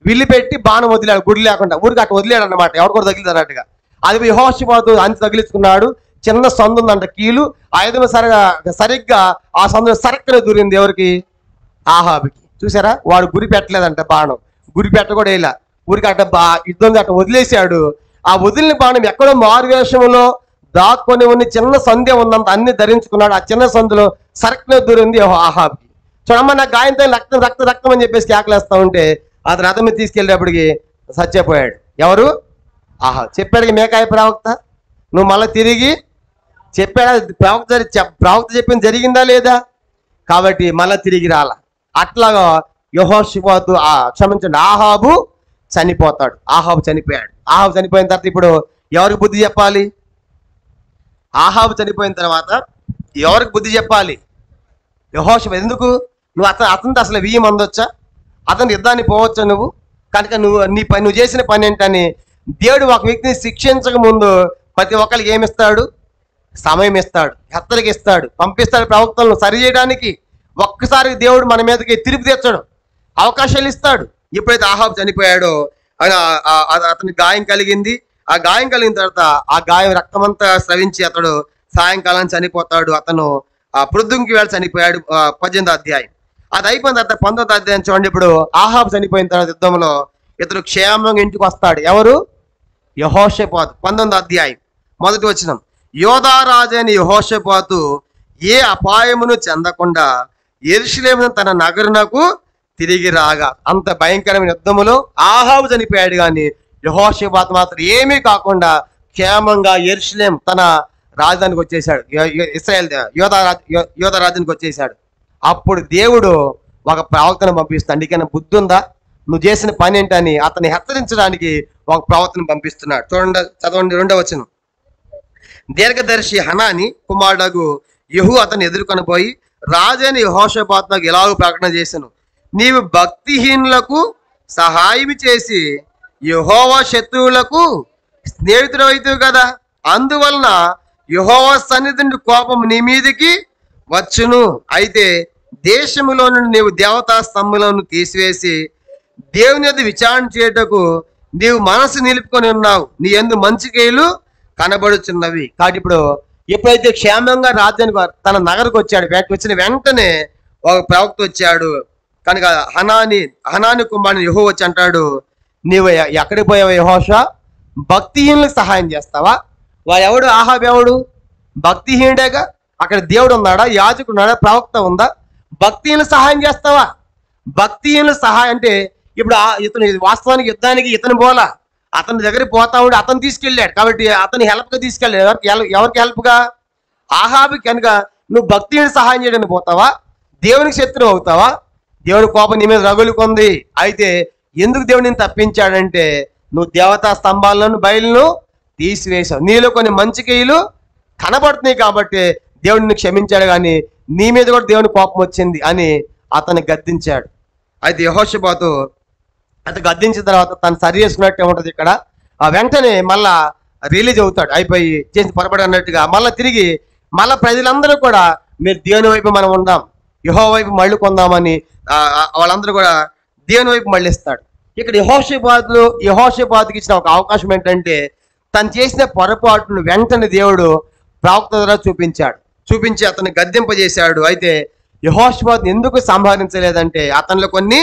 [SPEAKER 4] విల్లిపెట్టి బాణం వదిలాడు, గుడి లేకుండా ఊరికి అట్లా వదిలేడు అన్నమాట. ఎవడు కూడా తగిలిదన్నట్టుగా. అది యెహోషాపాతు అంత తగిలించుకున్నాడు. చిన్న సందు ఉందంట, కీలు. ఆయుధం సరిగ్గా ఆ సందులో సరక్కున దూరింది. ఎవరికి? ఆహాబుకి. చూసారా, వాడు గురి పెట్టలేదంట, బాణం గురి పెట్ట కూడా ఇలా ఊరికి అట్ట యుద్ధం అట్ట వదిలేశాడు. ఆ వదిలిన బాణం ఎక్కడో మారువేషంలో దాక్కొని ఉన్న చిన్న సంధ్య ఉందంత అన్ని ధరించుకున్నాడు. ఆ చిన్న సందులో సరక్కున దూరింది ఆహాబుకి. చూడమ్మా, నా గాయంతో రక్తం అని చెప్పేసి కేకలేస్తా ఉంటే అతను రథం మీద తీసుకెళ్ళేటప్పటికి చచ్చిపోయాడు. ఎవరు? చెప్పాడు మేకాయ ప్రవక్త, నువ్వు మళ్ళీ తిరిగి చెప్పాడా? ప్రవక్త చెప్పింది జరిగిందా లేదా? కాబట్టి మళ్ళీ తిరిగి రాల. అట్లాగా యెహోషాపాతు ఆహాబు చనిపోతాడు. ఆహాబు చనిపోయాడు. ఆహాబు చనిపోయిన తర్వాత ఇప్పుడు ఎవరికి బుద్ధి చెప్పాలి? ఆహాబు చనిపోయిన తర్వాత ఎవరికి బుద్ధి చెప్పాలి? యెహోషాపాతు. ఎందుకు? నువ్వు అతనితో అసలు 1000 మంది వచ్చా? అతను యుద్ధాన్ని పోవచ్చా నువ్వు? కనుక నువ్వు చేసిన పని ఏంటని దేవుడు ఒక వ్యక్తిని శిక్షించక ముందు ప్రతి ఒక్కరికి ఏమిస్తాడు? సమయం ఇస్తాడు, హెచ్చరిక ఇస్తాడు, పంపిస్తాడు ప్రవక్తలను సరి చేయడానికి. ఒక్కసారి దేవుడు మన మీదకి తిరిగి తెచ్చడం అవకాశాలు ఇస్తాడు. ఎప్పుడైతే ఆహాబు చనిపోయాడో అతనికి గాయం కలిగింది. ఆ గాయం కలిగిన తర్వాత ఆ గాయం రక్తమంతా స్రవించి అతడు సాయంకాలం చనిపోతాడు. అతను ప్రొద్దుంకి వేళ చనిపోయాడు. 18వ అధ్యాయం. అది అయిపోయిన తర్వాత 19వ అధ్యాయం చూడండి. ఇప్పుడు ఆహాబు చనిపోయిన తర్వాత యుద్ధంలో ఇతడు క్షేమంగా ఇంటికి వస్తాడు. ఎవరు? యెహోషాపాతు. 19వ అధ్యాయం 1వ వచనం. యోధారాజైన యెహోషాపాతు ఏ అపాయమును చెందకుండా యెరూషలేము తన నగరునకు తిరిగి రాగా. అంత భయంకరమైన యుద్ధములో ఆహాబు చనిపోయాడు, కానీ యెహోషాపాతు మాత్రం ఏమీ కాకుండా క్షేమంగా యెరూషలేము తన రాజధానికి వచ్చేసాడు. యోధా రాజధానికి వచ్చేసాడు. అప్పుడు దేవుడు ఒక ప్రవక్తను పంపిస్తాడు. నీకైనా బుద్ధి ఉందా? నువ్వు చేసిన పని ఏంటని అతన్ని హెచ్చరించడానికి ఒక ప్రవక్తను పంపిస్తున్నాడు. చదవండి 2వ వచనం. దీర్ఘదర్శి హనాని కుమారుడు యెహూ అతన్ని ఎదుర్కొని పోయి రాజైన యెహోషాపాతుకు ఇలాగ ప్రకటన చేశాను, నీవు భక్తిహీనులకు సహాయం చేసి యెహోవా శత్రువులకు స్నేహితుడు అవుతావు కదా, అందువలన యెహోవా సన్నిధి నుండి కోపం నీ మీదికి వచ్చును. అయితే దేశములో నుండి నీవు దేవతా స్తంభములను తీసివేసి దేవుని యొద్ద విచారణ చేయుటకు నీవు మనసు నిలుపుకొని ఉన్నావు. నీ యందు మంచి క్రియలు కనబడుచున్నవి. కాబట్టి ఇప్పుడు ఎప్పుడైతే క్షేమంగా రాజ్యానికి తన నగరకు వచ్చాడు, వచ్చిన వెంటనే ఒక ప్రవక్త వచ్చాడు. కనుక హనాని కుమారుని యెహోవా వచ్చి అంటాడు, నీవు ఎక్కడికి పోయావు యెహోషువ? భక్తిహీనులకు సహాయం చేస్తావా? ఎవడు ఆహాబు ఎవడు? భక్తిహీనుడేగా. అక్కడ దేవుడు ఉన్నాడా? యాజకుడు ఉన్నాడా? ప్రవక్త ఉందా? భక్తిహీనులు సహాయం చేస్తావా? భక్తిహీనులు సహాయం అంటే ఇప్పుడు ఇతను వాస్తవానికి యుద్ధానికి ఇతను పోలా, అతని దగ్గరికి పోతా ఉండి అతను తీసుకెళ్ళాడు. కాబట్టి అతని హెల్ప్గా తీసుకెళ్ళాడు. ఎవరికి హెల్ప్గా? ఆహాబుకి. కనుక నువ్వు భక్తిహీనులు సహాయం చేయడానికి పోతావా? దేవునికి శత్రువు అవుతావా? దేవుడి కోపం నీ మీద రగులుకుంది. అయితే ఎందుకు దేవుడు నేను తప్పించాడంటే నువ్వు దేవతా స్తంభాలను బయలును తీసివేశావు, నీలో కొన్ని మంచి క్రియలు కనబడుతున్నాయి కాబట్టి దేవుడు నిన్ను క్షమించాడు, కానీ నీ మీద కూడా దేవుని కోపం వచ్చింది అని అతన్ని గద్దించాడు. అయితే యెహోషాపాతు అతను గద్దించిన తర్వాత తను సరి చేసుకున్నట్టే ఉంటుంది. ఇక్కడ ఆ వెంటనే మళ్ళా రిలీజ్ అవుతాడు, అయిపోయి చేసి పొరపడి అన్నట్టుగా. మళ్ళీ తిరిగి మళ్ళీ ప్రజలందరూ కూడా మీరు దేవుని వైపు మనం ఉందాం, యెహోవా వైపు మళ్ళీ కొందామని వాళ్ళందరూ కూడా దేవుని వైపు మళ్ళిస్తాడు. ఇక్కడ యెహోషాపాతుకి ఇచ్చిన ఒక అవకాశం ఏంటంటే తను చేసిన పొరపాటును వెంటనే దేవుడు ప్రవక్త ద్వారా చూపించి అతన్ని గద్దెంపజేశాడు. అయితే యెహోషాపాతుని ఎందుకు సంహరించలేదంటే అతనిలో కొన్ని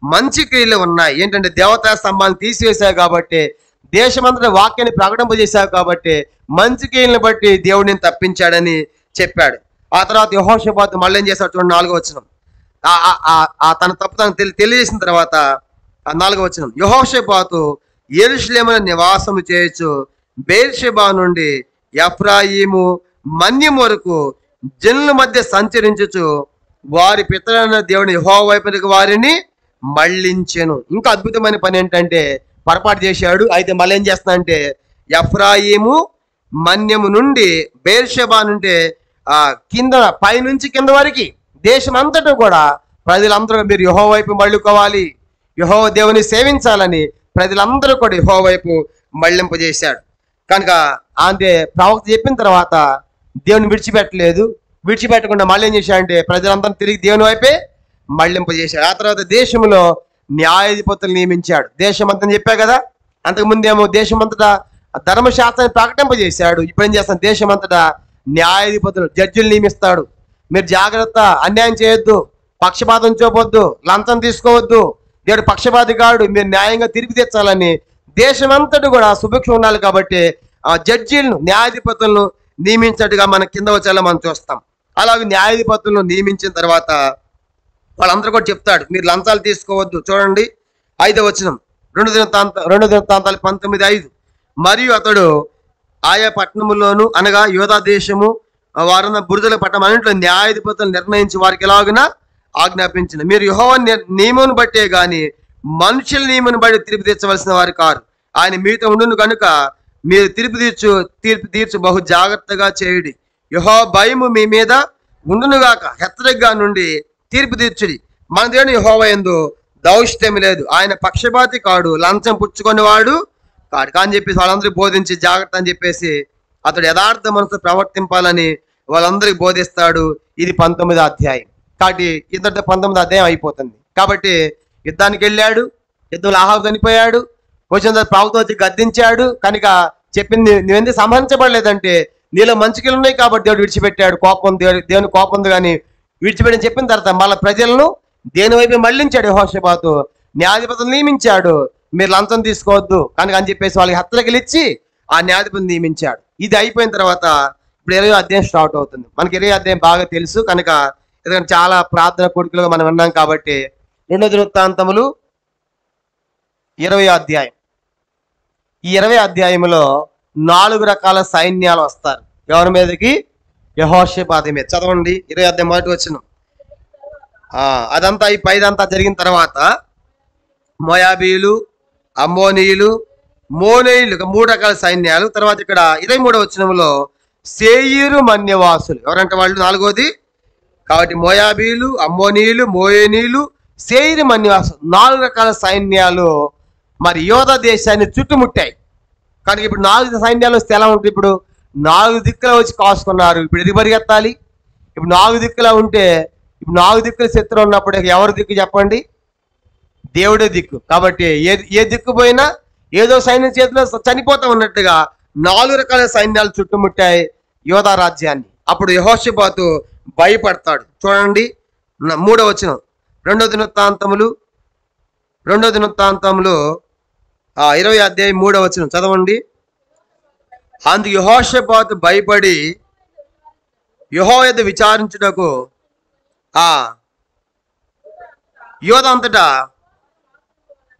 [SPEAKER 4] మంచి క్రియలు ఉన్నాయి. ఏంటంటే దేవతా స్తంభాన్ని తీసివేశావు కాబట్టి, దేశమంతటా వాక్యాన్ని ప్రకటింపజేశావు కాబట్టి మంచి క్రియలను బట్టి దేవుడిని తప్పించాడని చెప్పాడు. ఆ తర్వాత యెహోషాపాతు మళ్ళీ ఏం చేశాడు చూడండి, 4వ వచనం. తన తప్పు తనకు తెలియజేసిన తర్వాత 4వ వచనం, యెహోషాపాతు యెరూషలేములో నివాసము చేయొచ్చు బెయేర్షెబా నుండి ఎఫ్రాయిము మన్యం వరకు జనుల మధ్య సంచరించుచు వారి పితరులైన దేవుని యెహోవా వైపునకు వారిని మళ్ళించెను. ఇంకా అద్భుతమైన పని ఏంటంటే పొరపాటు చేశాడు. అయితే మళ్ళీ ఏం చేస్తానంటే ఎఫ్రాయిము మన్యము నుండి బెయేర్షెబా నుండి కింద పైనుంచి కింద వరకు దేశం అంతటా కూడా ప్రజలందరూ మీరు యెహోవా వైపు మళ్ళుకోవాలి, యెహోవా దేవుని సేవించాలని ప్రజలందరూ కూడా యెహోవా వైపు మళ్ళింపజేశాడు. కనుక అంటే ప్రవక్త చెప్పిన తర్వాత దేవుని విడిచిపెట్టకుండా మళ్ళీ ఏం చేశాడంటే ప్రజలందరూ తిరిగి దేవుని వైపే మళ్ళింపజేశాడు. ఆ తర్వాత దేశంలో న్యాయాధిపతులు నియమించాడు. దేశమంతా చెప్పా కదా, అంతకుముందేమో దేశమంతటా ధర్మశాస్త్రాన్ని ప్రకటింపజేశాడు. ఇప్పుడు ఏం చేస్తాను, దేశమంతటా న్యాయాధిపతులు జడ్జిలు నియమిస్తాడు. మీరు జాగ్రత్త, అన్యాయం చేయొద్దు, పక్షపాతం చూపొద్దు, లంచం తీసుకోవద్దు, దేవుడు పక్షపాతి కాడు, మీరు న్యాయంగా తీర్పు తెచ్చాలని దేశమంతటి కూడా సుభిక్షం ఉండాలి. కాబట్టి ఆ జడ్జీలను న్యాయాధిపతులను నియమించినట్టుగా మన కింద వచ్చేలా మనం చూస్తాం. అలాగే న్యాయాధిపతులను నియమించిన తర్వాత వాళ్ళందరూ కూడా చెప్తాడు మీరు లంచాలు తీసుకోవద్దు. చూడండి 5వ వచనం, 2 దినవృత్తాంతాలు 19:5. మరియు అతడు ఆయా పట్టణములోను అనగా యోధా దేశము వారున్న బురదల పట్టణం అన్నింటిలో న్యాయాధిపతులు నిర్ణయించి వారికి ఎలాగున ఆజ్ఞాపించిన మీరు యెహోవా నియమమును బట్టే గాని మనుషుల నియమను బట్టి తీర్పు తీర్చవలసిన వారు కారు. ఆయన మీతో ఉండును కనుక మీరు తీర్పు తీర్చు బహు జాగ్రత్తగా చేయుడి. యెహోవా భయము మీ మీద ఉండునుగాక, హెచ్చరికగా నుండి తీర్పు తీర్చుడి. మన దేవుని యెహోవా యందు దౌష్ట్యం లేదు, ఆయన పక్షపాతి కాడు, లంచం పుచ్చుకునేవాడు కాడు అని చెప్పేసి వాళ్ళందరికీ బోధించి జాగ్రత్త అని చెప్పేసి అతడు యథార్థ మనసు ప్రవర్తింపాలని వాళ్ళందరికీ బోధిస్తాడు. ఇది 19వ అధ్యాయం. కాబట్టి ఇద్దరితో 19వ అధ్యాయం అయిపోతుంది. కాబట్టి యుద్ధానికి వెళ్ళాడు, యుద్ధంలో ఆహాబు చనిపోయాడు, వచ్చిన తర్వాత ప్రవక్త వచ్చి గద్దించాడు. కనుక చెప్పింది నువ్వెందుకు సంహరించబడలేదంటే నీలో మంచికలు ఉన్నాయి కాబట్టి దేవుడు విడిచిపెట్టాడు. దేవుని కోపం ఉంది కానీ విడిచిపెట్టని చెప్పిన తర్వాత మళ్ళీ ప్రజలను దేని వైపు మళ్ళించాడు. యెహోషాపాతు న్యాయాధిపతులు నియమించాడు, మీరు లంచం తీసుకోవద్దు కనుక అని చెప్పేసి వాళ్ళకి హెచ్చరికలు ఇచ్చి ఆ న్యాయాధిపతిని నియమించాడు. ఇది అయిపోయిన తర్వాత ఇప్పుడు 20వ అధ్యాయం స్టార్ట్ అవుతుంది. మనకి 20వ అధ్యాయం బాగా తెలుసు కనుక ఎందుకంటే చాలా ప్రార్థన కోరికలుగా మనం విన్నాం కాబట్టి 2 దినవృత్తాంతములు 20వ అధ్యాయం. ఈ 20వ అధ్యాయంలో 4 రకాల సైన్యాలు వస్తారు. ఎవరి మీదకి? యెహోషాపాతు మీద. చదవండి 20వ అధ్యాయం 1వ వచనం. అదంతా ఈ పైదంతా జరిగిన తర్వాత మోయాబీలు, అమ్మోనీయులు, మోనేయులు 3 రకాల సైన్యాలు. తర్వాత ఇక్కడ 23వ వచనంలో సేయీరు మన్యవాసులు ఎవరంటే వాళ్ళు 4వది. కాబట్టి మోయాబీలు, అమ్మోనీయులు, మోయేనీయులు, సేయీరు మన్యవాసులు 4 రకాల సైన్యాలు మరి యోధా దేశాన్ని చుట్టుముట్టాయి. కనుక ఇప్పుడు 4 సైన్యాలు వస్తే ఎలా ఉంటుంది? ఇప్పుడు 4 దిక్కుల వచ్చి కాసుకున్నారు. ఇప్పుడు ఎది పరిగెత్తాలి? ఇప్పుడు 4 దిక్కులా ఉంటే ఇప్పుడు 4 దిక్కులు శత్రువు ఉన్నప్పుడు ఎవరు దిక్కు చెప్పండి? దేవుడే దిక్కు. కాబట్టి ఏ దిక్కు పోయినా ఏదో సైన్యం చేతిలో చనిపోతా ఉన్నట్టుగా 4 రకాల సైన్యాలు చుట్టుముట్టాయి యోధా రాజ్యాన్ని. అప్పుడు యెహోషాపాతు భయపడతాడు. చూడండి 3వ వచనం, 2వ దినవృత్తాంతములు 20వ అధ్యాయం 3వ వచనం చదవండి. అందుకు యెహోషాపాతు భయపడి యెహోవా యొద్ద విచారించుటకు యోధ అంతటా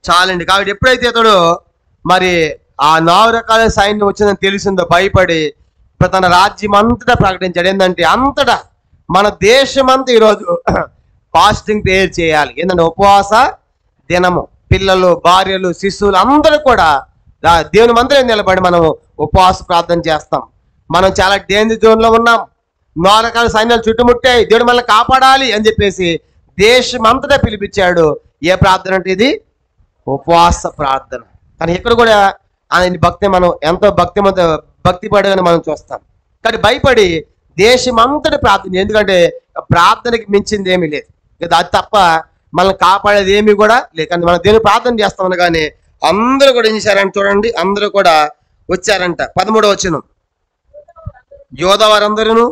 [SPEAKER 4] చాలండి. కాబట్టి ఎప్పుడైతే అతడు మరి ఆ 4 రకాల సైన్యం వచ్చిందని తెలిసిందో భయపడి ఇప్పుడు తన రాజ్యం అంతటా ప్రకటించాడు. ఏంటంటే అంతటా మన దేశమంతా ఈరోజు ఫాస్టింగ్ ప్రేయర్ చేయాలి. ఏంటంటే ఉపవాస దినము. పిల్లలు, భార్యలు, శిశువులు అందరూ కూడా దేవుని మందిరం నిలబడి మనం ఉపవాస ప్రార్థన చేస్తాం. మనం చాలా డేంజర్ జోన్లో ఉన్నాం. 4 రకాల సైన్యాలు చుట్టుముట్టాయి. దేవుడు మనల్ని కాపాడాలి అని చెప్పేసి దేశం అంతటా పిలిపించాడు. ఏ ప్రార్థన అంటే ఇది? ఉపవాస ప్రార్థన. కానీ ఇక్కడ కూడా ఆయన భక్తి మనం ఎంతో భక్తి పడేదని మనం చూస్తాం. కానీ భయపడి దేశం అంతటా ప్రార్థన. ఎందుకంటే ప్రార్థనకి మించింది ఏమీ లేదు. అది తప్ప మనల్ని కాపాడేది ఏమీ కూడా లేదు. కానీ మనం దేవుని ప్రార్థన చేస్తామని కానీ అందరూ కూడా ఏం చేశారంటే చూడండి, అందరూ కూడా వచ్చారంట. 13వ వచనం, యోధా వారందరూ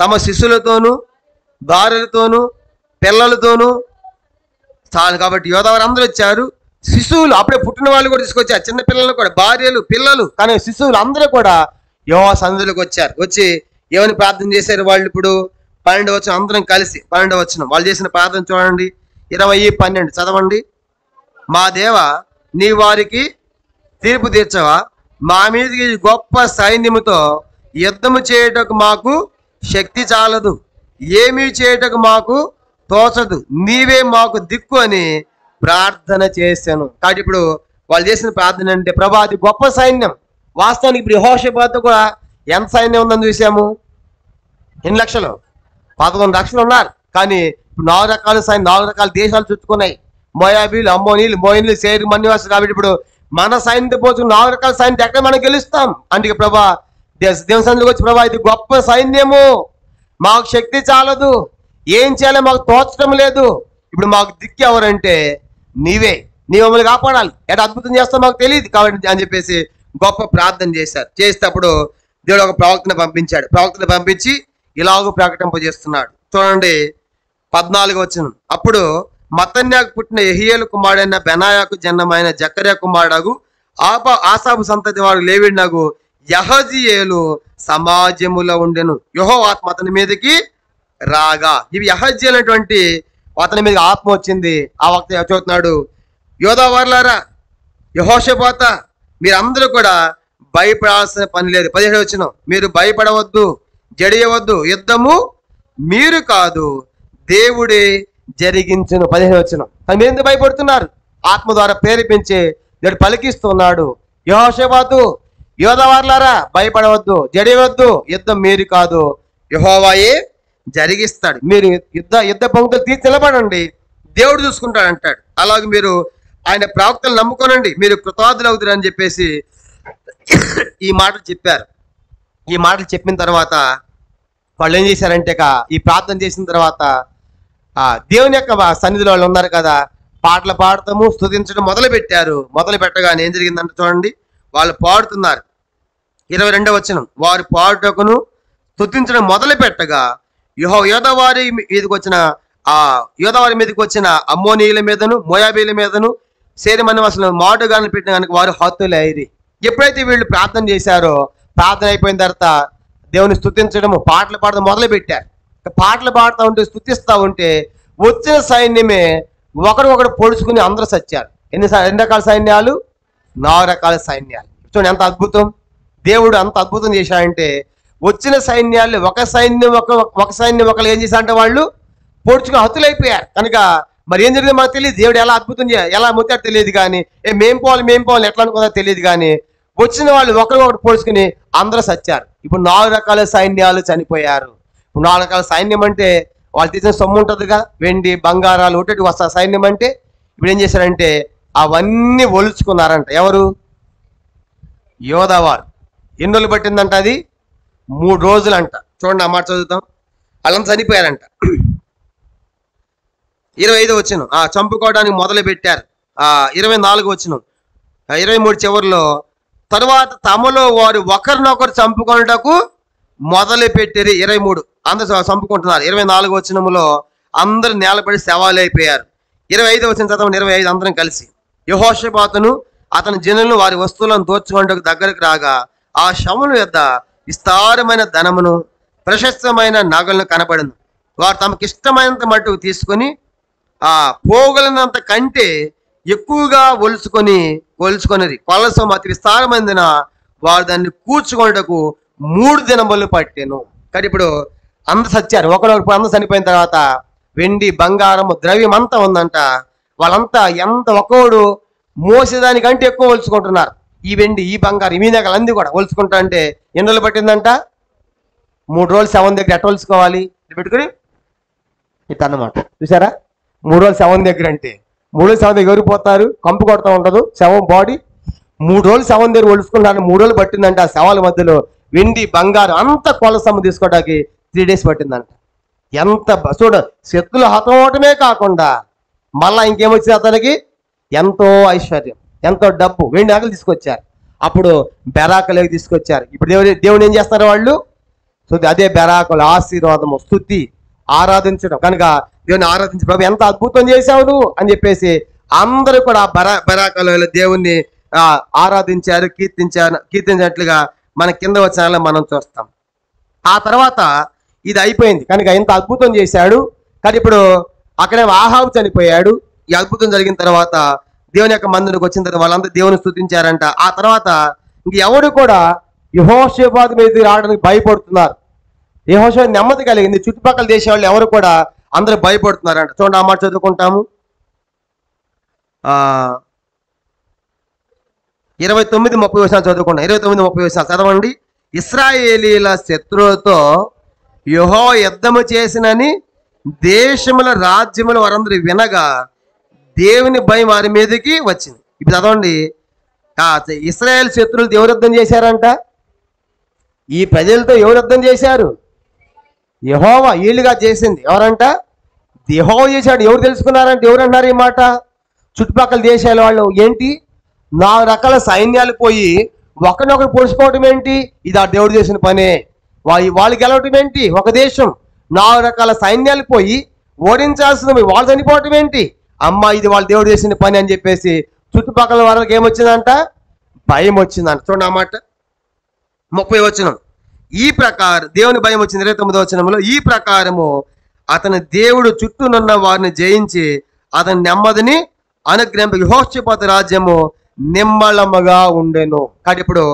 [SPEAKER 4] తమ శిష్యులతోనూ భార్యలతోనూ పిల్లలతోనూ చాలు. కాబట్టి యోధా వారందరూ వచ్చారు. శిశువులు అప్పుడే పుట్టిన వాళ్ళు కూడా తీసుకొచ్చారు. చిన్న పిల్లలు కూడా, భార్యలు, పిల్లలు, కానీ శిశువులు అందరూ కూడా యెహోవా సన్నిధిలోకి వచ్చారు. వచ్చి ఏమని ప్రార్థన చేశారు వాళ్ళు? ఇప్పుడు 12వ వచనం అందరం కలిసి 12వ వచనం వాళ్ళు చేసిన ప్రార్థన చూడండి. 20:12 చదవండి. మా దేవ, నీ వారికి తీర్పు తీర్చవా? మా మీదకి గొప్ప సైన్యముతో యుద్ధము చేయుటకు మాకు శక్తి చాలదు, ఏమీ చేయుటకు మాకు తోచదు, నీవే మాకు దిక్కు అని ప్రార్థన చేశాను. కాబట్టి ఇప్పుడు వాళ్ళు చేసిన ప్రార్థన అంటే ప్రభా అది గొప్ప సైన్యం. వాస్తవానికి ఇప్పుడు యెహోషాపాతు కూడా ఎంత సైన్యం ఉందని చూసాము? ఎన్ని లక్షలు? 11 లక్షలు ఉన్నారు. కానీ ఇప్పుడు 4 రకాల సైన్యం, 4 రకాల దేశాలు చుట్టుకున్నాయి. మోయాబీలు, అమ్మోనీలు, మోయిన్లు, సేరు, మన్నివాసులు. కాబట్టి ఇప్పుడు మన సైన్యంతో పోల్చుకుని 4 రకాల సైన్యం ఎక్కడ మనం గెలుస్తాం? అందుకే ప్రభా దేవుని సన్నిధిలోకి వచ్చి ప్రభా ఇది గొప్ప సైన్యము, మాకు శక్తి చాలదు, ఏం చేయాలో మాకు తోచడం లేదు, ఇప్పుడు మాకు దిక్కు ఎవరంటే నీవే, నీ మమ్మల్ని కాపాడాలి, ఎట అద్భుతం చేస్తావు మాకు తెలియదు కాబట్టి అని చెప్పేసి గొప్ప ప్రార్థన చేశారు. చేసేటప్పుడు దేవుడు ఒక ప్రవక్తను పంపించాడు. ప్రవక్తను పంపించి ఇలాగ ప్రకటింపజేస్తున్నాడు. చూడండి 14వ వచనం, అప్పుడు మత్తన్యాకు పుట్టిన యెహీయేలు కుమారుడైన బెనాయాకు జన్మమైన జకర్యా కుమారుడు ఆసాబు సంతతి వాడు లేవిడినగు యహజీయేలు సమాజములో ఉండెను. యెహోవా ఆత్మ అతని మీదకి రాగా. ఇవి యహజీయేలు అనేటువంటి అతని మీద ఆత్మ వచ్చింది. ఆ వక్త చెబుతున్నాడు, యోధా వారులారా, యెహోషాపాత, మీరందరూ కూడా భయపడాల్సిన పని లేదు. 17వ వచనం, మీరు భయపడవద్దు, జడియవద్దు, యుద్ధము మీరు కాదు దేవుడే జరిగించును. 15వ వచనం, మీరు ఎందుకు భయపడుతున్నారు? ఆత్మ ద్వారా ప్రేరేపించి దేవుడు పలికిస్తున్నాడు. యెహోషాపాతు, యోధా వారులారా, భయపడవద్దు, జడియవద్దు, యుద్ధం మీరు కాదు యెహోవాయే జరిగిస్తాడు. మీరు యుద్ధ పంక్తులు తీర్చి నిలబడండి, దేవుడు చూసుకుంటాడు అంటాడు. అలాగే మీరు ఆయన ప్రవక్తలు నమ్ముకోనండి, మీరు కృతజ్ఞులు అవుతారు అని చెప్పేసి ఈ మాటలు చెప్పారు. ఈ మాటలు చెప్పిన తర్వాత వాళ్ళు ఏం చేశారంటే ఈ ప్రార్థన చేసిన తర్వాత దేవుని యొక్క సన్నిధిలో వాళ్ళు ఉన్నారు కదా, పాటలు పాడతాము, స్తుతించడం మొదలు పెట్టారు. మొదలు పెట్టగానే ఏం జరిగిందంటే చూడండి, వాళ్ళు పాడుతున్నారు. 22వ వచనం, వారు పాడుటకును స్తుతించడం మొదలు పెట్టగా యోధవారి మీదకి వచ్చిన అమ్మోనీయుల మీదను మోయాబీల మీదను సేరిమని అసలు మాటుగాను పెట్టిన కనుక వారు హతులైరి. ఎప్పుడైతే వీళ్ళు ప్రార్థన చేశారో, ప్రార్థన అయిపోయిన తర్వాత దేవుని స్తుతించడము, పాటలు పాడడం మొదలు పెట్టారు. పాటలు పాడుతూ ఉంటే, స్తుతిస్తూ ఉంటే వచ్చిన సైన్యమే ఒకరు పొడుచుకుని అందరూ సచ్చారు. ఎన్ని రకాల సైన్యాలు? 4 రకాల సైన్యాలు. చూడండి ఎంత అద్భుతం. దేవుడు అంత అద్భుతం చేశాడంటే వచ్చిన సైన్యాలు ఒక సైన్యం ఒకరు ఏం చేశారంటే వాళ్ళు పొడుచుకుని హతులైపోయారు. కనుక మరి ఏం జరిగిందో మనకు తెలియదు. దేవుడు ఎలా అద్భుతం ఎలా ముట్టాడో తెలియదు. కానీ మేం పోవాలి ఎట్లా అనుకున్నా తెలియదు. కానీ వచ్చిన వాళ్ళు ఒకరు పొడుచుకుని అందరూ సచ్చారు. ఇప్పుడు 4 రకాల సైన్యాలు చనిపోయారు. ఇప్పుడు 4 రకాల సైన్యం అంటే వాళ్ళు తీసిన సొమ్ము ఉంటుంది కదా, వెండి బంగారాలు ఒకటి వస్తా సైన్యం అంటే. ఇప్పుడు ఏం చేశారంటే అవన్నీ ఒలుచుకున్నారంట. ఎవరు? యోధవారు. ఎన్ని రోజులు పట్టిందంట? అది 3 రోజులంట. చూడండి ఆ మాట చదువుతాం. వాళ్ళంతా చనిపోయారంట. 25 వచనం చంపుకోవడానికి మొదలు పెట్టారు. 24 వచనం 23 చివరిలో తర్వాత తమలో వారు ఒకరినొకరు చంపుకొనుటకు మొదలు పెట్టారు. 23 అందరూ చంపుకుంటున్నారు. 24 వచనములో అందరు నేలపడి శవాలు అయిపోయారు. 25 వచనం చదవండి. 25 అందరం కలిసి. యెహోషాపాతును అతని జనులను వారి వస్తువులను దోచుకొనుటకు దగ్గరకు రాగా ఆ శవముల యొద్ద విస్తారమైన ధనమును ప్రశస్తమైన నగలను కనపడింది. వారు తమకి ఇష్టమైనంత మట్టుకు తీసుకొని పోగలినంత కంటే ఎక్కువగా ఒలుచుకొనిరి. కొలసం అతి విస్తారమైన వారు దాన్ని కూర్చుకొనుటకు 3 దినములు పట్టెను. కానీ ఇప్పుడు అందరు సచ్చారు. ఒకరొకరు అందరు చనిపోయిన తర్వాత వెండి బంగారము ద్రవ్యం అంతా ఉందంట. వాళ్ళంతా ఎంత ఒక్కోడు మోసేదానికంటే ఎక్కువ ఒలుచుకుంటున్నారు. ఈ వెండి ఈ బంగారం ఈ నగలు అన్నీ కూడా ఒలుచుకుంటా అంటే ఎన్ని రోజులు పట్టిందంట? 3 రోజులు శవం దగ్గర ఎట్ట ఒలుచుకోవాలి పెట్టుకుని ఇట్ట అన్నమాట. చూసారా? 3 రోజులు శవం దగ్గర అంటే 3 రోజులు శవం దగ్గర ఎవరిపోతారు, కంపు కొడతా ఉండదు శవం బాడీ. 3 రోజులు శవం దగ్గర ఒలుచుకున్నాను. 3 రోజులు పట్టిందంట. ఆ శవాల మధ్యలో వెండి బంగారం అంత కొలసమ్మ తీసుకోవడానికి 3 days పట్టిందంట. ఎంత చూడ శత్రులు హతం అవటమే కాకుండా మళ్ళా ఇంకేమొచ్చింది అతనికి? ఎంతో ఐశ్వర్యం, ఎంతో డబ్బు, వెండి నగలు తీసుకొచ్చారు. అప్పుడు బెరాకలోకి తీసుకొచ్చారు. ఇప్పుడు దేవుని ఏం చేస్తారు వాళ్ళు? సో అదే బెరాకలు, ఆశీర్వాదము, స్తుతి, ఆరాధించడం. కనుక దేవుని ఆరాధించి ప్రభు ఎంత అద్భుతం చేశావు నువ్వు అని చెప్పేసి అందరూ కూడా బెరాకలో దేవుణ్ణి ఆరాధించారు, కీర్తించినట్లుగా మన కింద వచ్చిన మనం చూస్తాం. ఆ తర్వాత ఇది అయిపోయింది. కనుక ఎంత అద్భుతం చేశాడు. కానీ ఇప్పుడు అక్కడే ఆహాబు చనిపోయాడు. ఈ అద్భుతం జరిగిన తర్వాత దేవుని యొక్క మందిరికి వచ్చిన తర్వాత వాళ్ళందరూ దేవుని స్తుతించారంట. ఆ తర్వాత ఇంక ఎవరు కూడా యెహోషాపాతు మీద రావడానికి భయపడుతున్నారు. యెహోషాపాతు నెమ్మది కలిగింది. చుట్టుపక్కల దేశం వాళ్ళు ఎవరు కూడా అందరూ భయపడుతున్నారంట. చూడండి ఆ మాట చదువుకుంటాము. 29-30 చదువుకుంటాం. 29-30 చదవండి. ఇశ్రాయేలీల శత్రువులతో యెహోవా యుద్ధము చేసినని దేశముల రాజ్యముల వారందరూ వినగా దేవుని భయం వారి మీదకి వచ్చింది. ఇప్పుడు చదవండి. ఇశ్రాయేల్ శత్రువులు ఎవరు యుద్ధం చేశారంట? ఈ ప్రజలతో ఎవరు యుద్ధం చేశారు? యెహోవా. వీళ్ళుగా చేసింది ఎవరంట? యెహోవా చేశాడు. ఎవరు తెలుసుకున్నారంటే ఎవరు అన్నారు ఈ మాట? చుట్టుపక్కల దేశాల వాళ్ళు. ఏంటి 4 రకాల సైన్యాలు పోయి ఒకరినొకరు పొడుచుకోవటం ఏంటి? ఇది ఆ దేవుడు చేసిన పనే. వాళ్ళు గెలవటం ఏంటి? ఒక దేశం 4 రకాల సైన్యాలు పోయి ఓడించాల్సిన వాళ్ళు చనిపోవటం ఏంటి? అమ్మ ఇది వాళ్ళ దేవుడు చేసిన పని అని చెప్పేసి చుట్టుపక్కల వాళ్ళకి ఏమొచ్చిందంట? భయం వచ్చిందంట. చూడండి ఆ మాట 30 వచనం. ఈ ప్రకారం దేవుని భయం వచ్చింది. 29 వచనంలో ఈ ప్రకారము అతని దేవుడు చుట్టూనున్న వారిని జయించి అతని నెమ్మదిని అనుగ్రహింప యెహోషాపాతు రాజ్యము నిమ్మళముగా ఉండెను. కాబట్టి ఇప్పుడు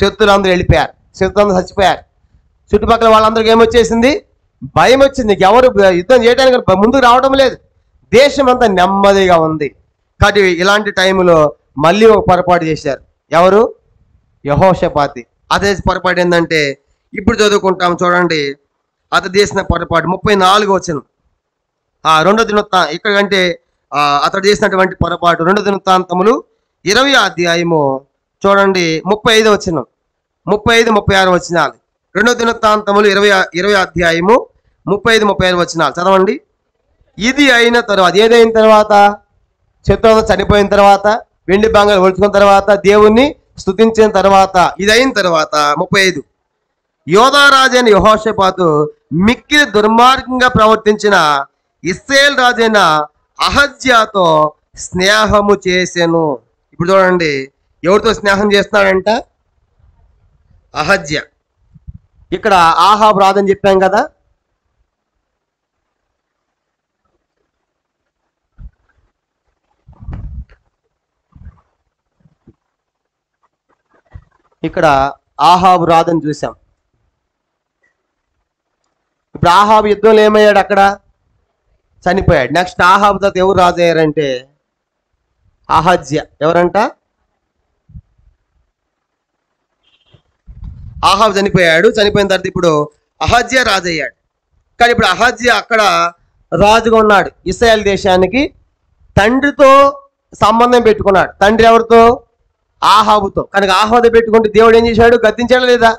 [SPEAKER 4] శత్రులందరూ వెళ్ళిపోయారు. శత్రులందరూ చచ్చిపోయారు. చుట్టుపక్కల వాళ్ళందరికీ ఏమొచ్చేసింది? భయం వచ్చింది. ఎవరు యుద్ధం చేయడానికి ముందుకు రావడం లేదు. దేశం అంతా నెమ్మదిగా ఉంది. కాబట్టి ఇలాంటి టైంలో మళ్ళీ ఒక పొరపాటు చేశారు. ఎవరు? యెహోషాపాతు. అదే పొరపాటు ఏంటంటే ఇప్పుడు చదువుకుంటాం చూడండి. అతను చేసిన పొరపాటు 34 వచనం. 2వ దినవృత్తాంతం ఇక్కడంటే అతడు చేసినటువంటి పొరపాటు 2వ దినవృత్తాంతములు 20వ అధ్యాయము చూడండి 35వ వచనం, 35-36 వచనాలు. 2వ దినవృత్తాంతములు 20వ అధ్యాయము 35-36 వచనాలు చదవండి. ఇది అయిన తర్వాత, ఏదైన తర్వాత? శత్రువు చనిపోయిన తర్వాత, వెండి బంగారు ఒలుచుకున్న తర్వాత, దేవుణ్ణి స్తుతించిన తర్వాత, ఇది అయిన తర్వాత 35 యోధారాజైన యెహోషాపాతు మిక్కిలి దుర్మార్గంగా ప్రవర్తించిన ఇశ్రాయేలు రాజైన అహజ్యాతో స్నేహము చేసెను. ఇప్పుడు చూడండి ఎవరితో స్నేహం చేస్తున్నాడంట? అహజ్యా. ఇక్కడ ఆహాబు రాదని చెప్పాం కదా. ఇక్కడ ఆహాబు రాదని చూసాం. ఇప్పుడు ఆహాబు యుద్ధంలో ఏమయ్యాడు? అక్కడ చనిపోయాడు. నెక్స్ట్ ఆహాబు తర్వాత ఎవరు రాజు అయ్యారంటే అహజ్యా. ఎవరంట? ఆహాబు చనిపోయాడు. చనిపోయిన తర్వాత ఇప్పుడు అహజ్యా రాజు అయ్యాడు. కానీ ఇప్పుడు అహజ్యా అక్కడ రాజుగా ఉన్నాడు. ఇశ్రాయేల్ దేశానికి తండ్రితో సంబంధం పెట్టుకున్నాడు. తండ్రి ఎవరితో? ఆహాబుతో. కనుక ఆహాబుతో పెట్టుకుంటే దేవుడు ఏం చేశాడు? గద్దించాడు లేదా?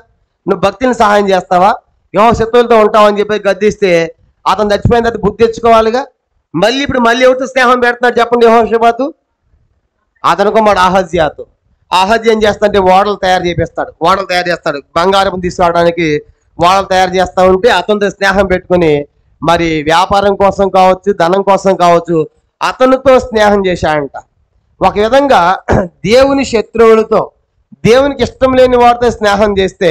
[SPEAKER 4] నువ్వు భక్తిని సహాయం చేస్తావా, యెహోవా శత్రువులతో ఉంటావని చెప్పి గద్దిస్తే అతను చచ్చిపోయిన తర్వాత బుద్ధి తెచ్చుకోవాలిగా. మళ్ళీ ఎవరితో స్నేహం పెడుతున్నాడు చెప్పండి యెహోషాపాతు? అతని కుమారుడు అహజ్యాతో. అహజ్యా ఏం చేస్తాడంటే ఓడలు తయారు చేస్తాడు. బంగారం తీసుకురావడానికి ఓడలు తయారు చేస్తా ఉంటే అతనితో స్నేహం పెట్టుకుని మరి వ్యాపారం కోసం కావచ్చు, ధనం కోసం కావచ్చు, అతనితో స్నేహం చేశాడంట. ఒక విధంగా దేవుని శత్రువులతో, దేవునికి ఇష్టం లేని వారితో స్నేహం చేస్తే,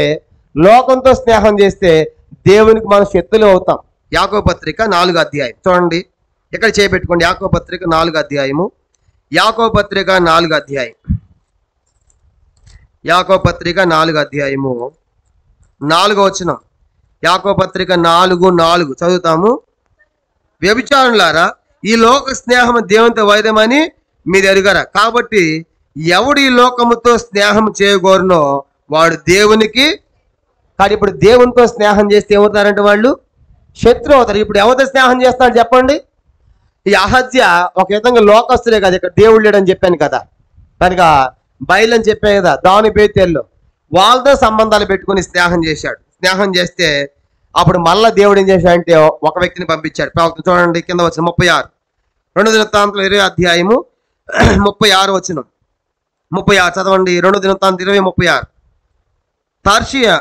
[SPEAKER 4] లోకంతో స్నేహం చేస్తే దేవునికి మనం శత్రులు అవుతాం. యాకోబు పత్రిక 4వ అధ్యాయం చూడండి, ఇక్కడ చేపెట్టుకోండి. యాకోబు పత్రిక 4వ అధ్యాయము, యాకోబు పత్రిక 4వ అధ్యాయం, యాకోబు పత్రిక 4వ అధ్యాయము 4వ వచనం. యాకోబు పత్రిక 4:4 చదువుతాము. వ్యభిచారులారా, ఈ లోక స్నేహం దేవునితో వైరమని మీరు ఎరుగరా? కాబట్టి ఎవడు ఈ లోకముతో స్నేహం చేయగోరునో వాడు దేవునికి. కానీ ఇప్పుడు దేవునితో స్నేహం చేస్తే ఏమవుతారంటే వాళ్ళు శత్రువు అవుతారు. ఇప్పుడు ఎవరితో స్నేహం చేస్తాడు చెప్పండి? ఈ అహజ్య ఒక విధంగా లోకస్తులే కదా, ఇక్కడ దేవుడు లేడని చెప్పాను కదా, కనుక బయలని చెప్పాను కదా, దాని బేతేల్లో వాళ్ళతో సంబంధాలు పెట్టుకుని స్నేహం చేశాడు. స్నేహం చేస్తే అప్పుడు మళ్ళా దేవుడు ఏం చేశాడంటే ఒక వ్యక్తిని పంపించాడు. ప్రవక్త చూడండి కింద వచ్చిన 36, 2 దినవృత్తాంతములు 20వ అధ్యాయము 36 వచనం. 36 చదవండి. 2 దినవృత్తాంతములు 20:36. తార్షియా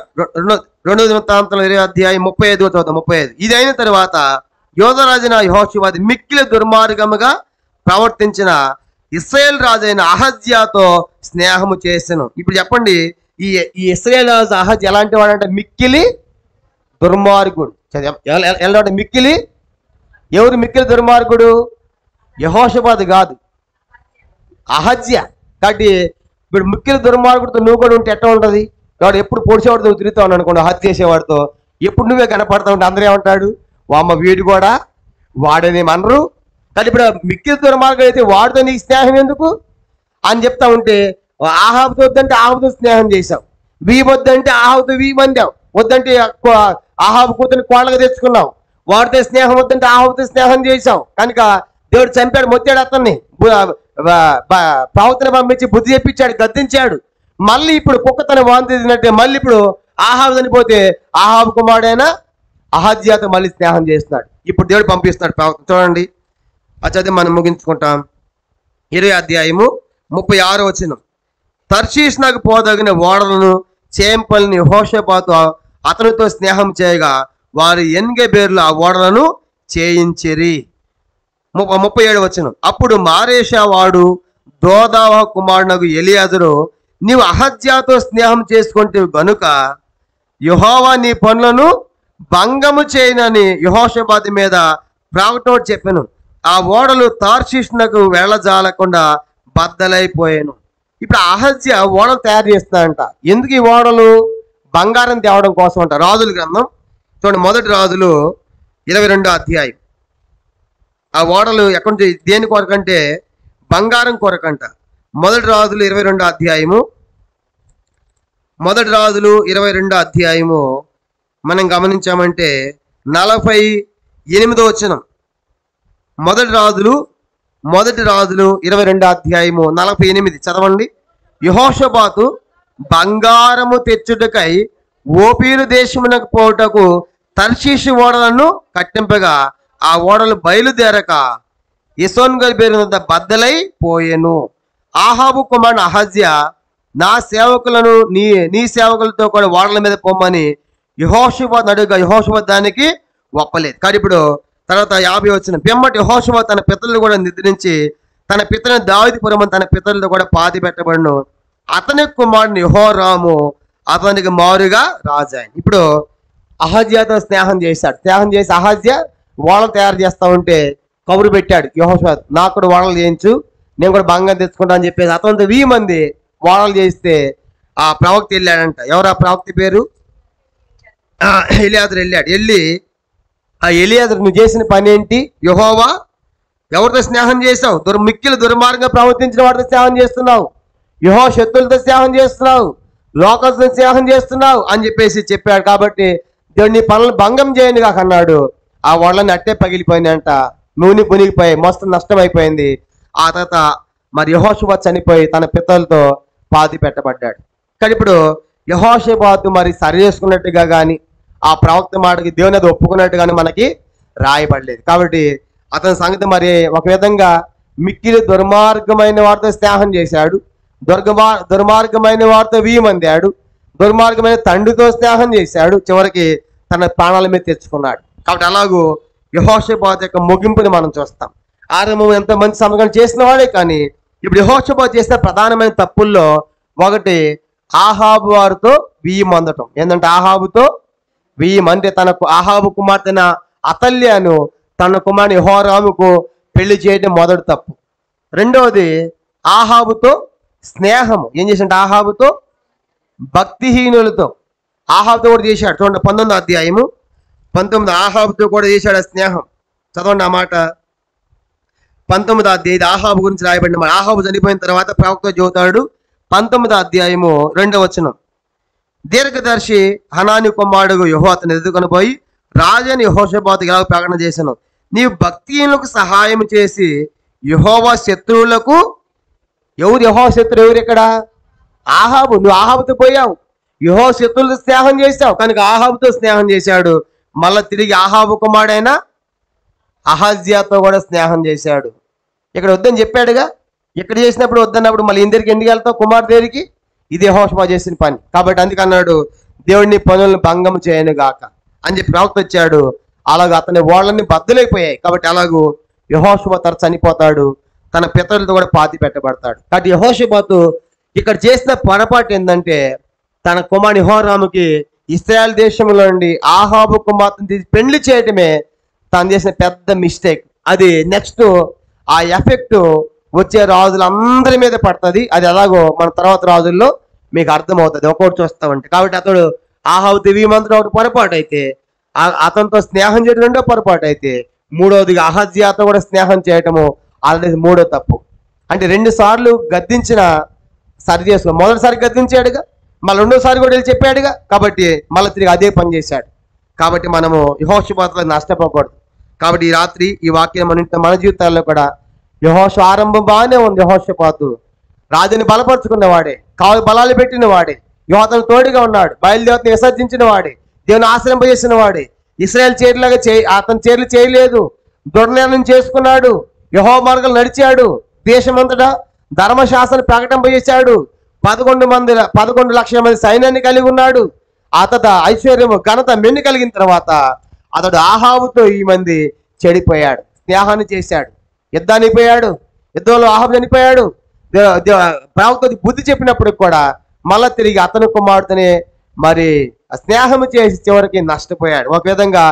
[SPEAKER 4] 2 దినవృత్తాంతములు 20వ అధ్యాయం 35 చదువుతాం. 35. ఇది అయిన తర్వాత యోధరాజైన యెహోషువ మిక్కిలి దుర్మార్గముగా ప్రవర్తించిన ఇశ్రాయేలు రాజైన అహజ్యాతో స్నేహము చేసెను. ఇప్పుడు చెప్పండి, ఈ ఇశ్రాయేలు రాజు అహజ్యా ఎలాంటి వాడంటే మిక్కిలి దుర్మార్గుడు. ఎలాంటి మిక్కిలి? ఎవరు మిక్కిలి దుర్మార్గుడు? యెహోషాపాతు కాదు, అహజ్యా. కాబట్టి ఇప్పుడు మిక్కిలి దుర్మార్గుడితో నువ్వు కూడా ఉంటే ఎట్లా ఉంటుంది? వాడు ఎప్పుడు పొడిచేవాడితో తిరుగుతా ఉన్నాడు అనుకోండి, హత్య చేసేవాడితో ఎప్పుడు నువ్వే కనపడతా ఉంటే అందరూ ఏమంటాడు? వామ్మ వీడు కూడా వాడనేమనరు. కానీ ఇప్పుడు మిక్కిలి దుర్మార్గుడు అయితే వాడితో నీకు స్నేహం ఎందుకు అని చెప్తా ఉంటే, ఆహాబుతో వద్దంటే ఆహాబుతో స్నేహం చేశావు, వీ వద్దంటే ఆహాబుతో వీ మందావు, వద్దంటే ఆహాబు కూతుని కోళ్ళగా తెచ్చుకున్నావు, వాడితో స్నేహం వద్దంటే ఆహాబుతో స్నేహం చేశావు. కనుక దేవుడు చంపాడు, మొత్తాడు అతన్ని, ప్రవక్తను పంపించి బుద్ధి చెప్పించాడు, గద్దించాడు. మళ్ళీ ఇప్పుడు కుక్క తన వాంతి తిన్నట్టే మళ్ళీ ఇప్పుడు ఆహాబు చనిపోతే ఆహాబు కుమారుడైన అహజ్యాతో మళ్ళీ స్నేహం చేస్తున్నాడు. ఇప్పుడు దేవుడు పంపిస్తున్నాడు ప్రవక్త. చూడండి, చదివి మనం ముగించుకుంటాం. 20వ అధ్యాయము 36వ వచనం. తర్షీష్ నాకు పోదగిన ఓడలను చేంపల్ని యెహోషాపాతు అతనితో స్నేహం చేయగా వారు ఎన్గెబేర్లు ఆ ఓడలను చేయించిరి. 37వ వచనం. అప్పుడు మారేషా వాడు దోదావ కుమారునకు ఎలియాజరు, నీవు అహజ్యాతో స్నేహం చేసుకుంటే గనుక యెహోవా నీ పనులను భంగము చేయనని యెహోషాపాతు మీద ప్రవక్త చెప్పాను. ఆ ఓడలు తార్షీషునకు వెళ్ళజాలకుండా బద్దలైపోయాను. ఇప్పుడు అహజ్యా ఓడలు తయారు చేస్తాడంట. ఎందుకు ఈ ఓడలు? బంగారం తేవడం కోసం అంట. రాజుల గ్రంథం చూడండి, 1 రాజులు 22వ అధ్యాయం. ఆ ఓడలు ఎక్కడి నుంచి దేని కొరకంటే బంగారం కొరకంట. 1 రాజులు 22వ అధ్యాయము, 1 రాజులు 22వ అధ్యాయము మనం గమనించామంటే 48వ వచనం. 1 రాజులు 22వ అధ్యాయము 48 చదవండి. యెహోషాపాతు బంగారము తెచ్చుటకై ఓపీరు దేశమునకు పోవుటకు తర్షీషు ఓడలను కట్టింపగా ఆ ఓడలు బయలుదేరక ఎసోన్గెబెరు వద్ద బద్దలైపోయెను. ఆహాబు కుమారుడు అహజ్యా నా సేవకులను నీ సేవకులతో కూడా ఓడల మీద పొమ్మని యెహోషాపాతు అడుగుగా యెహోషాపాతు దానికి ఒప్పలేదు. కానీ ఇప్పుడు తర్వాత 50 వచ్చిన పిమ్మటి యెహోషాపాతు తన పితరులు కూడా నిద్రించి తన పితరుని దావీదుపురమని తన పితరులతో కూడా పాతి పెట్టబడును. అతని కుమారుని యెహోరాము అతనికి మారుగా రాజాయను. ఇప్పుడు అహజ్యాతో స్నేహం చేశాడు. స్నేహం చేసి అహజ్యా ఓడలు తయారు చేస్తా ఉంటే కబురు పెట్టాడు యెహోషాపాతు, నాకు కూడా ఓడలు చేయించు, నేను కూడా బంగారం తెచ్చుకుంటా అని చెప్పేసి అతనితో 1000 మంది ఓడలు చేస్తే ఆ ప్రవక్త వెళ్ళాడంట. ఎవరు ఆ ప్రవక్త పేరు? ఎలియాజరు వెళ్ళాడు. వెళ్ళి ఆ ఎలియాజరు నువ్వు చేసిన పని ఏంటి? యెహోవా ఎవరితో స్నేహం చేసావు? మిక్కిలి దుర్మార్గంగా ప్రవర్తించిన వాడితో స్నేహం చేస్తున్నావు, యెహోవా శత్రులతో స్నేహం చేస్తున్నావు, లోకస్తులతో స్నేహం చేస్తున్నావు అని చెప్పేసి చెప్పాడు. కాబట్టి దేవుడు నీ పనులను భంగం చేయను కాక అన్నాడు. ఆ ఓడలన్నీ అట్టే పగిలిపోయినాయంట, నూనె పునిగిపోయి మస్తు నష్టం అయిపోయింది. ఆ తర్వాత మరి యెహోషాపాతు చనిపోయి తన పితరులతో పాతి పెట్టబడ్డాడు. కానీ ఇప్పుడు యెహోషాపాతు మరి సరి చేసుకున్నట్టుగా కానీ ఆ ప్రవక్త మాటకి దేవుని అది ఒప్పుకున్నట్టు కానీ మనకి రాయబడలేదు. కాబట్టి అతని సంగతి మరి ఒక విధంగా మిక్కిలి దుర్మార్గమైన వారితో స్నేహం చేశాడు, దుర్మార్గమైన వారితో వీయమందాడు, దుర్మార్గమైన తండ్రితో స్నేహం చేశాడు, చివరికి తన ప్రాణాల మీద తెచ్చుకున్నాడు. కాబట్టి అలాగూ యెహోషాపాతు యొక్క ముగింపుని మనం చూస్తాం. ఆరంభం ఎంతో మంచి సమయం చేసిన వాడే, కానీ ఇప్పుడు యెహోషాపాతు చేసిన ప్రధానమైన తప్పుల్లో ఒకటి ఆహాబు వారితో వీయమందటం. ఏంటంటే ఆహాబుతో వీయమంటే తనకు ఆహాబు కుమార్తెన అతల్యను తన కుమారుని యెహోరాముకు పెళ్లి చేయడం మొదటి తప్పు. రెండవది ఆహాబుతో స్నేహము. ఏం చేశాడంటే ఆహాబుతో భక్తిహీనులతో ఆహాబుతో కూడా చేశాడు. చూడండి 19వ అధ్యాయము 19 ఆహాబుతో కూడా చేశాడు ఆ స్నేహం. చదవండి ఆ మాట. 19వ అధ్యాయం ఆహాబు గురించి రాయబడిన మాట. ఆహాబు చనిపోయిన తర్వాత ప్రవక్త చెబుతాడు. 19వ అధ్యాయము 2వ వచనం. దీర్ఘదర్శి హనాని కుమారుడు యెహోవా అతను ఎదుర్కొని పోయి రాజని యెహోషాపాతుకు ఇలా ప్రకటన చేశాను, నీవు భక్తిహీనులకు సహాయం చేసి యెహోవా శత్రువులకు. ఎవరు యెహోవా శత్రువు? ఎవరు ఇక్కడ? ఆహాబు. నువ్వు ఆహాబుతో పోయావు, యెహోవా శత్రువులతో స్నేహం చేశావు, కనుక ఆహాబుతో స్నేహం చేశాడు. మళ్ళా తిరిగి ఆహాబు కుమారుడైన అహజ్యాతో కూడా స్నేహం చేశాడు. ఇక్కడ వద్దని చెప్పాడుగా, ఇక్కడ చేసినప్పుడు వద్దన్నప్పుడు మళ్ళీ ఇందరికి ఎందుకు వెళ్తావు? కుమార్ దగ్గరికి. ఇది యెహోషాపాతు చేసిన పని. కాబట్టి అందుకన్నాడు, దేవుడిని పనులను భంగం చేయను గాక అని చెప్పి ప్రవక్త వచ్చాడు. అలాగ అతని వాళ్ళని బద్దలైపోయాయి. కాబట్టి అలాగూ యెహోషాపాతు చనిపోతాడు, తన పితరులతో కూడా పాతి పెట్టబడతాడు. కాబట్టి యెహోషాపాతు ఇక్కడ చేసిన పొరపాటు ఏంటంటే తన కుమారుని యెహోరాముకి ఇశ్రాయేల్ దేశంలో నుండి ఆహాబు కుమార్తెను తీసి పెళ్లి చేయటమే తను చేసిన పెద్ద మిస్టేక్. అది నెక్స్ట్ ఆ ఎఫెక్ట్ వచ్చే రాజులందరి మీద పడుతుంది. అది ఎలాగో మన తర్వాత రాజుల్లో మీకు అర్థమవుతుంది, ఒక్కొక్కటి చూస్తామంటే. కాబట్టి అతడు ఆహాబుతో వీయమందడం ఒకటి పొరపాటు అయితే, అతనితో స్నేహం చేయడం రెండో పొరపాటు అయితే, మూడవదిగా అహజ్యాతో కూడా స్నేహం చేయటము ఆల్రెడీ మూడో తప్పు. అంటే 2 సార్లు గద్దించిన సరి చేసుకో. మొదటిసారి గద్దించాడుగా, మళ్ళీ రెండోసారి కూడా వెళ్ళి చెప్పాడుగా, కాబట్టి మళ్ళీ తిరిగి అదే పని చేశాడు. కాబట్టి మనము యెహోషాపాతులో నష్టపోకూడదు. కాబట్టి ఈ రాత్రి ఈ వాక్యం మన జీవితాల్లో కూడా ఆరంభం బాగానే ఉంది. యెహోషాపాతు రాజుని బలపరుచుకున్న వాడే, కావు బలాలు పెట్టిన వాడే, యువతను తోడుగా ఉన్నాడు, బయలుదేవతను విసర్జించిన వాడే, దేవుని ఆశ్రయింపజేసిన వాడే, ఇశ్రాయేల్ చేరులాగా అతని చేర్లు చేయలేదు, దుర్నిర్ణయం చేసుకున్నాడు, యెహోవా మార్గం నడిచాడు, దేశమంతటా ధర్మశాస్త్రాన్ని ప్రకటింపజేశాడు, 11 లక్షల మంది సైన్యాన్ని కలిగి ఉన్నాడు. అతడు ఐశ్వర్యము ఘనత మెన్ని కలిగిన తర్వాత అతడు ఆహాబుతో ఈ మంది చెడిపోయాడు, స్నేహాన్ని చేశాడు, యుద్ధానికి పోయాడు, యుద్ధంలో ఆహాబు చనిపోయాడు. ప్రవక్త బుద్ధి చెప్పినప్పుడు కూడా మళ్ళా తిరిగి అతని కుమార్తెనే మరి స్నేహం చేసి చివరికి నష్టపోయాడు. ఒక విధంగా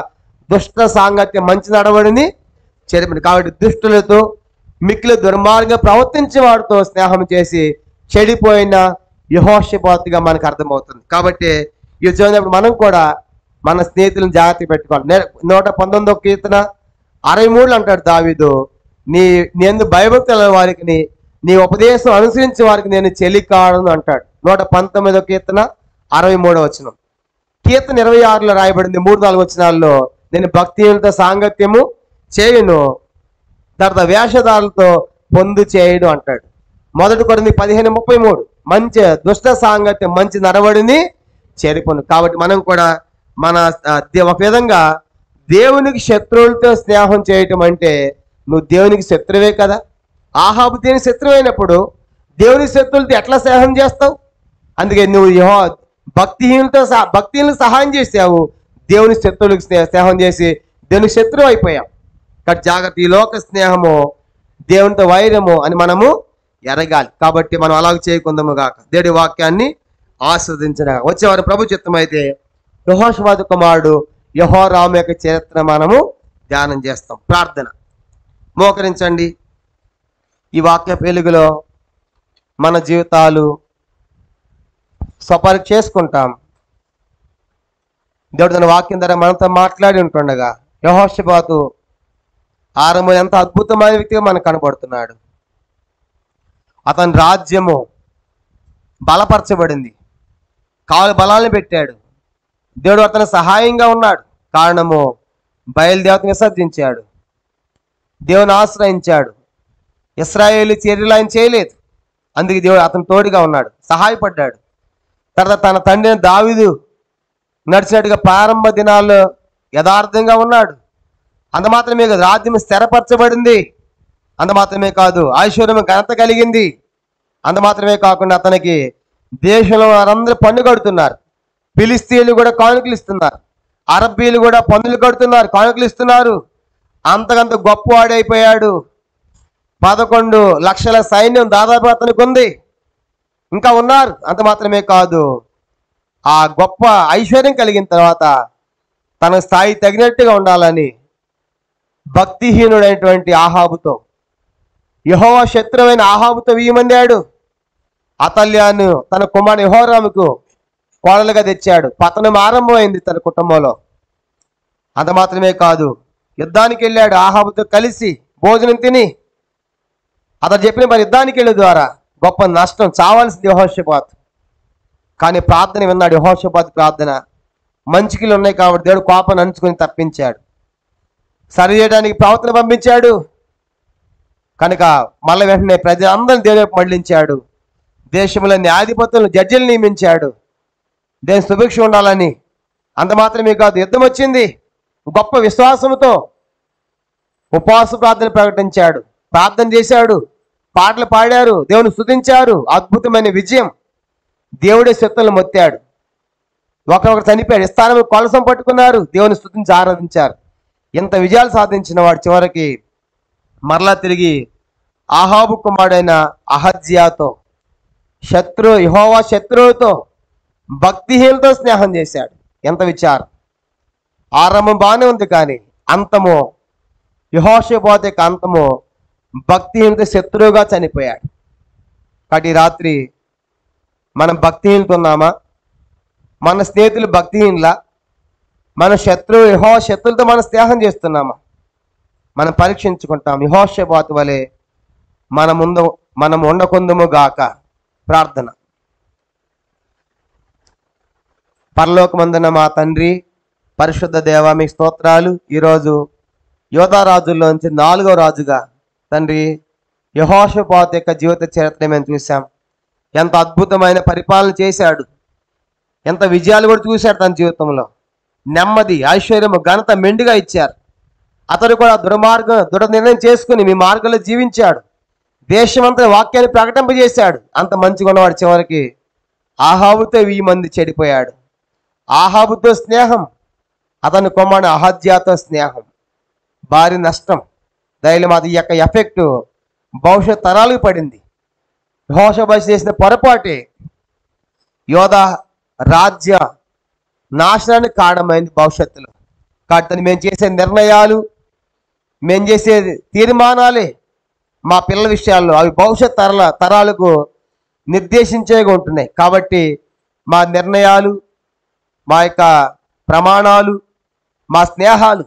[SPEAKER 4] దుష్ట సాంగత్యం మంచి నడవడిని చెరిపింది. కాబట్టి దుష్టులతో మిక్కిలి దుర్మార్గంగా ప్రవర్తించే వాడితో స్నేహం చేసి చెడిపోయిన యెహోషాపాతుగా మనకు అర్థమవుతుంది. కాబట్టి ఈ చదివినప్పుడు మనం కూడా మన స్నేహితులను జాగ్రత్త పెట్టుకోవాలి. 119వ కీర్తన 63 అంటాడు దావీదు, నేను భయభక్తుల వారికి నీ ఉపదేశం అనుసరించే వారికి నేను చెలికాడను అంటాడు. 119వ కీర్తన 63వ వచనం. కీర్తన 26లో రాయబడింది 3-4 వచనాల్లో, నేను భక్తిహీనులతో సాంగత్యము చేయును, తర్వాత వేషధారులతో పొందు చేయడు అంటాడు. 1 కొరింథీ 15:33 మంచి దుష్ట సాంగత్యం మంచి నడవడిని చేరిపోను. కాబట్టి మనం కూడా మన ఒక విధంగా దేవునికి శత్రువులతో స్నేహం చేయటం అంటే నువ్వు దేవునికి శత్రువే కదా. ఆహాబు దేవునికి శత్రువు అయినప్పుడు దేవుని శత్రువులతో ఎట్లా స్నేహం చేస్తావు? అందుకే నువ్వు భక్తిహీనులకు సహాయం చేసావు, దేవుని శత్రువులకు స్నేహం చేసి దేవునికి శత్రువు అయిపోయావు. కాబట్టి జాగ్రత్త, ఈ లోక స్నేహము దేవునితో వైరము అని మనము ఎరగాలి. కాబట్టి మనం అలాగ చేయకుందాము గాక. దేవుడి వాక్యాన్ని ఆస్వాదించిన వచ్చేవారు ప్రభు చిత్తం అయితే యెహోషాపాతు కుమారుడు యెహోరాము యొక్క చరిత్ర మనము ధ్యానం చేస్తాం. ప్రార్థన. మోకరించండి. ఈ వాక్య వెలుగులో మన జీవితాలు స్వపరీక్ష చేసుకుంటాం. దేవుడు తన వాక్యం ద్వారా మనతో మాట్లాడి ఉంటుండగా యెహోషాపాతు ఆరంభం ఎంత అద్భుతమైన వ్యక్తిగా మనకు కనబడుతున్నాడు. అతని రాజ్యము బలపరచబడింది, కావలి బలాలను పెట్టాడు, దేవుడు అతను సహాయంగా ఉన్నాడు. కారణము బయలుదేవతను విసర్జించాడు, దేవుని ఆశ్రయించాడు, ఇశ్రాయేలు చర్యలు ఆయన చేయలేదు, అందుకే దేవుడు అతను తోడుగా ఉన్నాడు, సహాయపడ్డాడు. తర్వాత తన తండ్రిని దావీదు నడిచినట్టుగా ప్రారంభ దినాల్లో యథార్థంగా ఉన్నాడు, అంత మాత్రమే కాదు, రాజ్యం స్థిరపరచబడింది. అంత మాత్రమే కాదు, ఐశ్వర్యం ఘనత కలిగింది. అంత మాత్రమే కాకుండా అతనికి దేశంలో వారందరూ పన్ను కడుతున్నారు. ఫిలిస్తీన్లు కూడా కానుకలు ఇస్తున్నారు. అరబ్బీలు కూడా పన్నులు కడుతున్నారు, కానుకలు ఇస్తున్నారు. అంతకంత గొప్పవాడైపోయాడు. 11 లక్షల సైన్యం దాదాపు అతనికి ఉంది, ఇంకా ఉన్నారు. అంత మాత్రమే కాదు, ఆ గొప్ప ఐశ్వర్యం కలిగిన తర్వాత తన స్థాయి తగినట్టుగా ఉండాలని భక్తిహీనుడైనటువంటి ఆహాబుతో, యెహోవా శత్రువైన ఆహాబుతో వీయమందాడు. అతల్యాను తన కుమారుడు యెహోరాముకు కోడలుగా తెచ్చాడు. పతనం ఆరంభమైంది తన కుటుంబంలో. అంత మాత్రమే కాదు, యుద్ధానికి వెళ్ళాడు ఆహాబుతో కలిసి భోజనం తిని. అతను చెప్పిన మరి యుద్ధానికి వెళ్ళే ద్వారా గొప్ప నష్టం, చావాల్సింది యెహోషాపాతు. కానీ ప్రార్థన విన్నాడు. యెహోషాపాతు ప్రార్థన మంచికిలు ఉన్నాయి కాబట్టి దేవుడు కోపాన్ని అంచుకొని తప్పించాడు. సరి చేయడానికి ప్రవక్తను పంపించాడు కనుక మళ్ళీ వెంటనే ప్రజలందరినీ దేవుని వైపు మళ్లించాడు. దేశంలో న్యాయాధిపతులను, జడ్జిలు నియమించాడు దేని సుభిక్ష ఉండాలని. అంత మాత్రమే కాదు, యుద్ధం వచ్చింది. గొప్ప విశ్వాసంతో ఉపవాస ప్రార్థన ప్రకటించాడు, ప్రార్థన చేశాడు, పాటలు పాడారు, దేవుని స్తుతించారు. అద్భుతమైన విజయం. దేవుడే శత్రువులను మొత్తాడు. ఒకరొకరు చనిపోయాడు. స్థానం కొలసం పట్టుకున్నారు, దేవుని స్తుతించి ఆరాధించారు. ఇంత విజయాలు సాధించిన వాడు చివరికి మరలా తిరిగి ఆహాబు కుమారుడైన అహజ్యాతో, యెహోవా శత్రువుతో, భక్తిహీనతో స్నేహం చేశాడు. ఎంత విచారం. ఆరంభం బాగానే ఉంది కానీ అంతము, యెహోషాపాతు యొక్క అంతము భక్తిహీనతో శత్రువుగా చనిపోయాడు. కాబట్టి ఈ రాత్రి మనం భక్తిహీనతో ఉన్నామా? మన స్నేహితులు భక్తిహీనులా? మన యెహోవా శత్రువులతో మనం స్నేహం చేస్తున్నామా? మనం పరీక్షించుకుంటాం. యెహోషాపాతు వలె మనం ఉండకుందుము గాక. ప్రార్థన. పరలోకమందున మా తండ్రి, పరిశుద్ధ దేవ, మీ స్తోత్రాలు. ఈరోజు యోధా రాజుల్లోంచి 4వ రాజుగా తండ్రి యెహోషాపాతు యొక్క జీవిత చరిత్ర మేము చూసాం. ఎంత అద్భుతమైన పరిపాలన చేశాడు, ఎంత విజయాలు కూడా చూశాడు తన జీవితంలో. నెమ్మది, ఐశ్వర్యము, ఘనత మెండుగా ఇచ్చారు. అతడు కూడా దృఢ నిర్ణయం చేసుకుని మీ మార్గంలో జీవించాడు. దేశమంతా వాక్యాన్ని ప్రకటింపజేశాడు. అంత మంచిగా ఉన్నవాడు చివరికి ఆహాబుతో 1000 మంది చెడిపోయాడు. ఆహాబుతో స్నేహం, అతని కుమారుడు అహజ్యాతో స్నేహం, భారీ నష్టం. దైలమాత ఈ యొక్క ఎఫెక్ట్ భవిష్యత్ తరాలకు పడింది. యెహోషాపాతు చేసిన పొరపాటే యోధా రాజ్య నాశనానికి కారణమైంది భవిష్యత్తులో. కాబట్టి మేము చేసే నిర్ణయాలు, మేము చేసే తీర్మానాలే మా పిల్లల విషయాల్లో అవి భవిష్యత్ తరాలకు నిర్దేశించేగా ఉంటున్నాయి. కాబట్టి మా నిర్ణయాలు, మా యొక్క ప్రమాణాలు, మా స్నేహాలు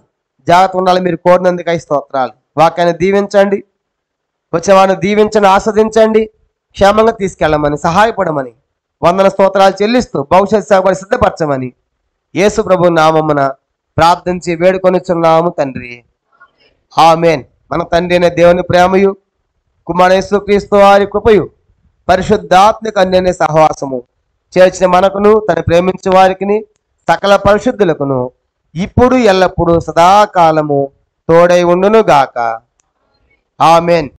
[SPEAKER 4] జాగ్రత్త ఉండాలి. మీరు కోరినందుకై స్తోత్రాలు. వాక్యాన్ని దీవించండి, వచ్చేవాడిని దీవించండి, ఆస్వాదించండి, క్షేమంగా తీసుకెళ్ళమని, సహాయపడమని వందన స్తోత్రాలు చెల్లిస్తూ భవిష్యత్ సేవ కూడా సిద్ధపరచమని యేసు ప్రభు నామమున ప్రార్థించి వేడుకొనిచున్నాము తండ్రి. ఆమేన్. మన తండ్రి అయిన దేవుని ప్రేమయు, కుమారుడు యేసుక్రీస్తు వారి కృపయు, పరిశుద్ధాత్మక అన్యోన్య సహవాసము చేర్చిన మనకును, తను ప్రేమించే వారికి సకల పరిశుద్ధులకును ఇప్పుడు ఎల్లప్పుడూ సదాకాలము తోడై ఉండును గాక. ఆమేన్.